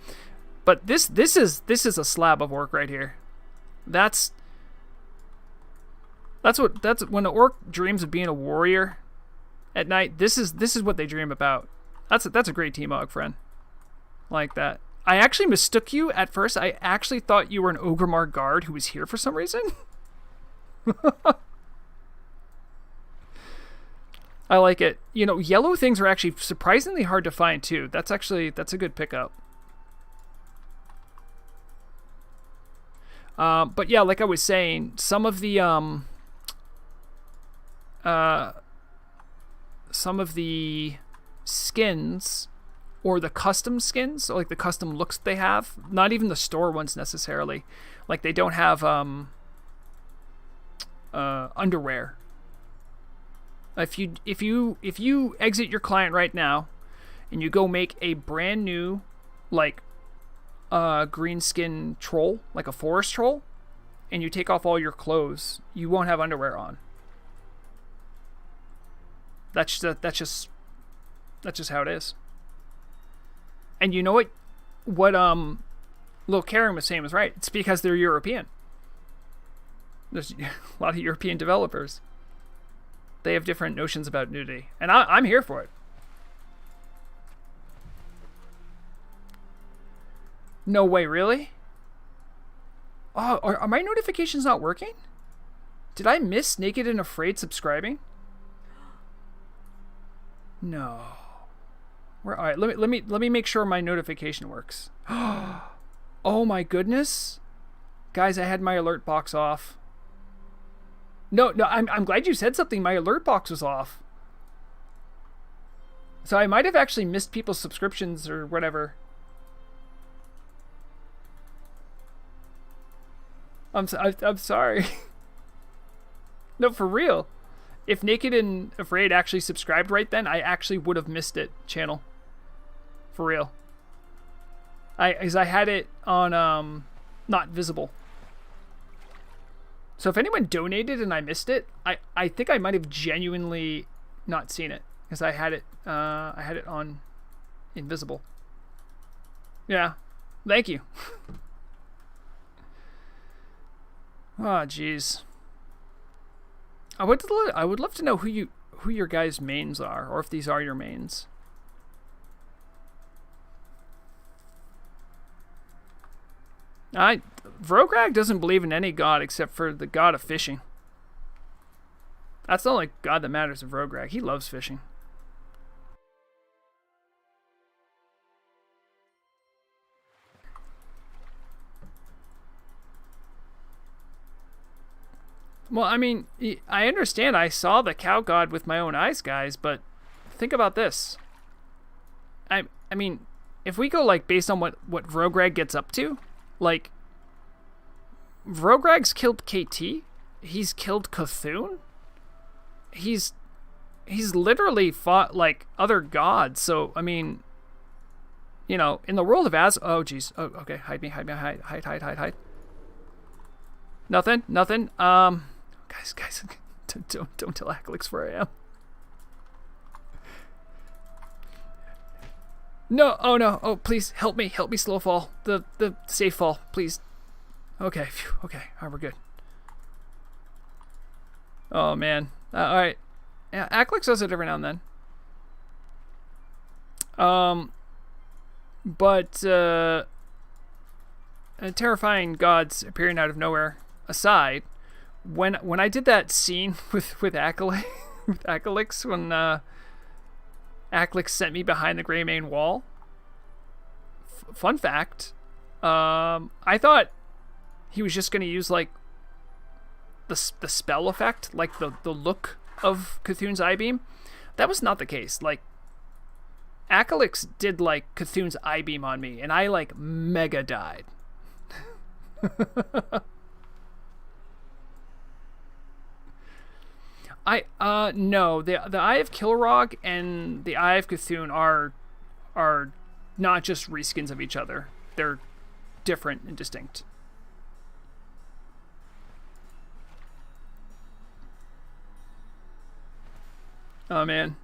But this is a slab of work right here. That's when an orc dreams of being a warrior at night. This is what they dream about. That's a great T-Mog, friend. Like that. I actually mistook you at first. I actually thought you were an Ogremar guard who was here for some reason. I like it. You know, yellow things are actually surprisingly hard to find too. That's a good pickup. But yeah, like I was saying, some of the skins or the custom skins, so like the custom looks they have, not even the store ones necessarily. Like they don't have underwear. If you exit your client right now and you go make a brand new like green skin troll, like a forest troll, and you take off all your clothes, you won't have underwear on. That's just how it is. And you know what Lil Karen was saying was right. It's because they're European. There's a lot of European developers. They have different notions about nudity, and I'm here for it. No way, really? Oh, are my notifications not working? Did I miss Naked and Afraid subscribing? No. All right, let me make sure my notification works. Oh my goodness, guys! I had my alert box off. No, I'm glad you said something. My alert box was off, so I might have actually missed people's subscriptions or whatever. I'm sorry. No, for real. If Naked and Afraid actually subscribed right then, I actually would have missed it. Channel. For real. Because I had it on not visible. So if anyone donated and I missed it, I think I might have genuinely not seen it because I had it on invisible. Yeah. Thank you. Oh, jeez. I would love to know who your guys' mains are, or if these are your mains. Vrograg doesn't believe in any god except for the god of fishing. That's the only god that matters to Vrograg. He loves fishing. Well, I mean, I understand I saw the cow god with my own eyes, guys, but think about this. I mean, if we go like based on what Vrograg gets up to, like Vrograg's killed KT, he's killed Cthulhu, he's literally fought like other gods. So I mean, you know, in the world of oh jeez, oh okay, hide nothing. Guys, don't tell Aclix where I am. No, oh no, oh please help me slow fall, the safe fall, please. Okay, phew, okay, alright, we're good. Oh man. All right. Yeah, Acklix does it every now and then. But terrifying gods appearing out of nowhere aside, when I did that scene with Acklix, with Acklix when Acklix sent me behind the gray main wall. Fun fact, I thought he was just going to use like the spell effect, like the look of Cthulhu's Eye Beam. That was not the case. Like, Acklix did like Cthulhu's Eye Beam on me, and I like mega died. No, the Eye of Kilrog and the Eye of Cthulhu are not just reskins of each other. They're different and distinct. Oh man,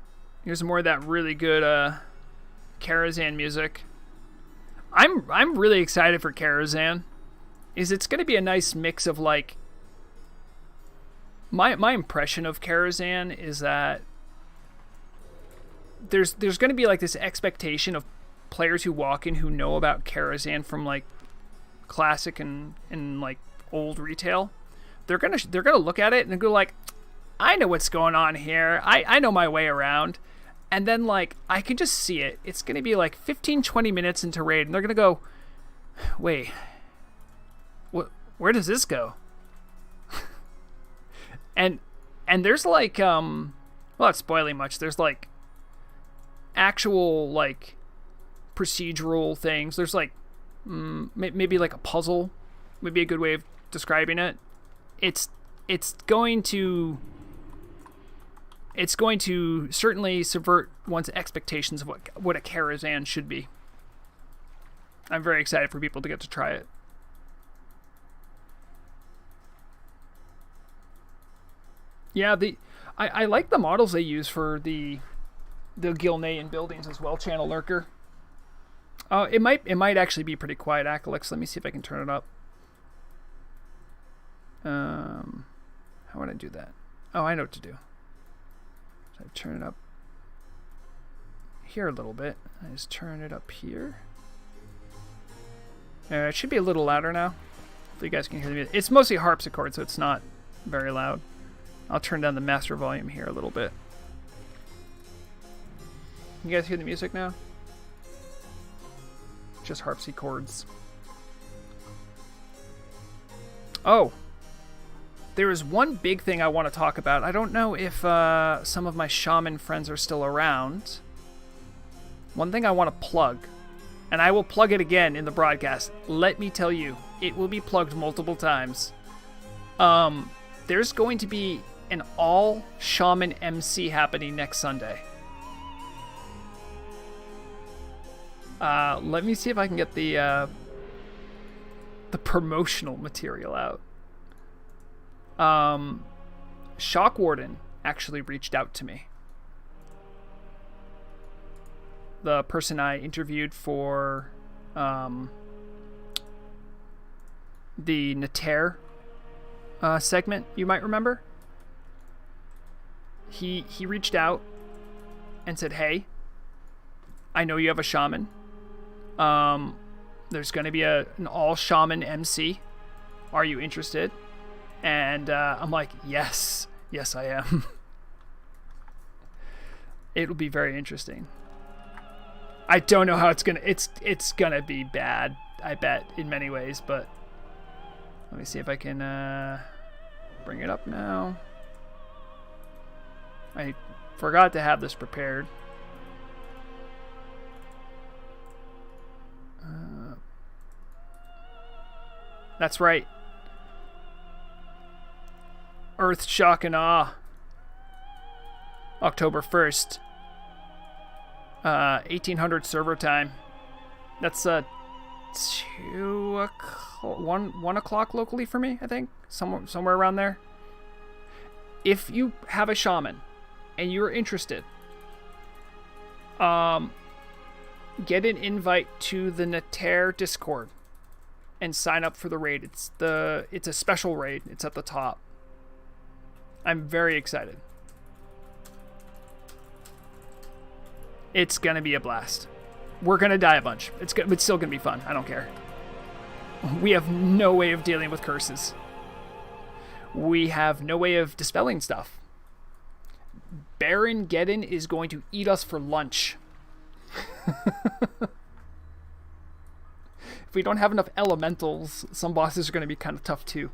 here's more of that really good Karazhan music. I'm really excited for Karazhan. It's going to be a nice mix of like my impression of Karazhan is that there's going to be like this expectation of players who walk in who know about Karazhan from like classic and like old retail. They're gonna look at it and go like, I know what's going on here. I know my way around. And then, like, I can just see it. It's going to be, like, 15, 20 minutes into raid, and they're going to go, wait, where does this go? and there's, like, well, not spoiling much. There's, like, actual, like, procedural things. There's, like, maybe, like, a puzzle. Maybe a good way of describing it. It's going to certainly subvert one's expectations of what a Karazhan should be. I'm very excited for people to get to try it. Yeah, I like the models they use for the Gilnean buildings as well, Channel Lurker. It might actually be pretty quiet, Acklix. Let me see if I can turn it up. How would I do that? Oh, I know what to do. So I turn it up here a little bit. I just turn it up here. It should be a little louder now. Hopefully you guys can hear the music. It's mostly harpsichord, so it's not very loud. I'll turn down the master volume here a little bit. You guys hear the music now? Just harpsichords. Oh! There is one big thing I want to talk about. I don't know if some of my shaman friends are still around. One thing I want to plug, and I will plug it again in the broadcast. Let me tell you, it will be plugged multiple times. There's going to be an all shaman MC happening next Sunday. Let me see if I can get the promotional material out. Shockwarden actually reached out to me. The person I interviewed for the Nater segment, you might remember. He reached out and said, hey, I know you have a shaman. There's going to be an all shaman MC. Are you interested? And I'm like, yes, I am. It'll be very interesting. I don't know how it's gonna be bad, I bet, in many ways, but let me see if I can bring it up now. I forgot to have this prepared. That's right. Earth Shock and Awe. October 1st. 1800 server time. That's 1 o'clock locally for me, I think. Somewhere around there. If you have a shaman and you're interested, get an invite to the Nater Discord and sign up for the raid. It's a special raid. It's at the top. I'm very excited. It's gonna be a blast. We're gonna die a bunch. It's still gonna be fun. I don't care. We have no way of dealing with curses. We have no way of dispelling stuff. Baron Geddon is going to eat us for lunch. If we don't have enough elementals, some bosses are going to be kind of tough too.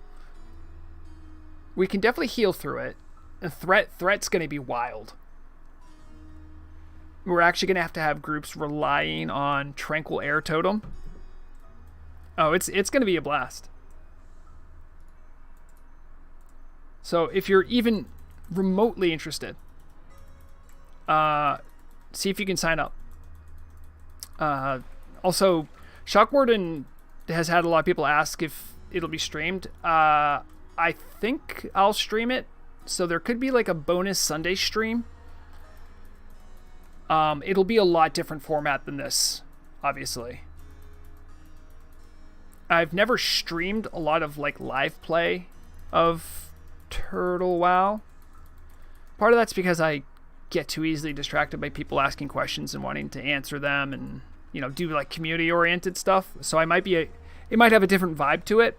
We can definitely heal through it. And threat's going to be wild. We're actually going to have groups relying on Tranquil Air Totem. Oh, it's going to be a blast. So if you're even remotely interested, see if you can sign up. Also, Shock Warden has had a lot of people ask if it'll be streamed. I think I'll stream it, so there could be like a bonus Sunday stream. It'll be a lot different format than this, obviously. I've never streamed a lot of like live play of Turtle WoW. Part of that's because I get too easily distracted by people asking questions and wanting to answer them, and do like community oriented stuff. So it might have a different vibe to it,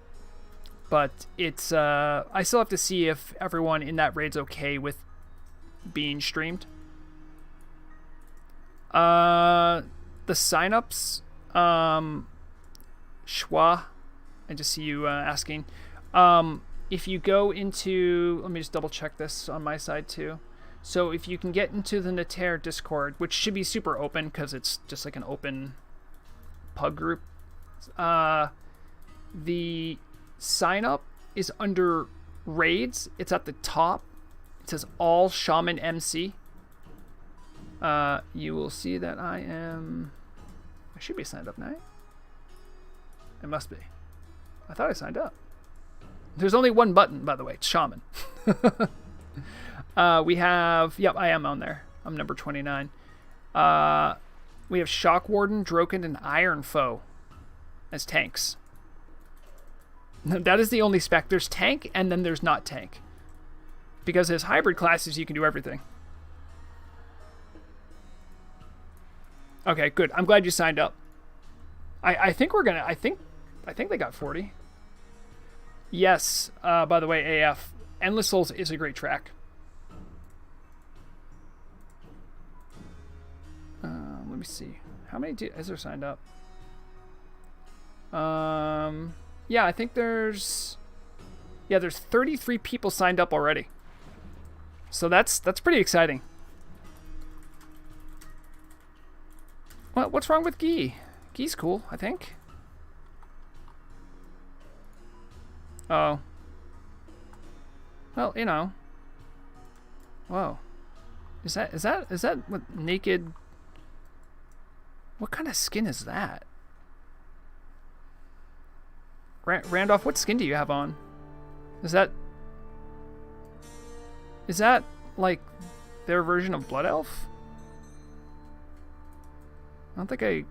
but it's I still have to see if everyone in that raid's okay with being streamed. The signups, Schwa, I just see you asking. If you go into, let me just double check this on my side too. So if you can get into the Nater Discord, which should be super open because it's just like an open pug group, the sign up is under raids. It's at the top. It says all Shaman MC. You will see that I should be signed up now. It must be. I thought I signed up. There's only one button, by the way. It's Shaman. We have... Yep, I am on there. I'm number 29. We have Shock Warden, Droken, and Iron Foe as tanks. That is the only spec. There's tank, and then there's not tank. Because as hybrid classes, you can do everything. Okay, good. I'm glad you signed up. I think we're gonna... I think they got 40. Yes, by the way, AF, Endless Souls is a great track. Let me see. How many is there signed up? Yeah, I think there's 33 people signed up already. So that's pretty exciting. What's wrong with Guy? Guy's cool, I think. Oh. Well, Whoa. Is that what naked? What kind of skin is that? Randolph, what skin do you have on? Is that like their version of Blood Elf? I don't think I.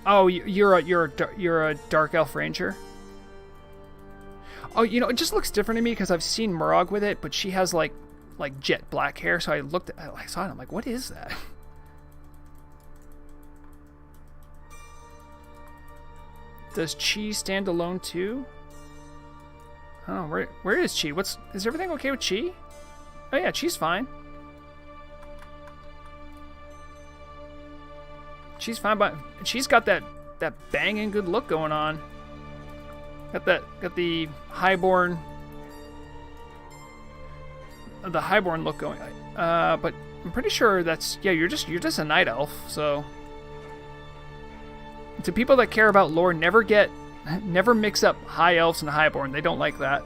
Oh, you're a Dark Elf Ranger. Oh, it just looks different to me because I've seen Murog with it, but she has like jet black hair. So I saw it. I'm like, what is that? Does Chi stand alone too? Oh, where is Chi? Is everything okay with Chi? Oh yeah, Chi's fine. She's fine, but she's got that banging good look going on. Got the highborn look going. But I'm pretty sure you're just a night elf. So to people that care about lore, never mix up high elves and highborn. They don't like that.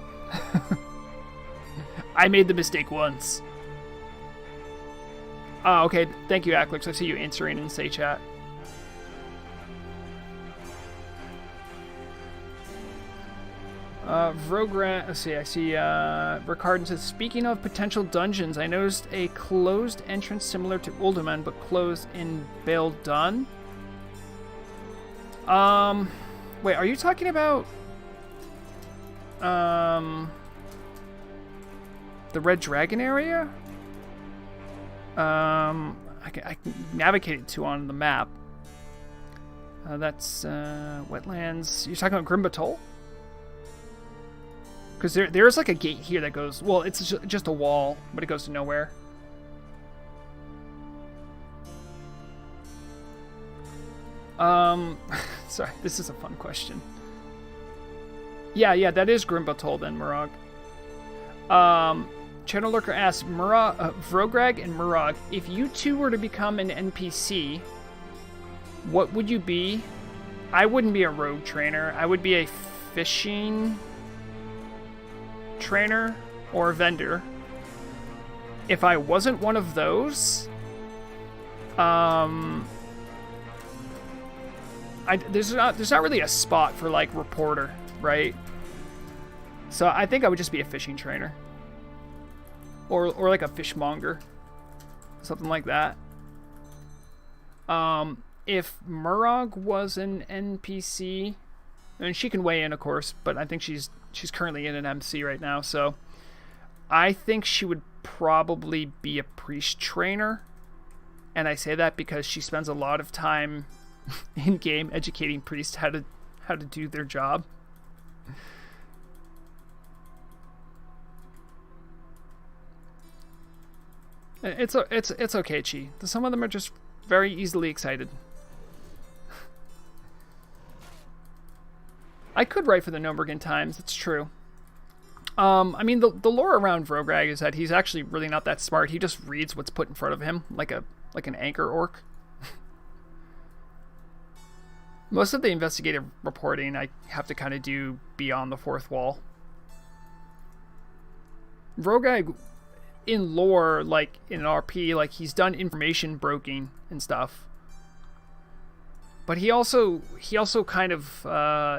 I made the mistake once. Oh, okay. Thank you, Aclix. I see you answering in Say Chat. Vrograg, let's see, I see, Ricardin says, speaking of potential dungeons, I noticed a closed entrance similar to Uldaman, but closed in Baeldun. Wait, are you talking about, The Red Dragon area? I can navigate to on the map. That's wetlands. You're talking about Grimbatol? Because there's like a gate here that goes... Well, it's just a wall, but it goes to nowhere. Sorry, this is a fun question. Yeah, that is Grimbatol then, Murag. Channel Lurker asks, Vrograg and Murag, if you two were to become an NPC, what would you be? I wouldn't be a rogue trainer. I would be a fishing trainer or a vendor. If I wasn't one of those, there's not really a spot for like reporter, right? So I think I would just be a fishing trainer. Or like a fishmonger. Something like that. If Murag was an NPC, and she can weigh in, of course, but I think she's currently in an MC right now, so I think she would probably be a priest trainer. And I say that because she spends a lot of time in game educating priests how to do their job. It's okay, Chi. Some of them are just very easily excited. I could write for the Nürnbergen Times. It's true. I mean, the lore around Vrograg is that he's actually really not that smart. He just reads what's put in front of him, like an anchor orc. Most of the investigative reporting I have to kind of do beyond the fourth wall. Vrograg, in lore, like in an RP, like he's done information broking and stuff. But he also kind of,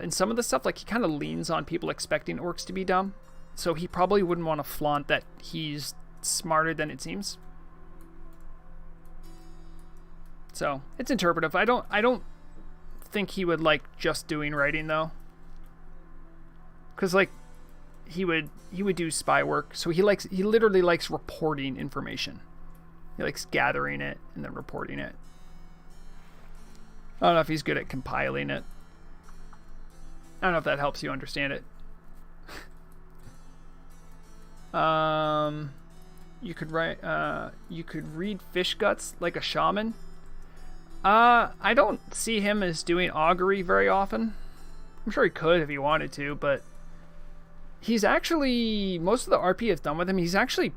in some of the stuff, like he kind of leans on people expecting orcs to be dumb. So he probably wouldn't want to flaunt that he's smarter than it seems. So it's interpretive. I don't think he would like just doing writing though. Because like he would do spy work. So he literally likes reporting information. He likes gathering it and then reporting it. I don't know if he's good at compiling it. I don't know if that helps you understand it. You could read fish guts like a shaman. I don't see him as doing augury very often. I'm sure he could if he wanted to, but he's actually, most of the RP I've done with him, he's actually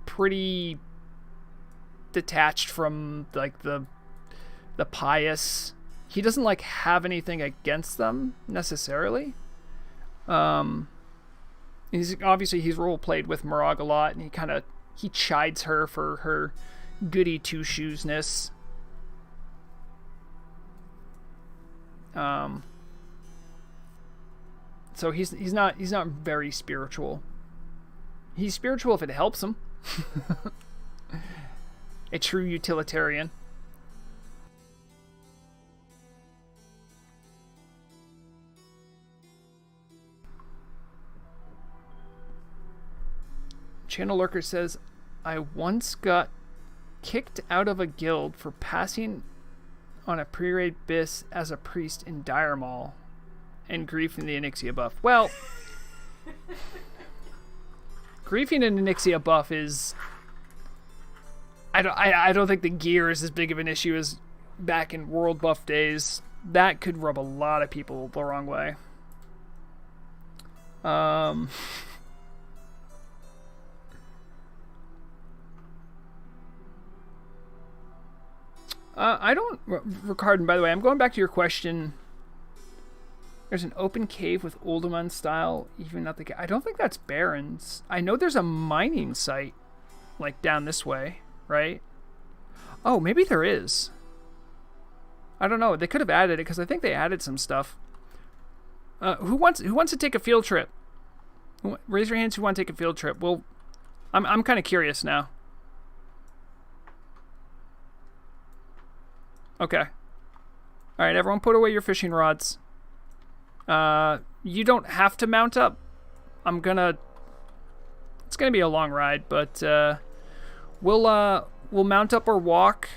pretty detached from like the pious. He doesn't like have anything against them necessarily. He's role played with Murag a lot, and he chides her for her goody two shoesness. So he's not very spiritual. He's spiritual if it helps him. A true utilitarian. Channel Lurker says, I once got kicked out of a guild for passing on a pre-raid bis as a priest in Dire Maul and griefing the Onyxia buff. Well, griefing an Onyxia buff is... I don't think the gear is as big of an issue as back in World Buff days. That could rub a lot of people the wrong way. I don't... Ricardin, by the way, I'm going back to your question. There's an open cave with Uldaman style, even not the... I don't think that's Barrens. I know there's a mining site, like, down this way, right? Oh, maybe there is. I don't know. They could have added it, because I think they added some stuff. Who wants to take a field trip? Raise your hands who want to take a field trip. Well, I'm kind of curious now. Okay. Alright, everyone put away your fishing rods. You don't have to mount up. I'm gonna It's gonna be a long ride, but we'll mount up our walk.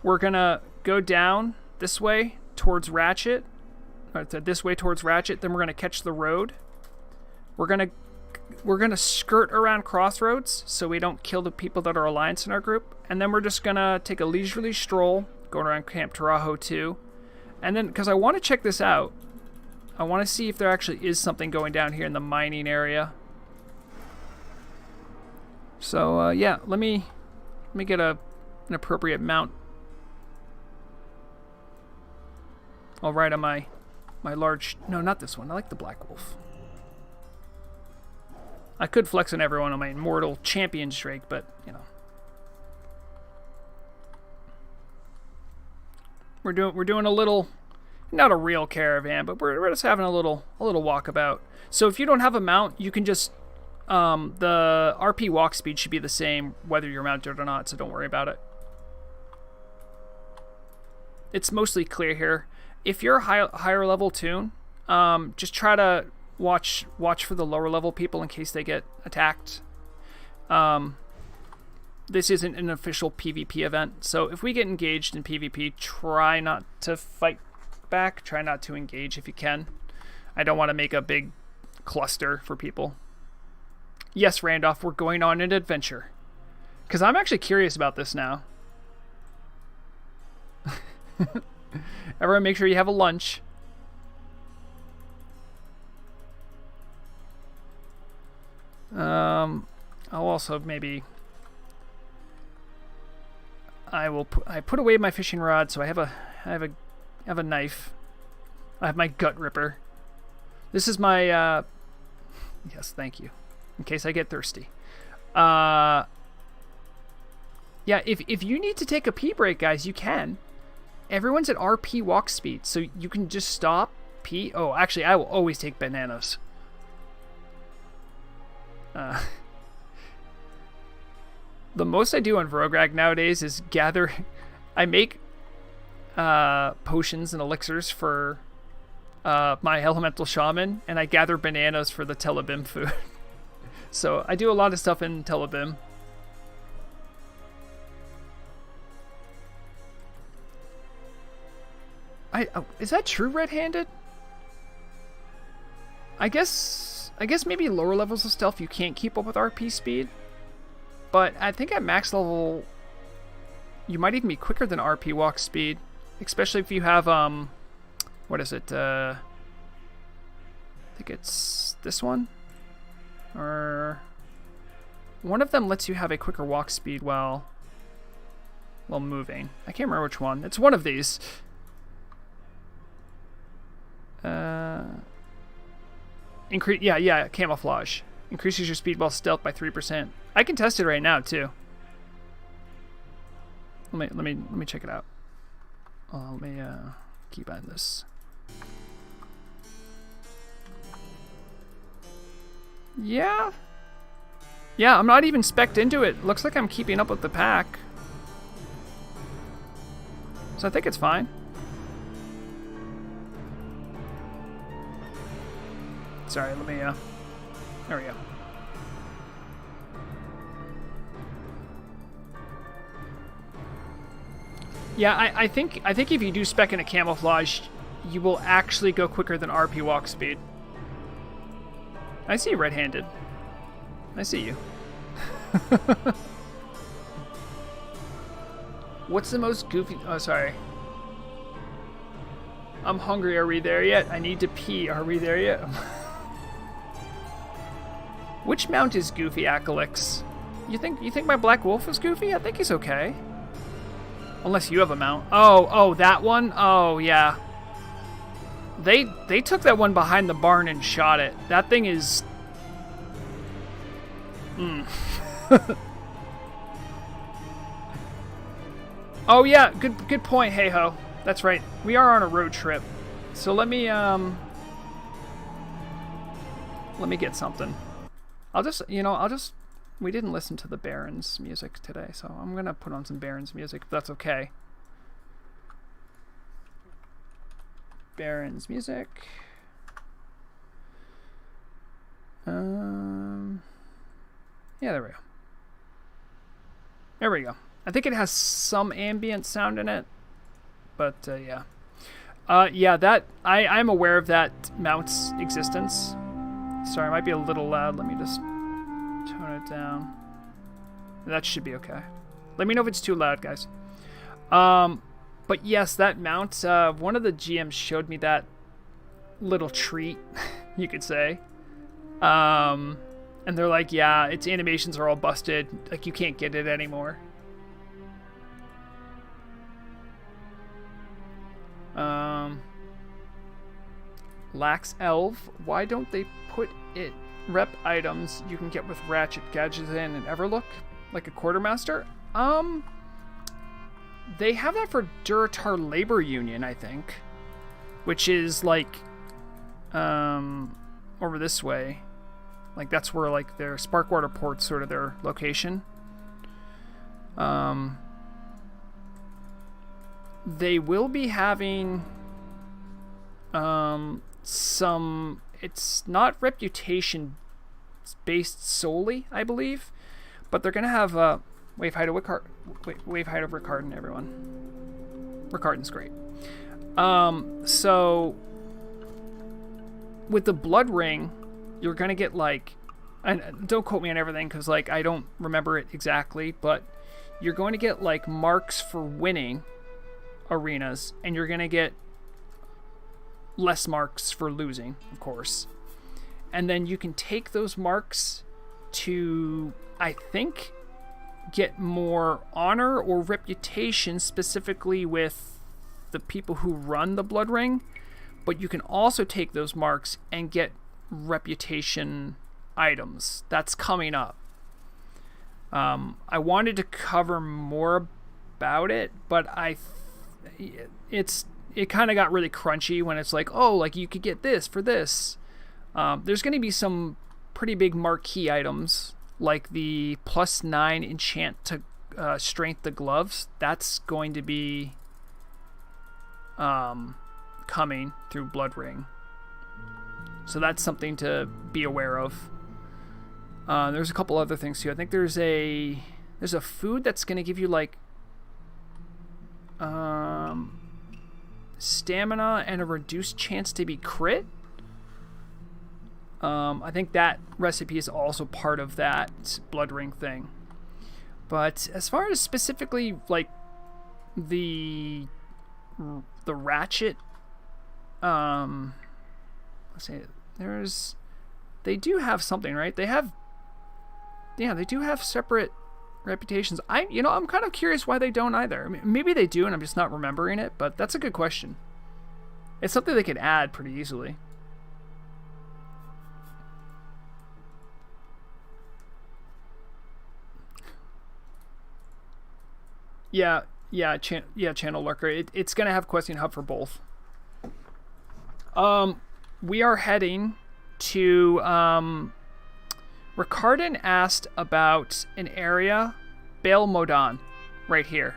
We're gonna go down this way towards Ratchet, or this way towards Ratchet. Then we're gonna catch the road. We're gonna skirt around Crossroads so we don't kill the people that are Alliance in our group, and then we're just gonna take a leisurely stroll going around Camp Taurajo too, and then because I want to check this out, I want to see if there actually is something going down here in the mining area. So yeah, let me get an appropriate mount. I'll ride on my large. No, not this one. I like the Black Wolf. I could flex on everyone on my Immortal Champion Drake, but you know, we're doing a little, not a real caravan, but we're just having a little walkabout. So if you don't have a mount, you can just the RP walk speed should be the same whether you're mounted or not, so don't worry about it. It's mostly clear here. If you're a higher level toon, just try to watch for the lower level people in case they get attacked. This isn't an official PvP event, so if we get engaged in PvP, try not to fight back. Try not to engage if you can. I don't want to make a big cluster for people. Yes, Randolph, we're going on an adventure. Because I'm actually curious about this now. Everyone make sure you have a lunch. I'll also maybe... I put away my fishing rod, so I have a knife. I have my gut ripper. This is my yes, thank you. In case I get thirsty. Yeah, if you need to take a pee break, guys, you can. Everyone's at RP walk speed, so you can just stop, pee. Oh, actually, I will always take bananas. The most I do on Vrograg nowadays is gather. I make potions and elixirs for my elemental shaman, and I gather bananas for the Telebim food. So I do a lot of stuff in Telebim. Is that true, red-handed? I guess maybe lower levels of stealth you can't keep up with RP speed. But I think at max level, you might even be quicker than RP walk speed. Especially if you have, what is it? I think it's this one? Or one of them lets you have a quicker walk speed while moving. I can't remember which one. It's one of these. Yeah, camouflage. Increases your speed while stealth by 3%. I can test it right now too. Let me check it out. Let me keep on this. Yeah, I'm not even spec'd into it. Looks like I'm keeping up with the pack. So I think it's fine. Sorry, let me, there we go. Yeah, I think if you do spec in a camouflage, you will actually go quicker than RP walk speed. I see you red-handed. I see you. What's the most goofy... Oh, sorry. I'm hungry. Are we there yet? I need to pee. Are we there yet? Which mount is goofy, Akalix? You think my Black Wolf is goofy? I think he's okay. Unless you have a mount. Oh, that one? Oh, yeah. They took that one behind the barn and shot it. That thing is... Oh, yeah, good point, hey-ho. That's right. We are on a road trip. So let me get something. We didn't listen to the Baron's music today, so I'm gonna put on some Baron's music, if that's okay. Baron's music. Yeah, there we go. There we go. I think it has some ambient sound in it, but yeah. Yeah, that I'm aware of that mount's existence. Sorry, it might be a little loud. Let me just tone it down. That should be okay. Let me know if it's too loud, guys. But yes, that mount, one of the GMs showed me that little treat, you could say. And they're like, yeah, its animations are all busted. Like, you can't get it anymore. Lax Elf, why don't they put it rep items you can get with Ratchet Gadgets in and Everlook? Like a Quartermaster? They have that for Duratar Labor Union, I think. Which is like over this way. Like that's where like their Sparkwater port's sort of their location. They will be having some, it's not reputation based solely, I believe, but they're gonna have Wave Height of Ricardon, everyone. Ricardon's great. So with the Blood Ring, you're gonna get like, and don't quote me on everything because like I don't remember it exactly, but you're going to get like marks for winning arenas, and you're gonna get less marks for losing, of course. And then you can take those marks to, I think, get more honor or reputation specifically with the people who run the Blood Ring, but you can also take those marks and get reputation items. That's coming up. I wanted to cover more about it, but it kind of got really crunchy when it's like, oh, like you could get this for this. There's going to be some pretty big marquee items like the +9 enchant to strength the gloves. That's going to be coming through Blood Ring. So that's something to be aware of. There's a couple other things too. I think there's a food that's going to give you like stamina and a reduced chance to be crit. I think that recipe is also part of that Blood Ring thing. But as far as specifically like the Ratchet, let's see, they do have something, right? They do have separate reputations. I'm kind of curious why they don't either. I mean, maybe they do and I'm just not remembering it, but that's a good question. It's something they could add pretty easily. Yeah, Channel Lurker. It's gonna have Questing Hub for both. We are heading to Ricardon asked about an area, Baal Modan, right here.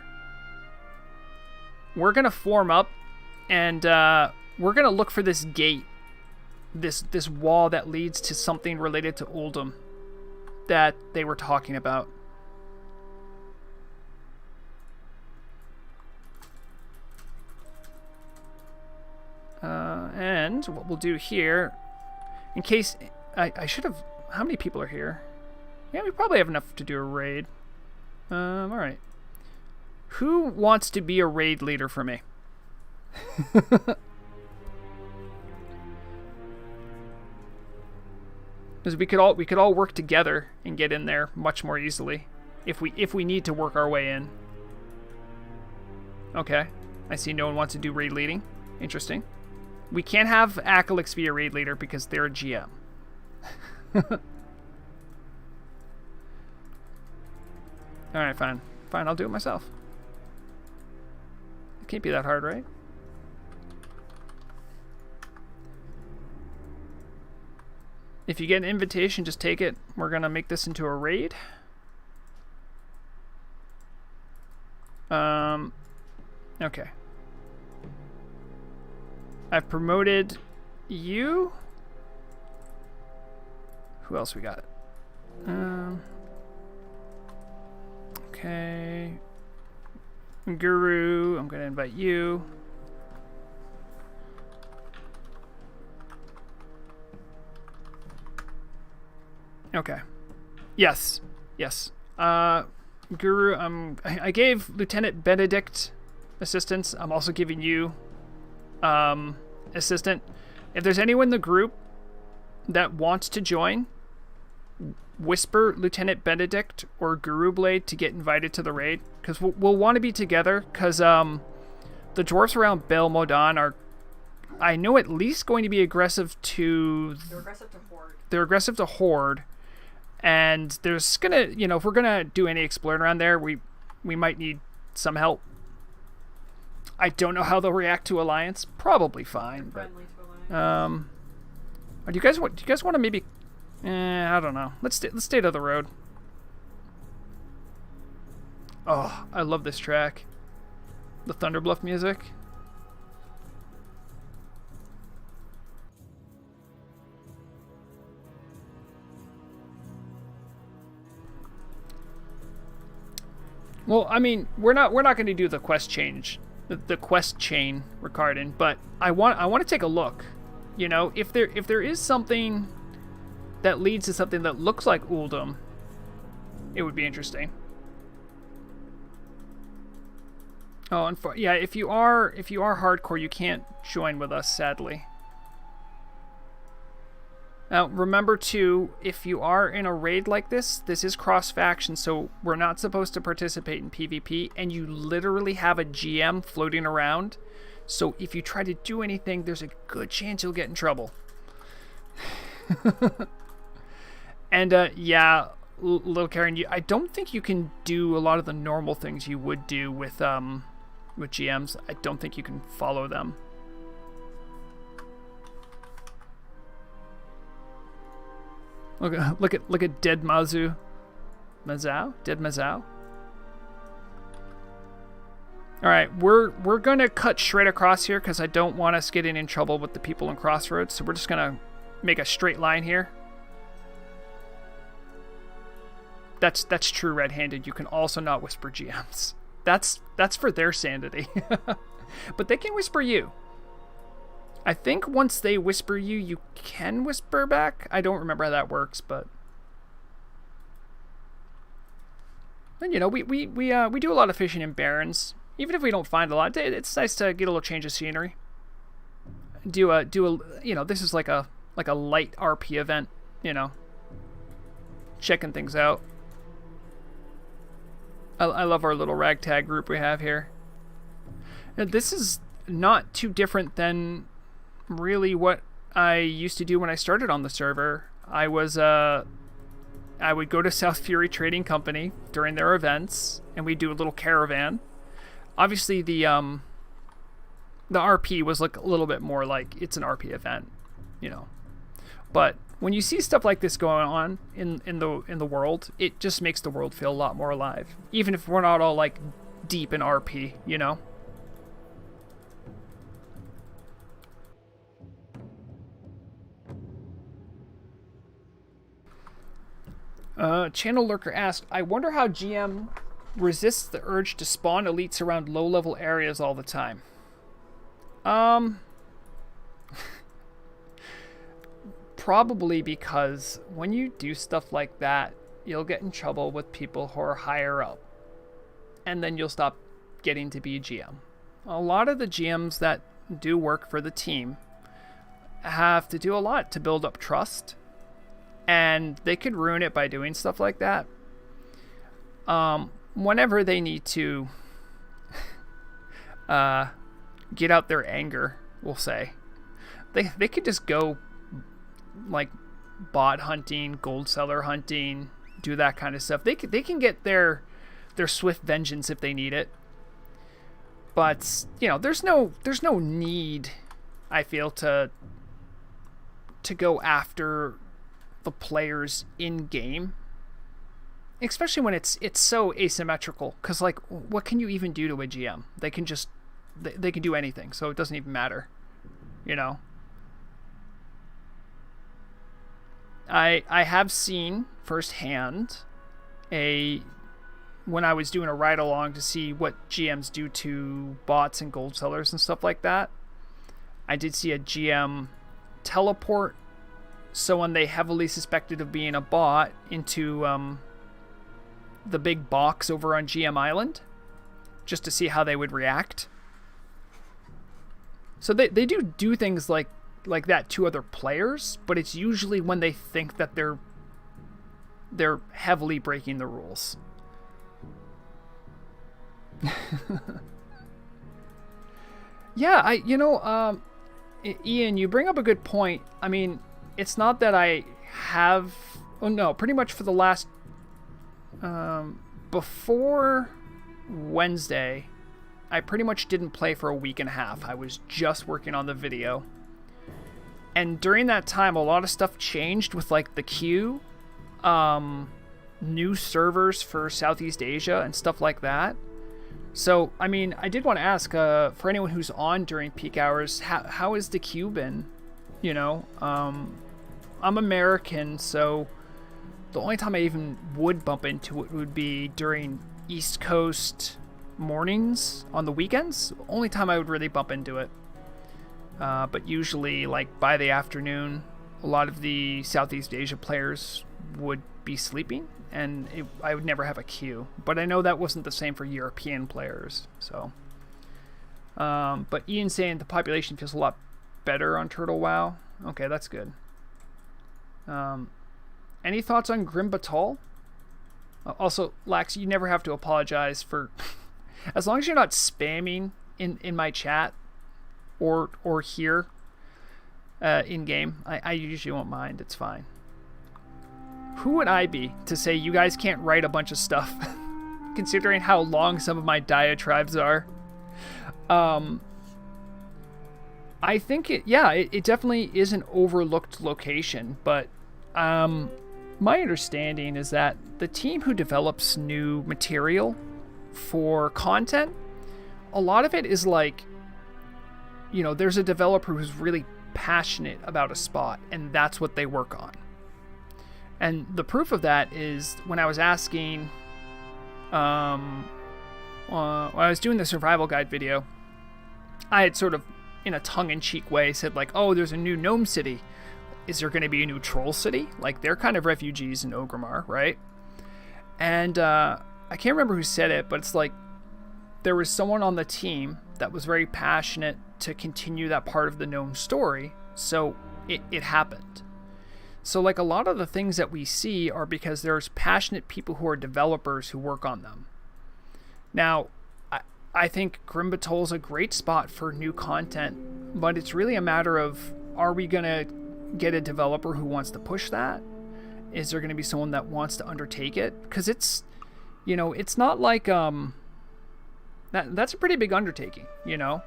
We're gonna form up, and we're gonna look for this gate, this wall that leads to something related to Uldum that they were talking about. And what we'll do here, in case I should have. How many people are here? Yeah, we probably have enough to do a raid. All right. Who wants to be a raid leader for me? Because we could all work together and get in there much more easily, if we need to work our way in. Okay, I see no one wants to do raid leading. Interesting. We can't have Acolytes be a raid leader because they're a GM. Alright, fine. Fine, I'll do it myself. It can't be that hard, right? If you get an invitation, just take it. We're gonna make this into a raid. Okay. I've promoted you. Who else we got? Okay. Guru, I'm gonna invite you. Okay. Yes. Yes. Guru, I gave Lieutenant Benedict assistance. I'm also giving you assistant. If there's anyone in the group that wants to join, whisper Lieutenant Benedict or Guru Blade to get invited to the raid, because we'll want to be together, because the dwarves around Bel Modan are, I know, at least going to be aggressive to... They're aggressive to Horde. They're aggressive to Horde. And there's gonna, you know, if we're gonna do any exploring around there, we might need some help. I don't know how they'll react to Alliance. Probably fine. They're friendly to Alliance. Do you guys want to maybe? I don't know. Let's stay to the road. Oh, I love this track. The Thunderbluff music. Well, I mean, we're not going to do the quest change, the quest chain, Ricardin, but I want to take a look. You know, if there is something that leads to something that looks like Uldum, it would be interesting. Oh, and yeah, if you are hardcore, you can't join with us, sadly. Now, remember too, if you are in a raid like this is cross-faction, so we're not supposed to participate in PvP, and you literally have a GM floating around, so if you try to do anything, there's a good chance you'll get in trouble. And, yeah, Little Karen, I don't think you can do a lot of the normal things you would do with GMs. I don't think you can follow them. Look at dead Mazu. Mazao? Dead Mazao? Alright, we're gonna cut straight across here because I don't want us getting in trouble with the people in Crossroads, so we're just gonna make a straight line here. That's true, red-handed. You can also not whisper GMs. That's for their sanity. But they can whisper you. I think once they whisper you, you can whisper back. I don't remember how that works, but... And, you know, we do a lot of fishing in Barrens. Even if we don't find a lot, it's nice to get a little change of scenery. Do a you know, this is like a light RP event, you know. Checking things out. I love our little ragtag group we have here. And this is not too different than really what I used to do when I started on the server. I would go to Soutfury Trading Company during their events, and we'd do a little caravan. Obviously, the RP was like a little bit more like it's an RP event, you know. But when you see stuff like this going on in the world, it just makes the world feel a lot more alive. Even if we're not all like deep in RP, you know. Channel Lurker asked, I wonder how GM resists the urge to spawn elites around low-level areas all the time. Probably because when you do stuff like that, you'll get in trouble with people who are higher up. And then you'll stop getting to be GM. A lot of the GMs that do work for the team have to do a lot to build up trust. And they could ruin it by doing stuff like that. Whenever they need to get out their anger, we'll say, they could just go like bot hunting, gold seller hunting, do that kind of stuff. They can get their swift vengeance if they need it. But you know, there's no need, I feel, to go after the players in game, especially when it's so asymmetrical, because like, what can you even do to a GM? They can just they can do anything, so it doesn't even matter, you know. I have seen firsthand a when I was doing a ride along to see what GMs do to bots and gold sellers and stuff like that, I did see a GM teleport someone they heavily suspected of being a bot into the big box over on GM Island, just to see how they would react. So they do things like that to other players, but it's usually when they think that they're heavily breaking the rules. Yeah, Ian, you bring up a good point. I mean, it's not that I have... Oh, no, pretty much for the last... before Wednesday, I pretty much didn't play for a week and a half. I was just working on the video. And during that time, a lot of stuff changed with, like, the queue, new servers for Southeast Asia and stuff like that. So, I mean, I did want to ask, for anyone who's on during peak hours, how has the queue been? You know, I'm American, so the only time I even would bump into it would be during East Coast mornings on the weekends. Only time I would really bump into it. But usually, like, by the afternoon, a lot of the Southeast Asia players would be sleeping, and I would never have a queue. But I know that wasn't the same for European players, so... but Ian's saying the population feels a lot better on Turtle WoW. Okay, that's good. Any thoughts on Grim Batal? Also, Lax, you never have to apologize for... as long as you're not spamming in my chat or here in-game, I usually won't mind. It's fine. Who would I be to say you guys can't write a bunch of stuff, considering how long some of my diatribes are? I think it definitely is an overlooked location, but my understanding is that the team who develops new material for content, a lot of it is like, you know, there's a developer who's really passionate about a spot, and that's what they work on. And the proof of that is when I was asking, when I was doing the survival guide video, I had sort of, in a tongue-in-cheek way, said like, oh, there's a new gnome city. Is there going to be a new troll city? Like, they're kind of refugees in Orgrimmar, right? And I can't remember who said it, but it's like there was someone on the team that was very passionate to continue that part of the gnome story, so it happened. So, like, a lot of the things that we see are because there's passionate people who are developers who work on them. Now, I think Grim Batol is a great spot for new content, but it's really a matter of, are we going to get a developer who wants to push that? Is there going to be someone that wants to undertake it? Because it's, you know, it's not like, that's a pretty big undertaking, you know?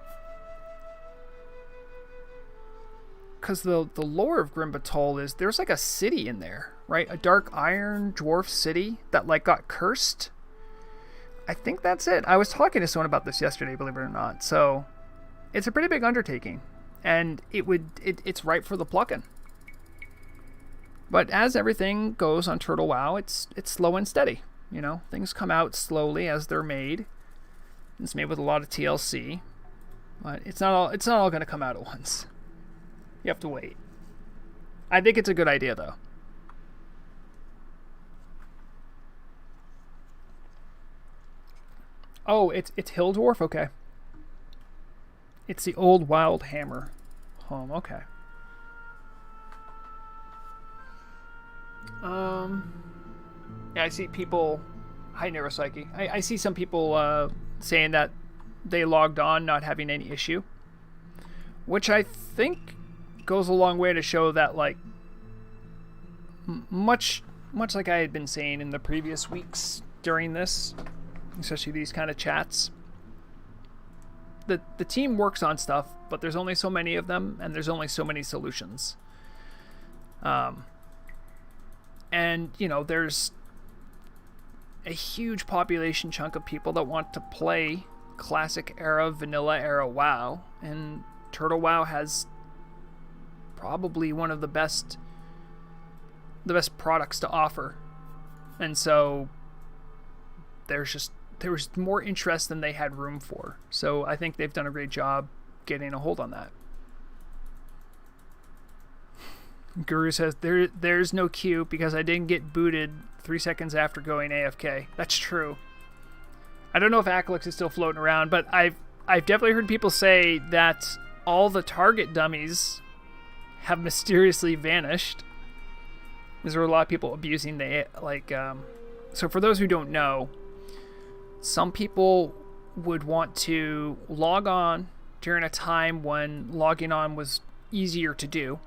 Because the lore of Grim Batol is there's like a city in there, right? A dark iron dwarf city that like got cursed. I think that's it. I was talking to someone about this yesterday, believe it or not. So it's a pretty big undertaking, and it's ripe for the plucking. But as everything goes on Turtle WoW, it's slow and steady. You know, things come out slowly as they're made. It's made with a lot of TLC, but it's not all going to come out at once. You have to wait. I think it's a good idea, though. Oh, it's Hill Dwarf? Okay. It's the old Wild Hammer home. Okay. Yeah, I see people... Hi, Neuropsyche. I see some people saying that they logged on not having any issue, which I think goes a long way to show that, like, much like I had been saying in the previous weeks during this, especially these kind of chats, the team works on stuff, but there's only so many of them, and there's only so many solutions. And, you know, there's a huge population chunk of people that want to play classic era, vanilla era WoW, and Turtle WoW has probably one of the best products to offer. And so there was more interest than they had room for. So I think they've done a great job getting a hold on that. Guru says, there's no queue because I didn't get booted 3 seconds after going AFK. That's true. I don't know if Akalix is still floating around, but I've definitely heard people say that all the target dummies have mysteriously vanished. There were a lot of people abusing the, so for those who don't know, some people would want to log on during a time when logging on was easier to do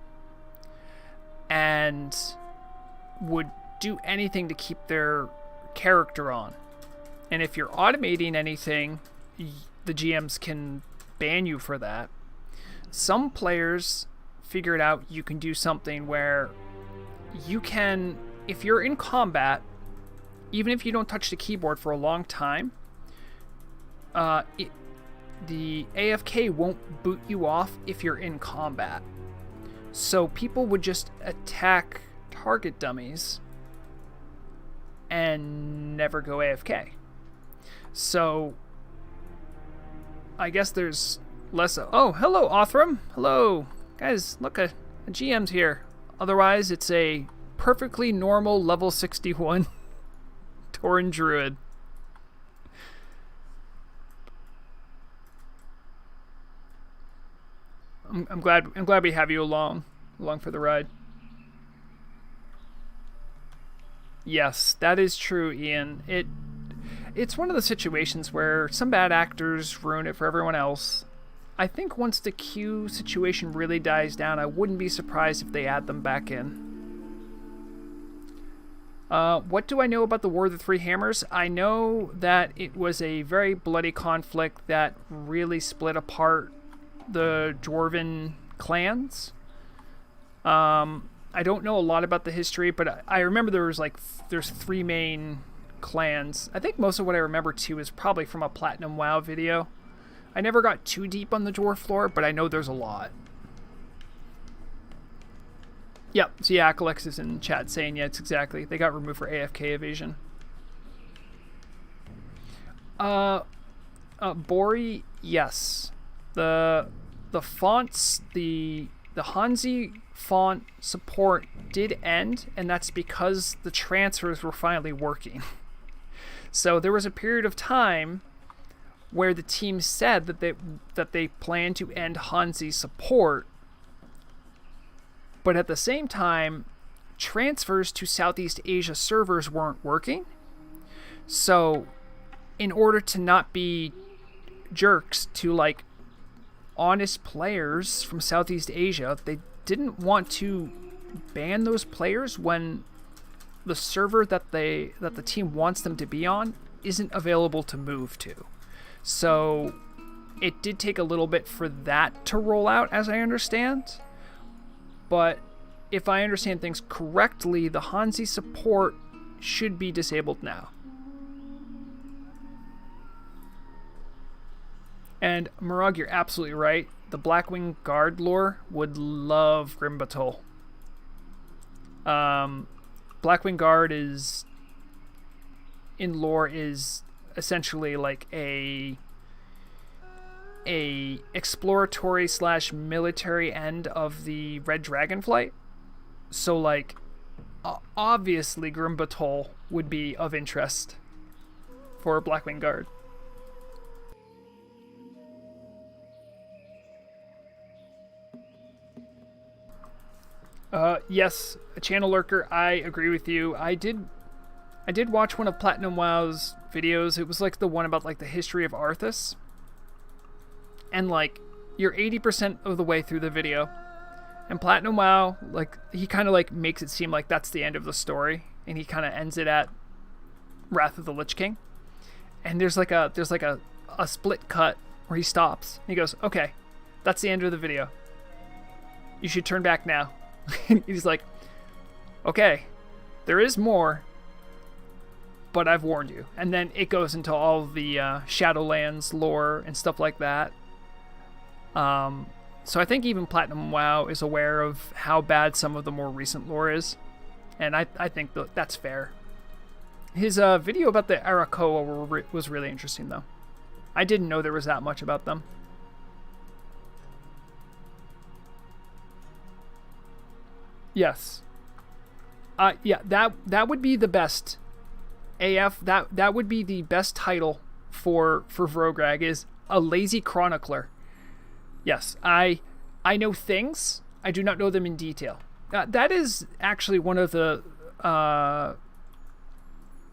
and would do anything to keep their character on. And if you're automating anything, the GMs can ban you for that. Some players figured out you can do something where you can, if you're in combat, even if you don't touch the keyboard for a long time, the AFK won't boot you off if you're in combat. So people would just attack target dummies and never go AFK. So I guess there's less. Oh, hello, Othram. Hello. Guys, look, a GM's here. Otherwise, it's a perfectly normal level 61 Tauren Druid. I'm glad we have you along for the ride. Yes, that is true, Ian. It's one of the situations where some bad actors ruin it for everyone else. I think once the queue situation really dies down, I wouldn't be surprised if they add them back in. What do I know about the War of the Three Hammers? I know that it was a very bloody conflict that really split apart the Dwarven clans. I don't know a lot about the history, but I remember there's 3 main clans. I think most of what I remember too is probably from a Platinum WoW video. I never got too deep on the dwarf lore, but I know there's a lot. Yep, so yeah, Akalix is in chat saying, yeah, it's exactly. They got removed for AFK evasion. Bori, yes. The fonts, the Hanzi font support did end, and that's because the transfers were finally working. So there was a period of time where the team said that they planned to end Hanzi support, but at the same time, transfers to Southeast Asia servers weren't working. So in order to not be jerks to like honest players from Southeast Asia, they didn't want to ban those players when the server that the team wants them to be on isn't available to move to. So it did take a little bit for that to roll out, as I understand. But if I understand things correctly, the Hanzi support should be disabled now. And Murag, you're absolutely right. The Blackwing Guard lore would love Grimbatol. Blackwing Guard is in lore is essentially like a exploratory / military end of the Red Dragonflight. So like obviously Grimbatol would be of interest for Blackwing Guard. Yes, a channel lurker, I agree with you. I did watch one of Platinum WoW's videos. It was like the one about like the history of Arthas. And like you're 80% of the way through the video. And Platinum WoW, like he kind of like makes it seem like that's the end of the story, and he kind of ends it at Wrath of the Lich King. And there's like a split cut where he stops. And he goes, "Okay, that's the end of the video. You should turn back now." He's like, "Okay, there is more, but I've warned you." And then it goes into all the Shadowlands lore and stuff like that. So I think even Platinum WoW is aware of how bad some of the more recent lore is. And I think that's fair. His video about the Arakoa was really interesting, though. I didn't know there was that much about them. Yes. Yeah, that would be the best. AF, that would be the best title for Vrograg, is a lazy chronicler. Yes, I know things. I do not know them in detail. That is actually one of the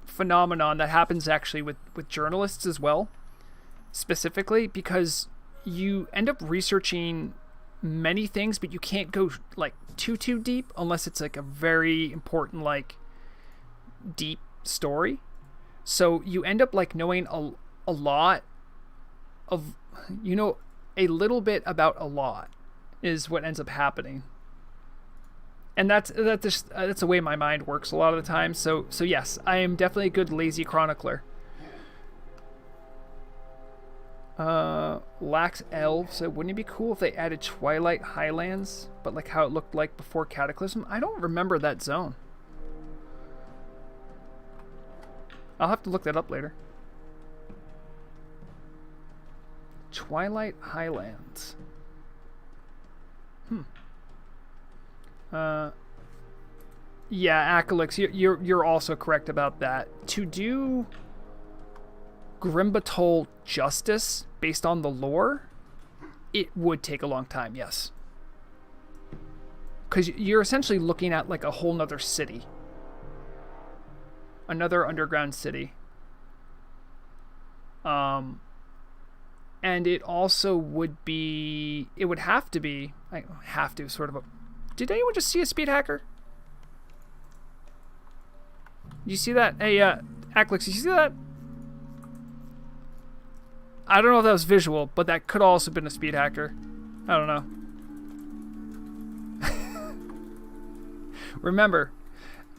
phenomenon that happens actually with journalists as well, specifically because you end up researching many things, but you can't go like too deep unless it's like a very important, like, deep story. So you end up like knowing a lot of, a little bit about a lot is what ends up happening. And that's the way my mind works a lot of the time. So yes, I am definitely a good lazy chronicler. Lax Elf said, wouldn't it be cool if they added Twilight Highlands, but like how it looked like before Cataclysm? I don't remember that zone. I'll have to look that up later. Twilight Highlands. Yeah, Akalix, you're also correct about that. To do Grimbatol justice based on the lore, it would take a long time, yes. Because you're essentially looking at like a whole nother city. Another underground city. And it also would be... It would have to be... sort of a... Did anyone just see a speed hacker? You see that? Hey, Aklix, you see that? I don't know if that was visual, but that could also have been a speed hacker. I don't know. Remember,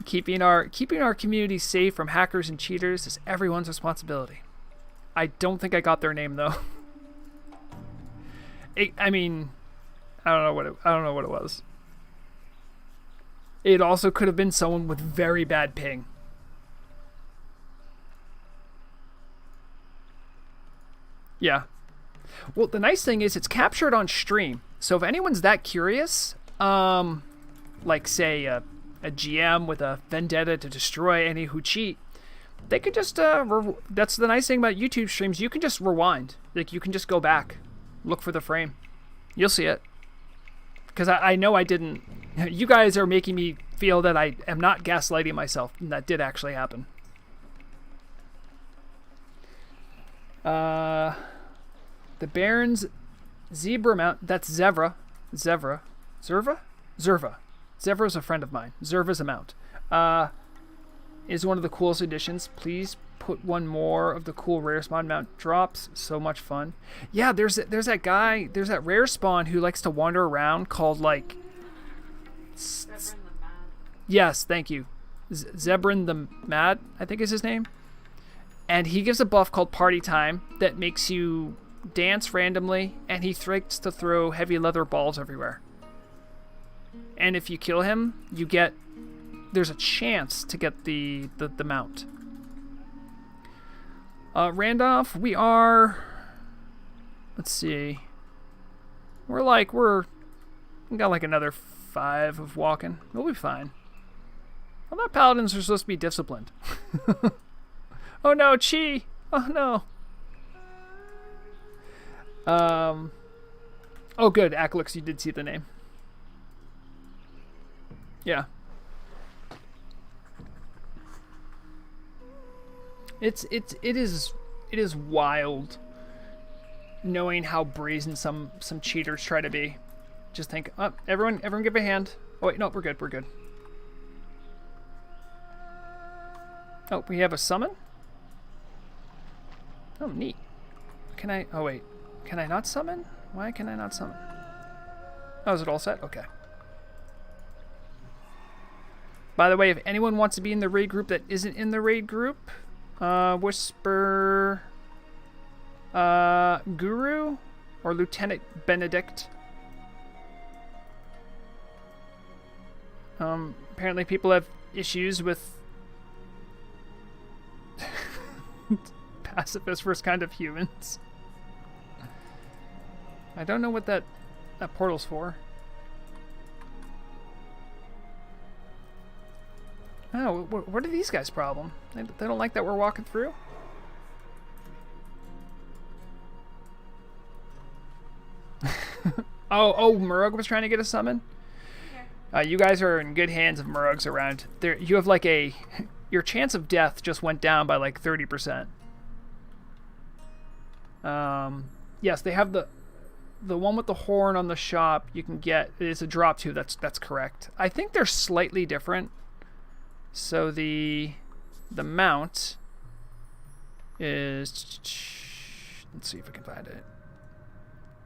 keeping our community safe from hackers and cheaters is everyone's responsibility. I don't think I got their name though. I mean, I don't know what it was. It also could have been someone with very bad ping. Yeah. Well, the nice thing is it's captured on stream. So if anyone's that curious, like say a GM with a vendetta to destroy any who cheat, they could just that's the nice thing about YouTube streams. You can just rewind. Like you can just go back, look for the frame. You'll see it. Because I know I didn't. You guys are making me feel that I am not gaslighting myself, and that did actually happen. The Baron's Zebra Mount. That's Zevra. Zerva? Zevra's a friend of mine. Zerva's a mount. Is one of the coolest additions. Please put one more of the cool rare spawn mount drops. So much fun. Yeah, there's that guy. There's that rare spawn who likes to wander around called like. Zebrin the Mad. Yes, thank you. Zebrin the Mad, I think is his name. And he gives a buff called Party Time that makes you dance randomly, and he likes to throw heavy leather balls everywhere. And if you kill him, there's a chance to get the mount. Randolph, we let's see. We got like another 5 of walking. We'll be fine. I thought paladins are supposed to be disciplined. Oh no, Chi! Oh no. Oh good, Aklix, you did see the name. Yeah. It is wild knowing how brazen some cheaters try to be. Just think, oh, everyone give a hand. Oh wait, no, we're good. Oh, we have a summon? Oh, neat. Oh wait, can I not summon? Why can I not summon? Oh, is it all set? Okay. By the way, if anyone wants to be in the raid group that isn't in the raid group, Whisper Guru or Lieutenant Benedict. Apparently people have issues with Pacifist versus kind of humans. I don't know what that portal's for. Oh, what are these guys' problem? They don't like that we're walking through? oh, Murug was trying to get a summon? You guys are in good hands if Murug's around. There, you have like your chance of death just went down by like 30%. Yes, they have the one with the horn on the shop. You can get it's a drop too. That's correct. I think they're slightly different. So the mount is, let's see if I can find it.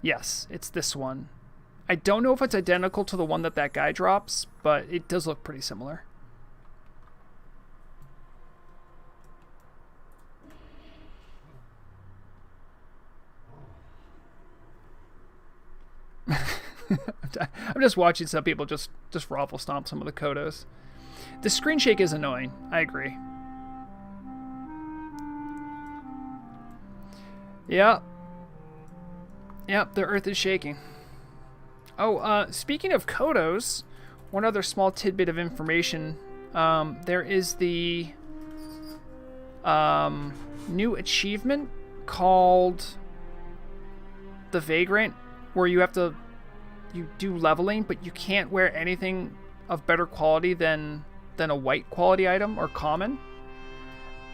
Yes, it's this one. I don't know if it's identical to the one that guy drops, but it does look pretty similar. I'm just watching some people just raffle stomp some of the Kodos. The screen shake is annoying. I agree. Yep. Yep, the earth is shaking. Oh, speaking of Kodos, one other small tidbit of information. There is the new achievement called the Vagrant, where you do leveling, but you can't wear anything of better quality than a white quality item or common.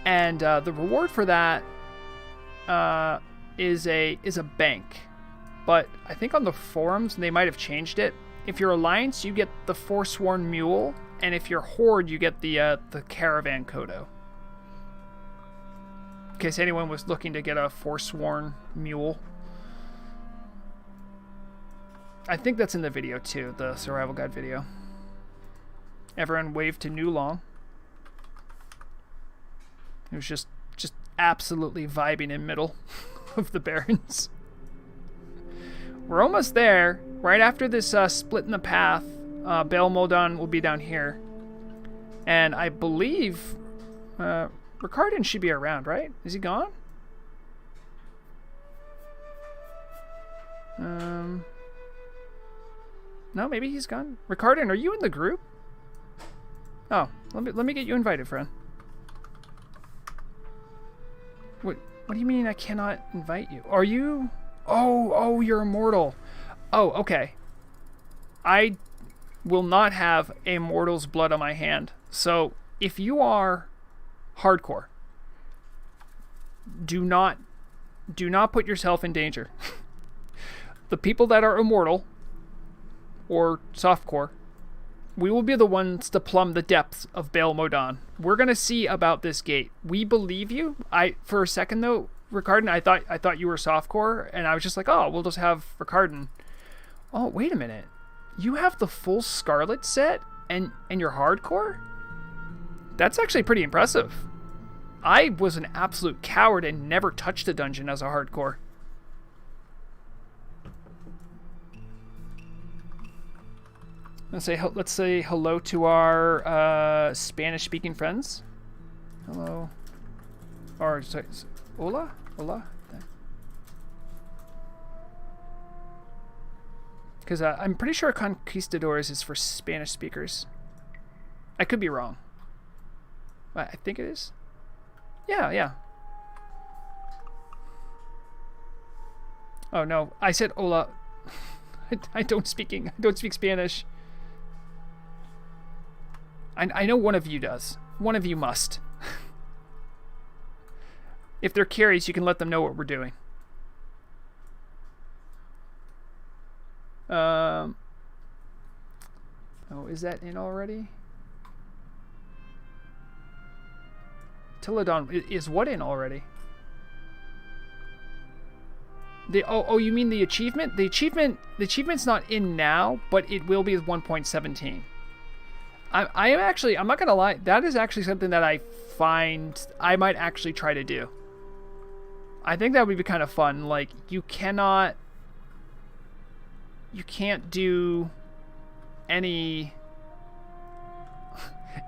And the reward for that is a bank. But I think on the forums they might have changed it. If you're Alliance, you get the Forsworn Mule, and if you're Horde, you get the Caravan Kodo. In case anyone was looking to get a Forsworn Mule. I think that's in the video too, the survival guide video. Everyone waved to New Long. It was just absolutely vibing in middle of the Barrens. We're almost there. Right after this split in the path, Baal Modan will be down here. And I believe Ricardin should be around, right? Is he gone? No, maybe he's gone. Ricardin, are you in the group? Oh, let me get you invited, friend. What do you mean I cannot invite you? Are you? Oh, you're immortal. Oh, okay. I will not have a mortal's blood on my hand. So if you are hardcore, do not put yourself in danger. The people that are immortal or softcore, we will be the ones to plumb the depths of Baal Modan. We're gonna see about this gate. We believe you. For a second though, Ricardin, I thought you were softcore, and I was just like, oh, we'll just have Ricardin. Oh, wait a minute. You have the full Scarlet set and you're hardcore? That's actually pretty impressive. I was an absolute coward and never touched a dungeon as a hardcore. Let's say hello to our Spanish-speaking friends. Hello. Or sorry, hola. Because I'm pretty sure Conquistadores is for Spanish speakers. I could be wrong. I think it is. Yeah. Oh no, I said hola. I don't speak Spanish. I know one of you does. One of you must. If they're curious, you can let them know what we're doing. Oh, is that in already? Tilladon is what in already? You mean the achievement? The achievement's not in now, but it will be with 1.17. I'm not gonna lie, that is actually something that I find I might actually try to do. I think that would be kind of fun. Like, you can't do any.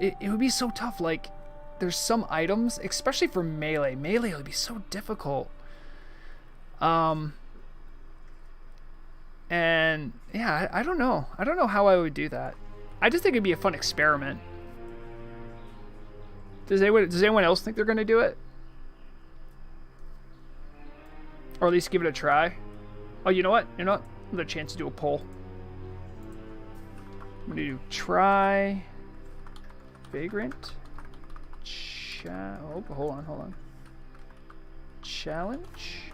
It would be so tough. Like, there's some items, especially for melee. Melee would be so difficult. And yeah, I don't know. I don't know how I would do that. I just think it'd be a fun experiment. Does anyone else think they're going to do it? Or at least give it a try? Oh, you know what? Another chance to do a poll. I'm going to do try vagrant. Oh, hold on. Challenge.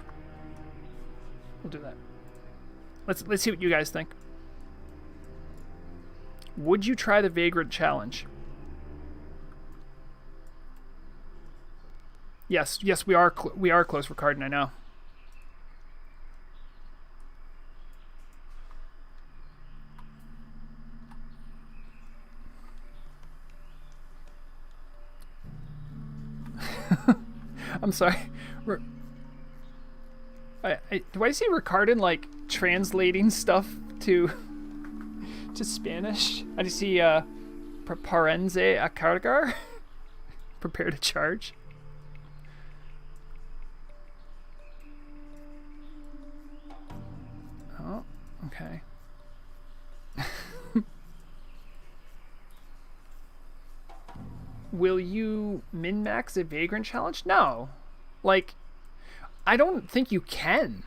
We'll do that. Let's see what you guys think. Would you try the vagrant challenge? Yes, we are close for Cardin, I know. I'm sorry. Do I see Ricardin like translating stuff to Spanish? I just see Parenze a cargar. Prepare to charge. Oh, okay. Will you min-max a vagrant challenge? No. Like, I don't think you can.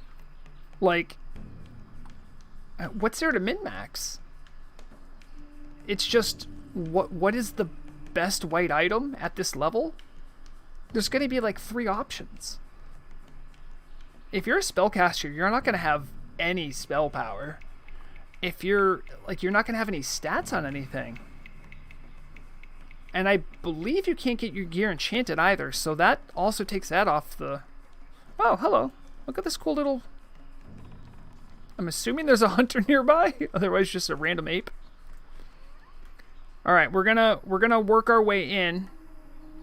Like, what's there to min-max? It's just, what is the best white item at this level? There's going to be like 3 options. If you're a spellcaster, you're not going to have any spell power. If you're not going to have any stats on anything. And I believe you can't get your gear enchanted either, so that also takes that off the... Oh, hello. Look at this cool little... I'm assuming there's a hunter nearby, otherwise just a random ape. All right, we're gonna work our way in.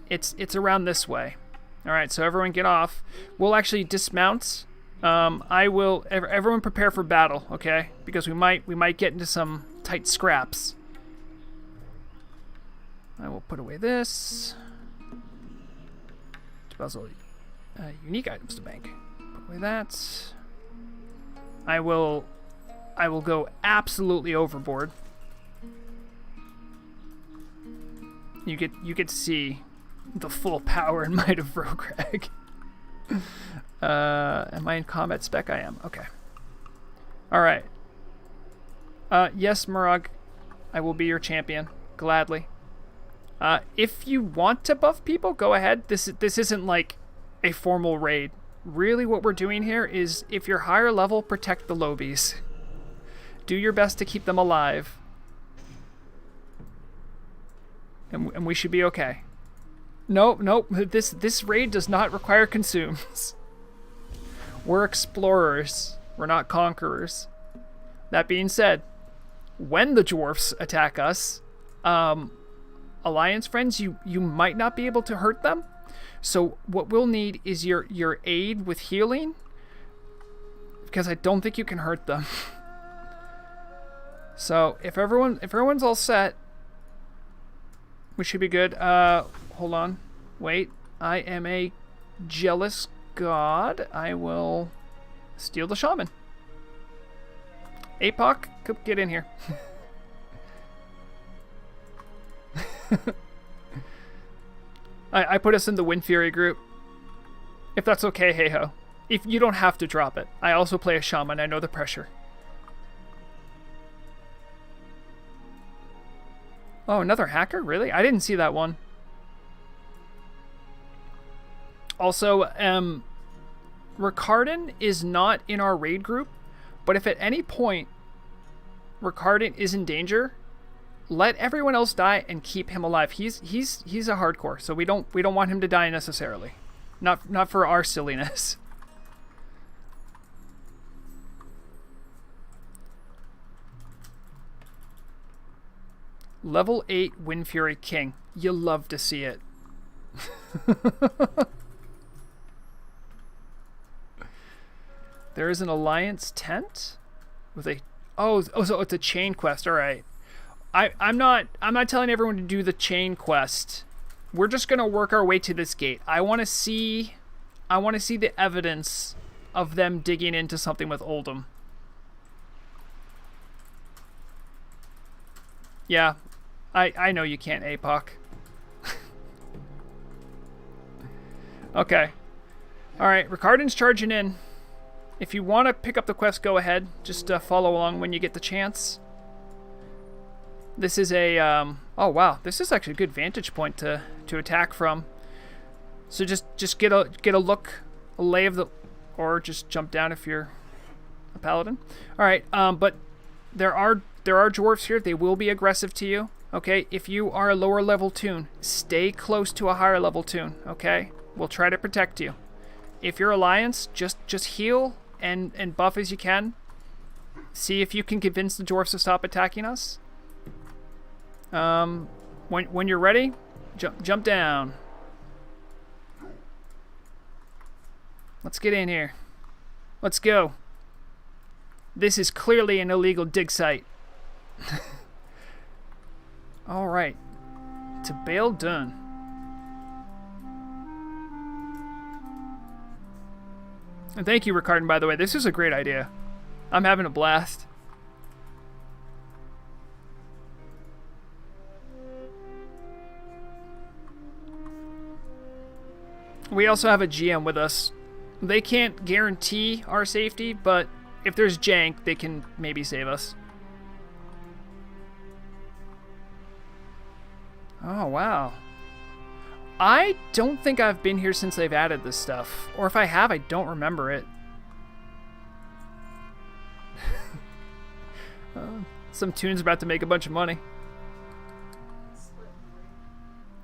It's around this way. All right, so everyone get off. We'll actually dismount. Everyone prepare for battle, okay? Because we might get into some tight scraps. I will put away this. Puzzle unique items to bank. Put away that. I will go absolutely overboard. You get to see the full power and might of Vrograg. Am I in combat spec? I am. Okay. All right. Yes, Murag, I will be your champion gladly. If you want to buff people, go ahead. This isn't like a formal raid. Really what we're doing here is, if you're higher level, protect the lobies. Do your best to keep them alive. And we should be okay. Nope. This raid does not require consumes. We're explorers. We're not conquerors. That being said, when the dwarfs attack us, Alliance friends, you might not be able to hurt them. So what we'll need is your aid with healing, because I don't think you can hurt them. So if everyone's all set, we should be good. Hold on. Wait. I am a jealous god. I will steal the shaman. APOC, come get in here. I put us in the Wind Fury group. If that's okay, hey ho. If you don't have to drop it. I also play a shaman. I know the pressure. Oh, another hacker? Really? I didn't see that one. Also, Ricardin is not in our raid group, but if at any point Ricardin is in danger, let everyone else die and keep him alive. He's a hardcore, so we don't want him to die necessarily. Not for our silliness. Level 8 Wind Fury King. You love to see it. There is an alliance tent with a so it's a chain quest. All right. I'm not telling everyone to do the chain quest. we're just gonna work our way to this gate. I want to see the evidence of them digging into something with Oldham. Yeah, I know you can't APOC. Okay. Alright, Ricardon's charging in. If you want to pick up the quest, go ahead. Just follow along when you get the chance. This is a, oh wow, this is actually a good vantage point to attack from. So just get a look, a lay of the, or just jump down if you're a paladin. Alright, but there are dwarves here. They will be aggressive to you. Okay, if you are a lower level toon, stay close to a higher level toon, okay? We'll try to protect you. If you're Alliance, just heal and buff as you can. See if you can convince the dwarves to stop attacking us. When you're ready, jump down. Let's get in here. Let's go. This is clearly an illegal dig site. All right. To Bale Dun. And thank you, Ricardon, by the way. This is a great idea. I'm having a blast. We also have a GM with us. They can't guarantee our safety, but if there's jank, they can maybe save us. Oh, wow. I don't think I've been here since they've added this stuff. Or if I have, I don't remember it. Some toon's about to make a bunch of money.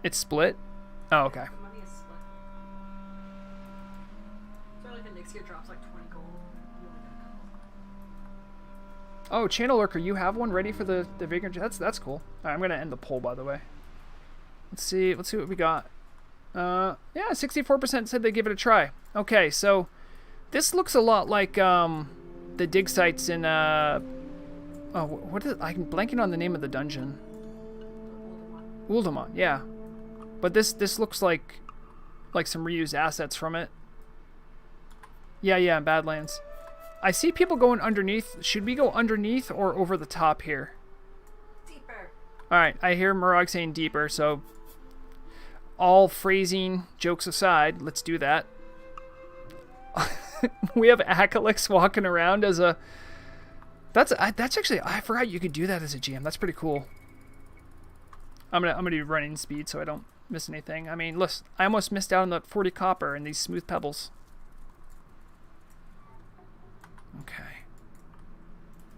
It's split? Oh, okay. Money is split. So like the next year drops like 20 gold. You only get a couple. Oh, Channel Lurker, you have one ready for the Vagrant? That's cool. Alright, I'm gonna end the poll, by the way. Let's see what we got. Yeah, 64% said they give it a try. Okay, so this looks a lot like the dig sites in oh, what is it? I'm blanking on the name of the dungeon. Uldamont, yeah. But this looks like some reused assets from it. Yeah, in Badlands. I see people going underneath. Should we go underneath or over the top here? Deeper. Alright, I hear Murag saying deeper, so all phrasing jokes aside, let's do that. We have Akalix walking around as a... That's actually... I forgot you could do that as a GM. That's pretty cool. I'm gonna do running speed so I don't miss anything. I mean, listen, I almost missed out on the 40 copper and these smooth pebbles. Okay.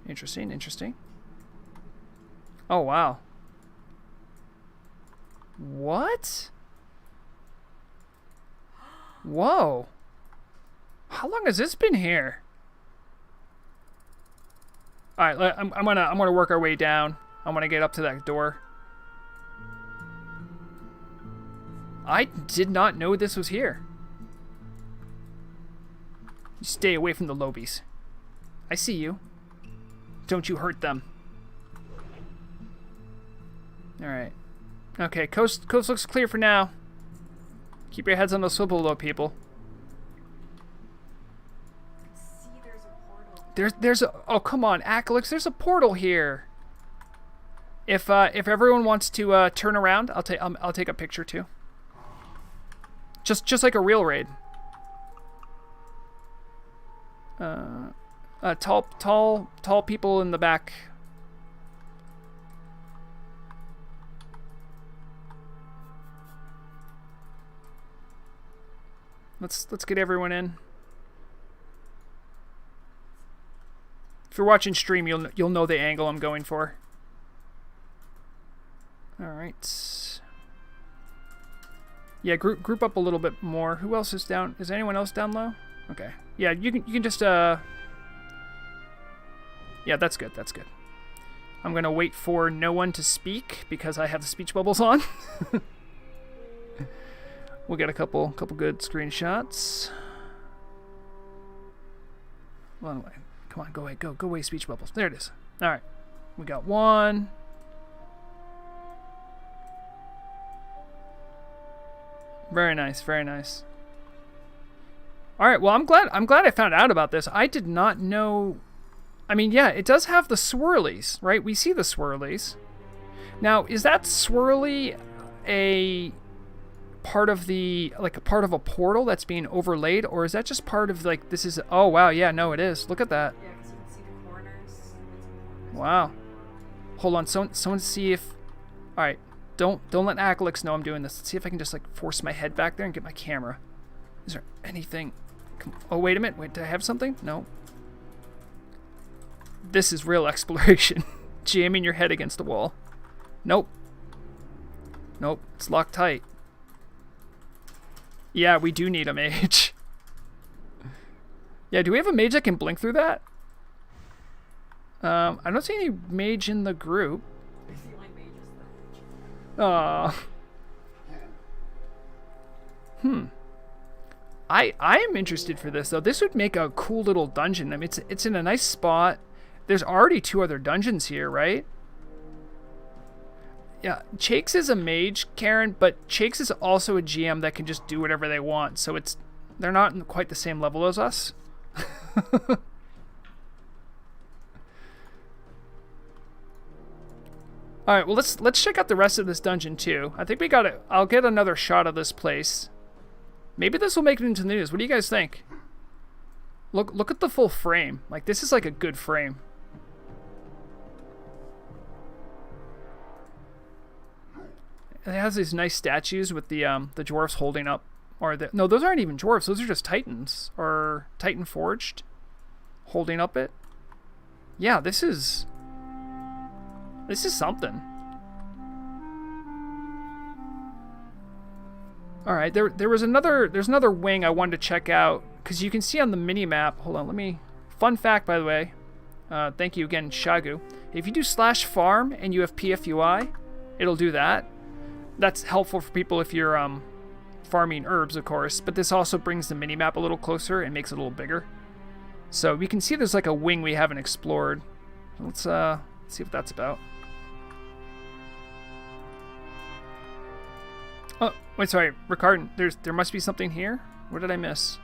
Interesting. Oh, wow. What? Whoa. How long has this been here? Alright, I'm gonna work our way down. I'm gonna get up to that door. I did not know this was here. You stay away from the lobies. I see you. Don't you hurt them. Alright. Okay, coast looks clear for now. Keep your heads on the swivel though, people. See, there's a portal. There's a... Oh, come on, Akalix, there's a portal here. If everyone wants to turn around, I'll take a picture too. Just like a real raid. Tall people in the back. Let's get everyone in. If you're watching stream, you'll know the angle I'm going for. All right. Yeah, group up a little bit more. Who else is down? Is anyone else down low? Okay. Yeah, you can just Yeah, that's good. That's good. I'm gonna wait for no one to speak because I have the speech bubbles on. We'll get a couple good screenshots. Well, anyway, come on, go away, speech bubbles. There it is. All right, we got one. Very nice, very nice. All right, well, I'm glad I found out about this. I did not know. I mean, yeah, it does have the swirlies, right? We see the swirlies. Now, is that swirly a part of the, like, a part of a portal that's being overlaid, or is that just part of, like, this is, oh wow, yeah, no, it is. Look at that. Yeah, because you can see the corners. Wow. Hold on, someone see if, all right, don't let Akalix know I'm doing this. Let's see if I can just, like, force my head back there and get my camera. Is there anything? Oh, wait a minute. Wait, do I have something? No. This is real exploration. Jamming your head against the wall. Nope. Nope, it's locked tight. Yeah, we do need a mage. Yeah, do we have a mage that can blink through that? I don't see any mage in the group. If you like mages, though. Aww. I am interested for this, though. This would make a cool little dungeon. I mean, it's in a nice spot. There's already 2 other dungeons here, right? Yeah, Chakes is a mage, Karen, but Chakes is also a GM that can just do whatever they want. So they're not in quite the same level as us. All right, well let's check out the rest of this dungeon too. I think we got it. I'll get another shot of this place. Maybe this will make it into the news. What do you guys think? Look at the full frame. Like, this is like a good frame. It has these nice statues with the dwarves holding up, or no, those aren't even dwarves. Those are just titans or titan forged, holding up it. Yeah, this is something. All right, there's another wing I wanted to check out, because you can see on the mini map. Hold on, fun fact, by the way. Thank you again, Shagu. If you do /farm and you have PFUI, it'll do that. That's helpful for people if you're farming herbs, of course, but this also brings the mini-map a little closer and makes it a little bigger. So we can see there's like a wing we haven't explored. Let's see what that's about. Oh, wait, sorry, Ricard, there must be something here? What did I miss?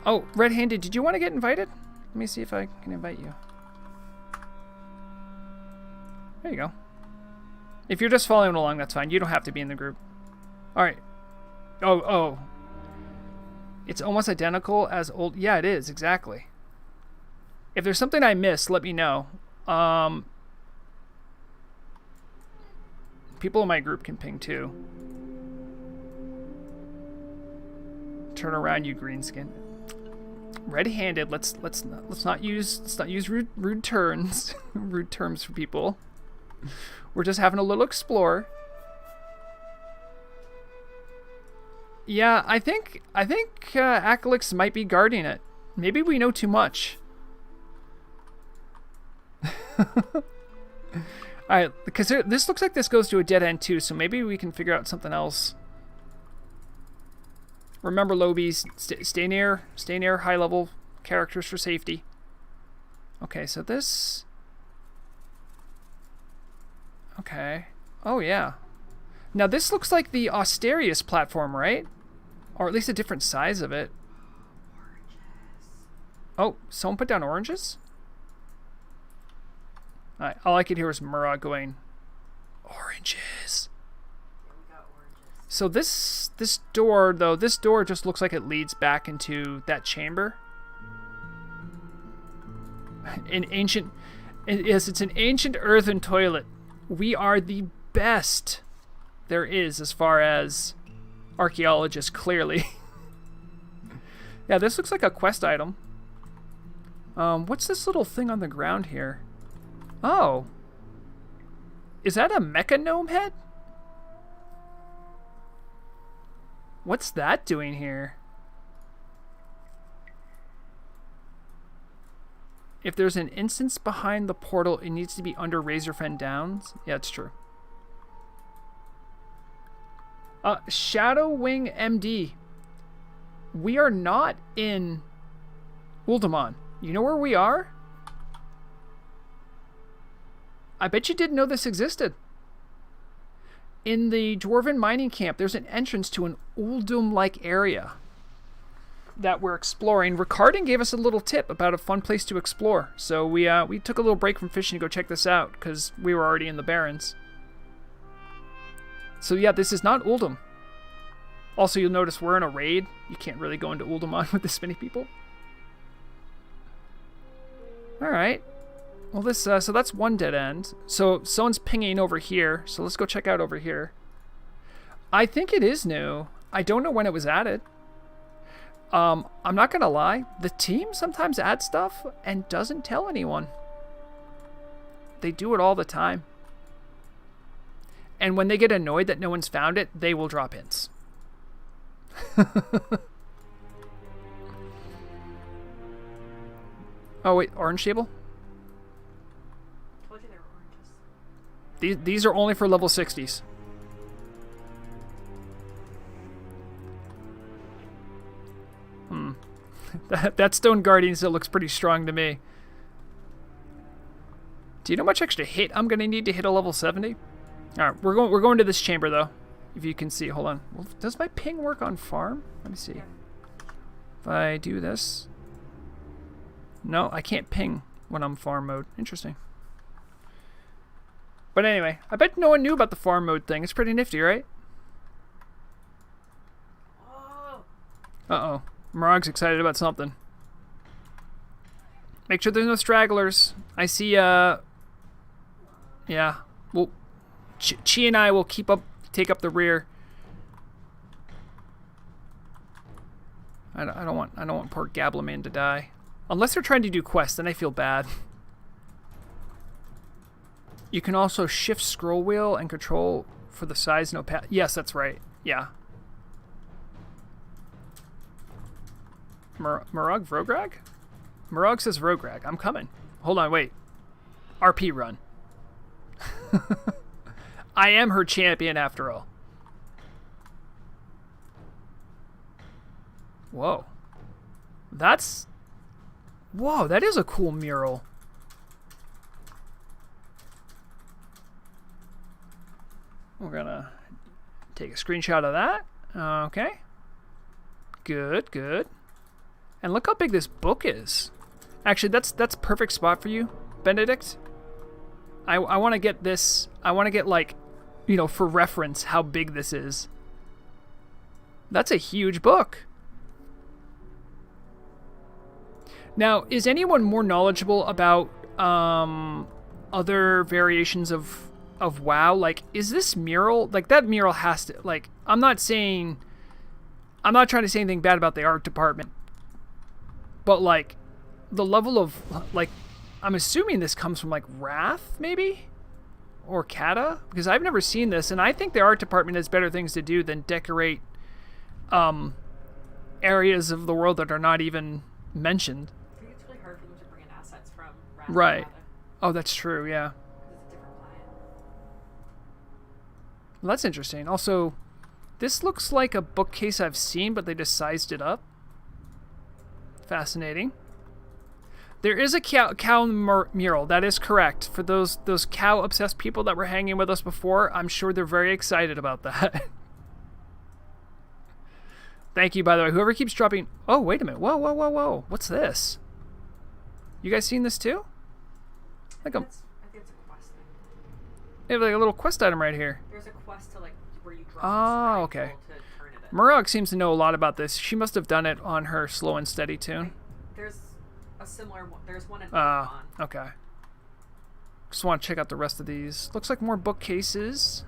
Oh, Red-Handed, did you want to get invited? Let me see if I can invite you. There you go. If you're just following along, that's fine. You don't have to be in the group. All right. Oh. It's almost identical as old. Yeah, it is. Exactly. If there's something I missed, let me know. People in my group can ping too. Turn around, you greenskin. Red-handed. Let's not use rude terms. Rude terms for people. We're just having a little explore. Yeah, I think Akalix might be guarding it. Maybe we know too much. Alright, because this looks like this goes to a dead end too, so maybe we can figure out something else. Remember, Lobies, stay near high level characters for safety. Okay, so this... Okay. Oh, yeah. Now, this looks like the Austerius platform, right? Or at least a different size of it. Oranges. Oh, someone put down oranges? Alright, all I could hear was Murrah going, oranges. Yeah, we got oranges. So this door, though, this door just looks like it leads back into that chamber. Yes, it's an ancient earthen toilet. We are the best there is as far as archaeologists, clearly. Yeah, this looks like a quest item. What's this little thing on the ground here? Oh. Is that a mecha gnome head? What's that doing here? If there's an instance behind the portal, it needs to be under Razorfen Downs. Yeah, it's true. Shadow Wing MD. We are not in Uldamon. You know where we are? I bet you didn't know this existed. in the Dwarven mining camp, there's an entrance to an Uldum-like area that we're exploring. Ricardin gave us a little tip about a fun place to explore. So we took a little break from fishing to go check this out because we were already in the Barrens. So yeah, this is not Uldum. Also, you'll notice we're in a raid. You can't really go into Uldum with this many people. Alright. Well, this so that's one dead end. So someone's pinging over here. So let's go check out over here. I think it is new. I don't know when it was added. I'm not gonna lie. The team sometimes adds stuff and doesn't tell anyone. They do it all the time. And when they get annoyed that no one's found it, they will drop hints. Oh wait, orange table? Told you they were oranges. These are only for level 60s. That Stone Guardian still looks pretty strong to me. Do you know how much extra hit I'm gonna need to hit a level 70? Alright, we're going to this chamber though. If you can see, hold on. Well, does my ping work on farm? Let me see. Yeah. If I do this. No, I can't ping when I'm farm mode. Interesting. But anyway, I bet no one knew about the farm mode thing. It's pretty nifty, right? Oh. Uh-oh. Morog's excited about something. Make sure there's no stragglers. I see, yeah. Well, Chi and I will take up the rear. I don't want poor Gabbleman to die. Unless they're trying to do quests, then I feel bad. You can also shift scroll wheel and control for the size no path. Yes, that's right. Yeah. Morog Vrograg? Morog says Vrograg. I'm coming. Hold on, wait. RP run. I am her champion after all. Whoa. Whoa, that is a cool mural. We're gonna take a screenshot of that. Okay. Good, good. And look how big this book is. Actually, that's perfect spot for you, Benedict. I want to get this. I want to get, like, you know, for reference how big this is. That's a huge book. Now, is anyone more knowledgeable about other variations of WoW? Like, is this mural, like, that mural has to, like, I'm not trying to say anything bad about the art department, but, like, the level of, like, I'm assuming this comes from, like, Wrath, maybe? Or Kata? Because I've never seen this, and I think the art department has better things to do than decorate areas of the world that are not even mentioned. I think it's really hard for them to bring in assets from Wrath. Right. Oh, that's true, yeah. Because it's a different planet. Well, that's interesting. Also, this looks like a bookcase I've seen, but they just sized it up. Fascinating. There is a cow mural. That is correct. For those cow-obsessed people that were hanging with us before, I'm sure they're very excited about that. Thank you, by the way. Whoever keeps dropping... Oh, wait a minute. Whoa, whoa, whoa, whoa. What's this? You guys seen this too? Like I think it's a quest thing. They have like a little quest item right here. There's a quest to, like, where you drop Oh, this okay. to turn it in. Murog seems to know a lot about this. She must have done it on her slow and steady tune. There's a similar one. There's one in Pokemon. Okay. Just want to check out the rest of these. Looks like more bookcases.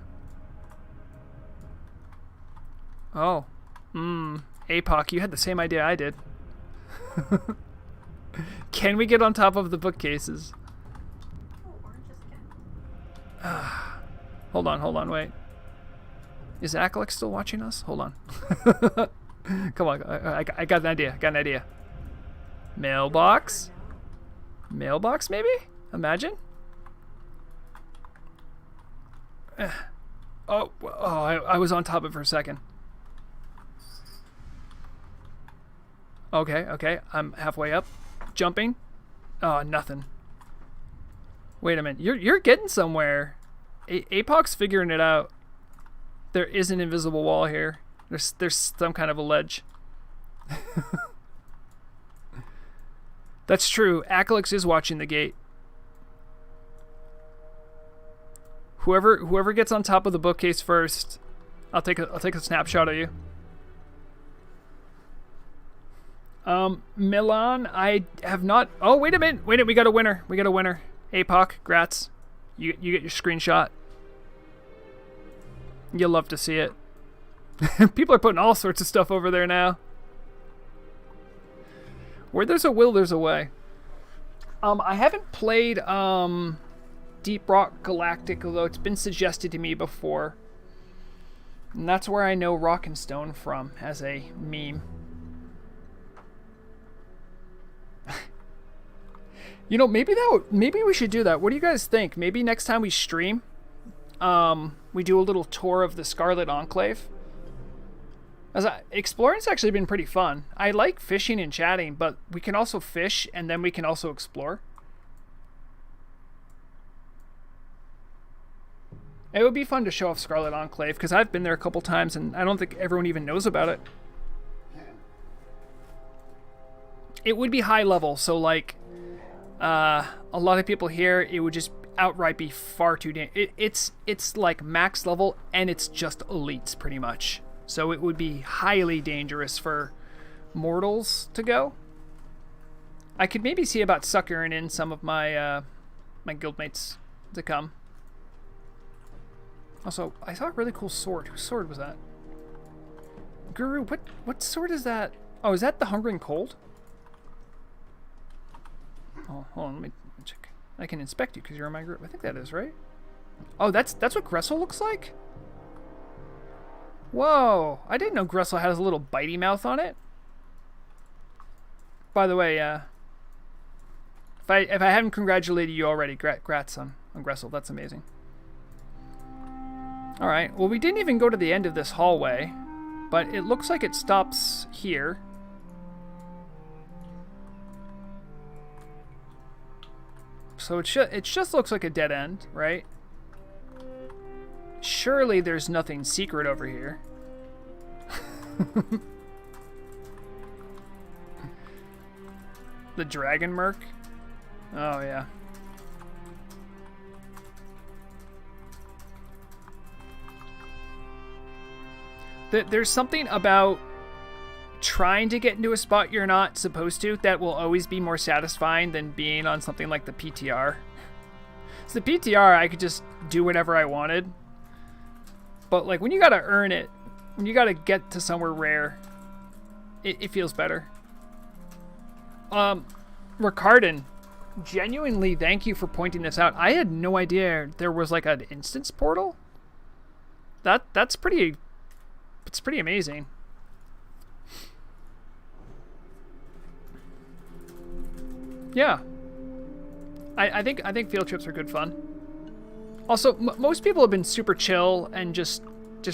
Oh. APOC, you had the same idea I did. Can we get on top of the bookcases? Oh, oranges again. Hold on, wait. Is Akalik still watching us? Hold on. Come on, I got an idea. Mailbox? Mailbox, maybe? Imagine? I was on top of it for a second. Okay, I'm halfway up. Jumping. Oh, nothing. Wait a minute, you're getting somewhere. APOC's figuring it out. There is an invisible wall here. There's some kind of a ledge. That's true. Akalix is watching the gate. Whoever gets on top of the bookcase first, I'll take a snapshot of you. Milan, I have not. Oh, wait a minute. We got a winner. APOC, grats. You get your screenshot. You'll love to see it. People are putting all sorts of stuff over there now. Where there's a will, there's a way. I haven't played Deep Rock Galactic, although it's been suggested to me before. And that's where I know Rock and Stone from, as a meme. You know, maybe we should do that. What do you guys think? Maybe next time we stream, we do a little tour of the Scarlet Enclave. Exploring's actually been pretty fun. I like fishing and chatting, but we can also fish and then we can also explore. It would be fun to show off Scarlet Enclave because I've been there a couple times and I don't think everyone even knows about it. It would be high level, so like a lot of people here, it would just outright be far too it's like max level and it's just elites pretty much. So it would be highly dangerous for mortals to go. I could maybe see about suckering in some of my my guildmates to come. Also, I saw a really cool sword. Whose sword was that? Guru, what sword is that? Oh, is that the Hungering Cold? Oh, hold on, let me check. I can inspect you because you're in my group. I think that is, right? Oh, that's what Gressel looks like? Whoa, I didn't know Gressel has a little bitey mouth on it. By the way, if I haven't congratulated you already, grats on Gressel. That's amazing. Alright, well we didn't even go to the end of this hallway, but it looks like it stops here. So it just looks like a dead end, right? Surely there's nothing secret over here. The Dragon Merc? Oh, yeah. There's something about trying to get into a spot you're not supposed to that will always be more satisfying than being on something like the PTR. So the PTR, I could just do whatever I wanted. But like when you gotta earn it, when you gotta get to somewhere rare, it feels better. Ricardin, genuinely thank you for pointing this out. I had no idea there was like an instance portal. It's pretty amazing. Yeah. I think field trips are good fun. Also, most people have been super chill and just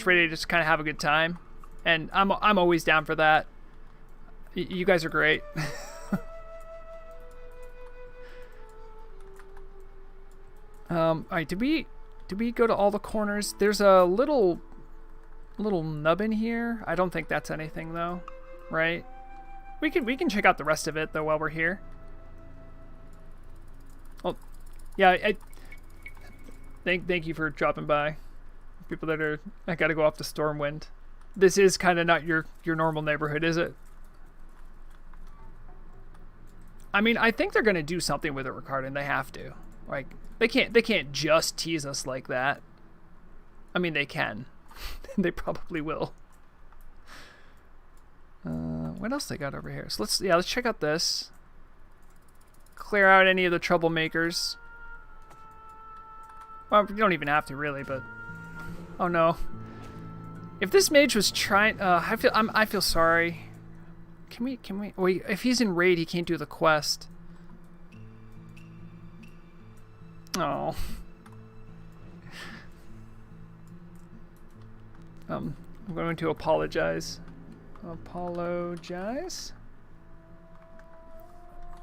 ready to just kind of have a good time, and I'm always down for that. You guys are great. All right, did we go to all the corners? There's a little nubbin here. I don't think that's anything though, right? We can check out the rest of it though while we're here. Oh, yeah. Thank you for dropping by. People that are, I gotta go off to Stormwind. This is kind of not your normal neighborhood, is it? I mean, I think they're gonna do something with it, Ricardin. They have to. Like, they can't just tease us like that. I mean, they can. They probably will. What else they got over here? So let's check out this. Clear out any of the troublemakers. Well, you don't even have to really, but oh no. If this mage was trying, I feel sorry. Can we wait? If he's in raid, he can't do the quest. Oh. I'm going to apologize. Apologize.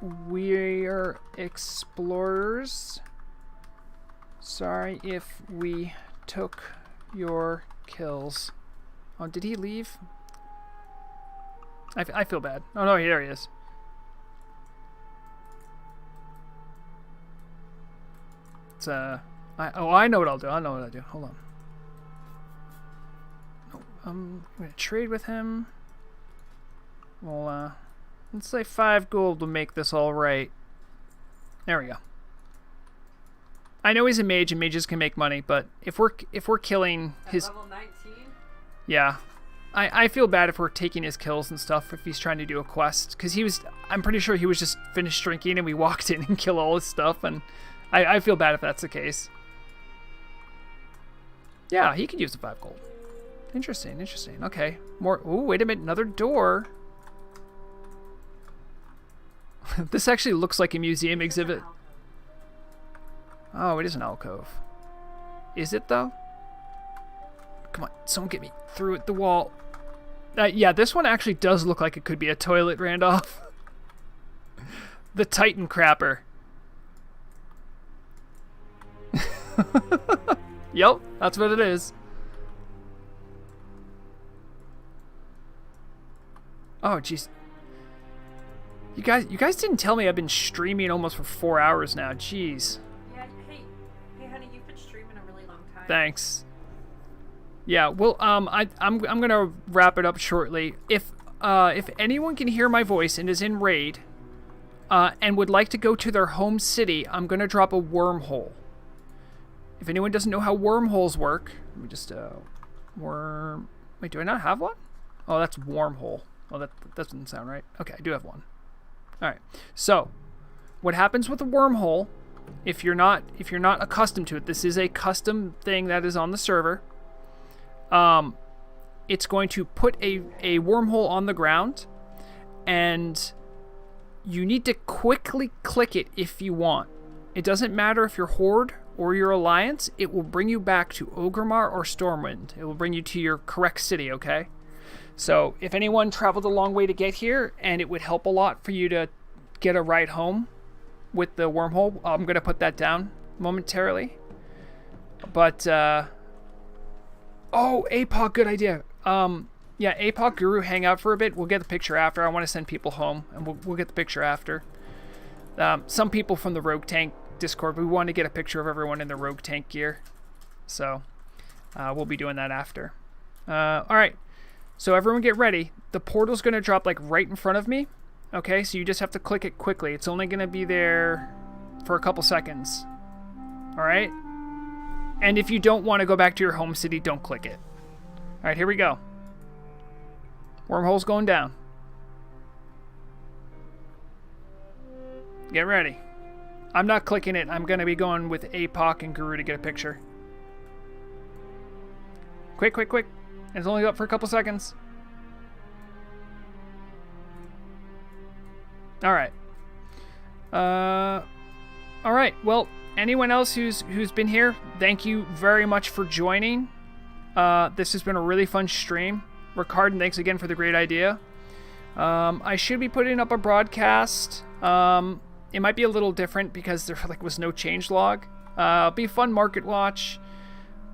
We're explorers. Sorry if we took your kills. Oh, did he leave? I feel bad. Oh no, there he is. It's I know what I'll do. I know what I'll do. Hold on. Oh, I'm gonna trade with him. Well, let's say 5 gold to make this all right. There we go. I know he's a mage and mages can make money, but if we're killing his level 19? Yeah. I feel bad if we're taking his kills and stuff if he's trying to do a quest, because I'm pretty sure he was just finished drinking and we walked in and killed all his stuff, and I feel bad if that's the case. Yeah, he could use the 5 gold. Interesting. Okay. More. Ooh, wait a minute. Another door. This actually looks like a museum exhibit. Oh, it is an alcove. Is it, though? Come on, someone get me through the wall. Yeah, this one actually does look like it could be a toilet, Randolph. The Titan Crapper. Yep, that's what it is. Oh, jeez. You guys didn't tell me I've been streaming almost for 4 hours now. Jeez. Yeah, hey, honey, you've been streaming a really long time. Thanks. Yeah, well, I'm gonna wrap it up shortly. If anyone can hear my voice and is in raid, and would like to go to their home city, I'm gonna drop a wormhole. If anyone doesn't know how wormholes work, let me just Wait, do I not have one? Oh, that's wormhole. Oh, that doesn't sound right. Okay, I do have one. All right. So, what happens with a wormhole? If you're not accustomed to it, this is a custom thing that is on the server. It's going to put a wormhole on the ground, and you need to quickly click it if you want. It doesn't matter if you're Horde or your Alliance, it will bring you back to Orgrimmar or Stormwind. It will bring you to your correct city, okay? So if anyone traveled a long way to get here, and it would help a lot for you to get a ride home with the wormhole, I'm going to put that down momentarily. But, oh, APOC, good idea. Yeah, APOC, Guru, hang out for a bit. We'll get the picture after. I want to send people home, and we'll get the picture after. Some people from the Rogue Tank Discord, we want to get a picture of everyone in the Rogue Tank gear. So, we'll be doing that after. Alright, so everyone get ready. The portal's going to drop, like, right in front of me. Okay, so you just have to click it quickly. It's only going to be there for a couple seconds. Alright? And if you don't want to go back to your home city, don't click it. Alright, here we go. Wormhole's going down. Get ready. I'm not clicking it. I'm going to be going with APOC and Guru to get a picture. Quick, quick, quick. It's only up for a couple seconds. Alright. Alright, well, anyone else who's been here, thank you very much for joining. This has been a really fun stream. Ricard, thanks again for the great idea. I should be putting up a broadcast. It might be a little different because there was no changelog. It'll be a fun market watch.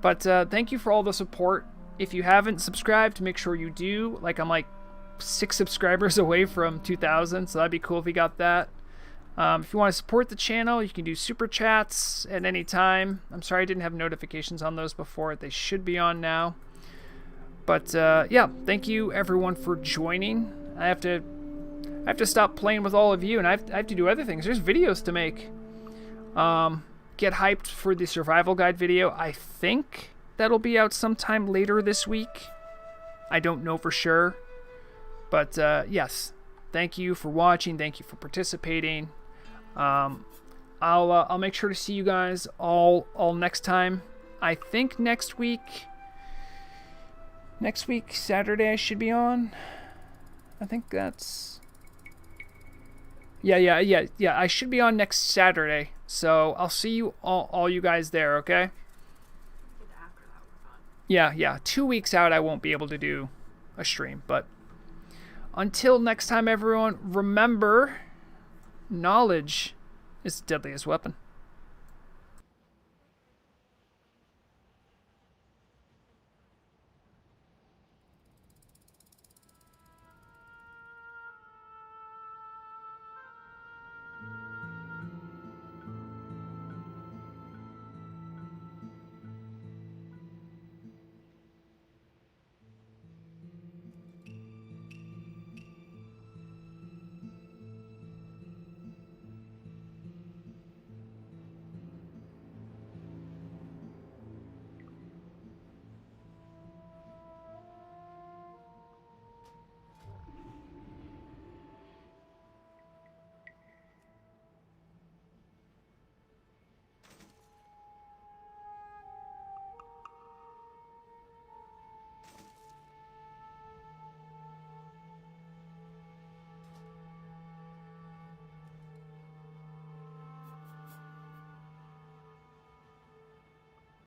But thank you for all the support. If you haven't subscribed, make sure you do. I'm 6 subscribers away from 2,000, so that'd be cool if we got that. If you want to support the channel, you can do super chats at any time. I'm sorry I didn't have notifications on those before. They should be on now. But yeah, thank you everyone for joining. I have to stop playing with all of you, and I have to do other things. There's videos to make. Get hyped for the survival guide video. I think that'll be out sometime later this week. I don't know for sure. But yes, thank you for watching. Thank you for participating. I'll make sure to see you guys all next time. I think next week Saturday I should be on. I think that's yeah. I should be on next Saturday. So I'll see you all you guys there. Okay. Yeah. 2 weeks out I won't be able to do a stream, but until next time, everyone, remember, knowledge is the deadliest weapon.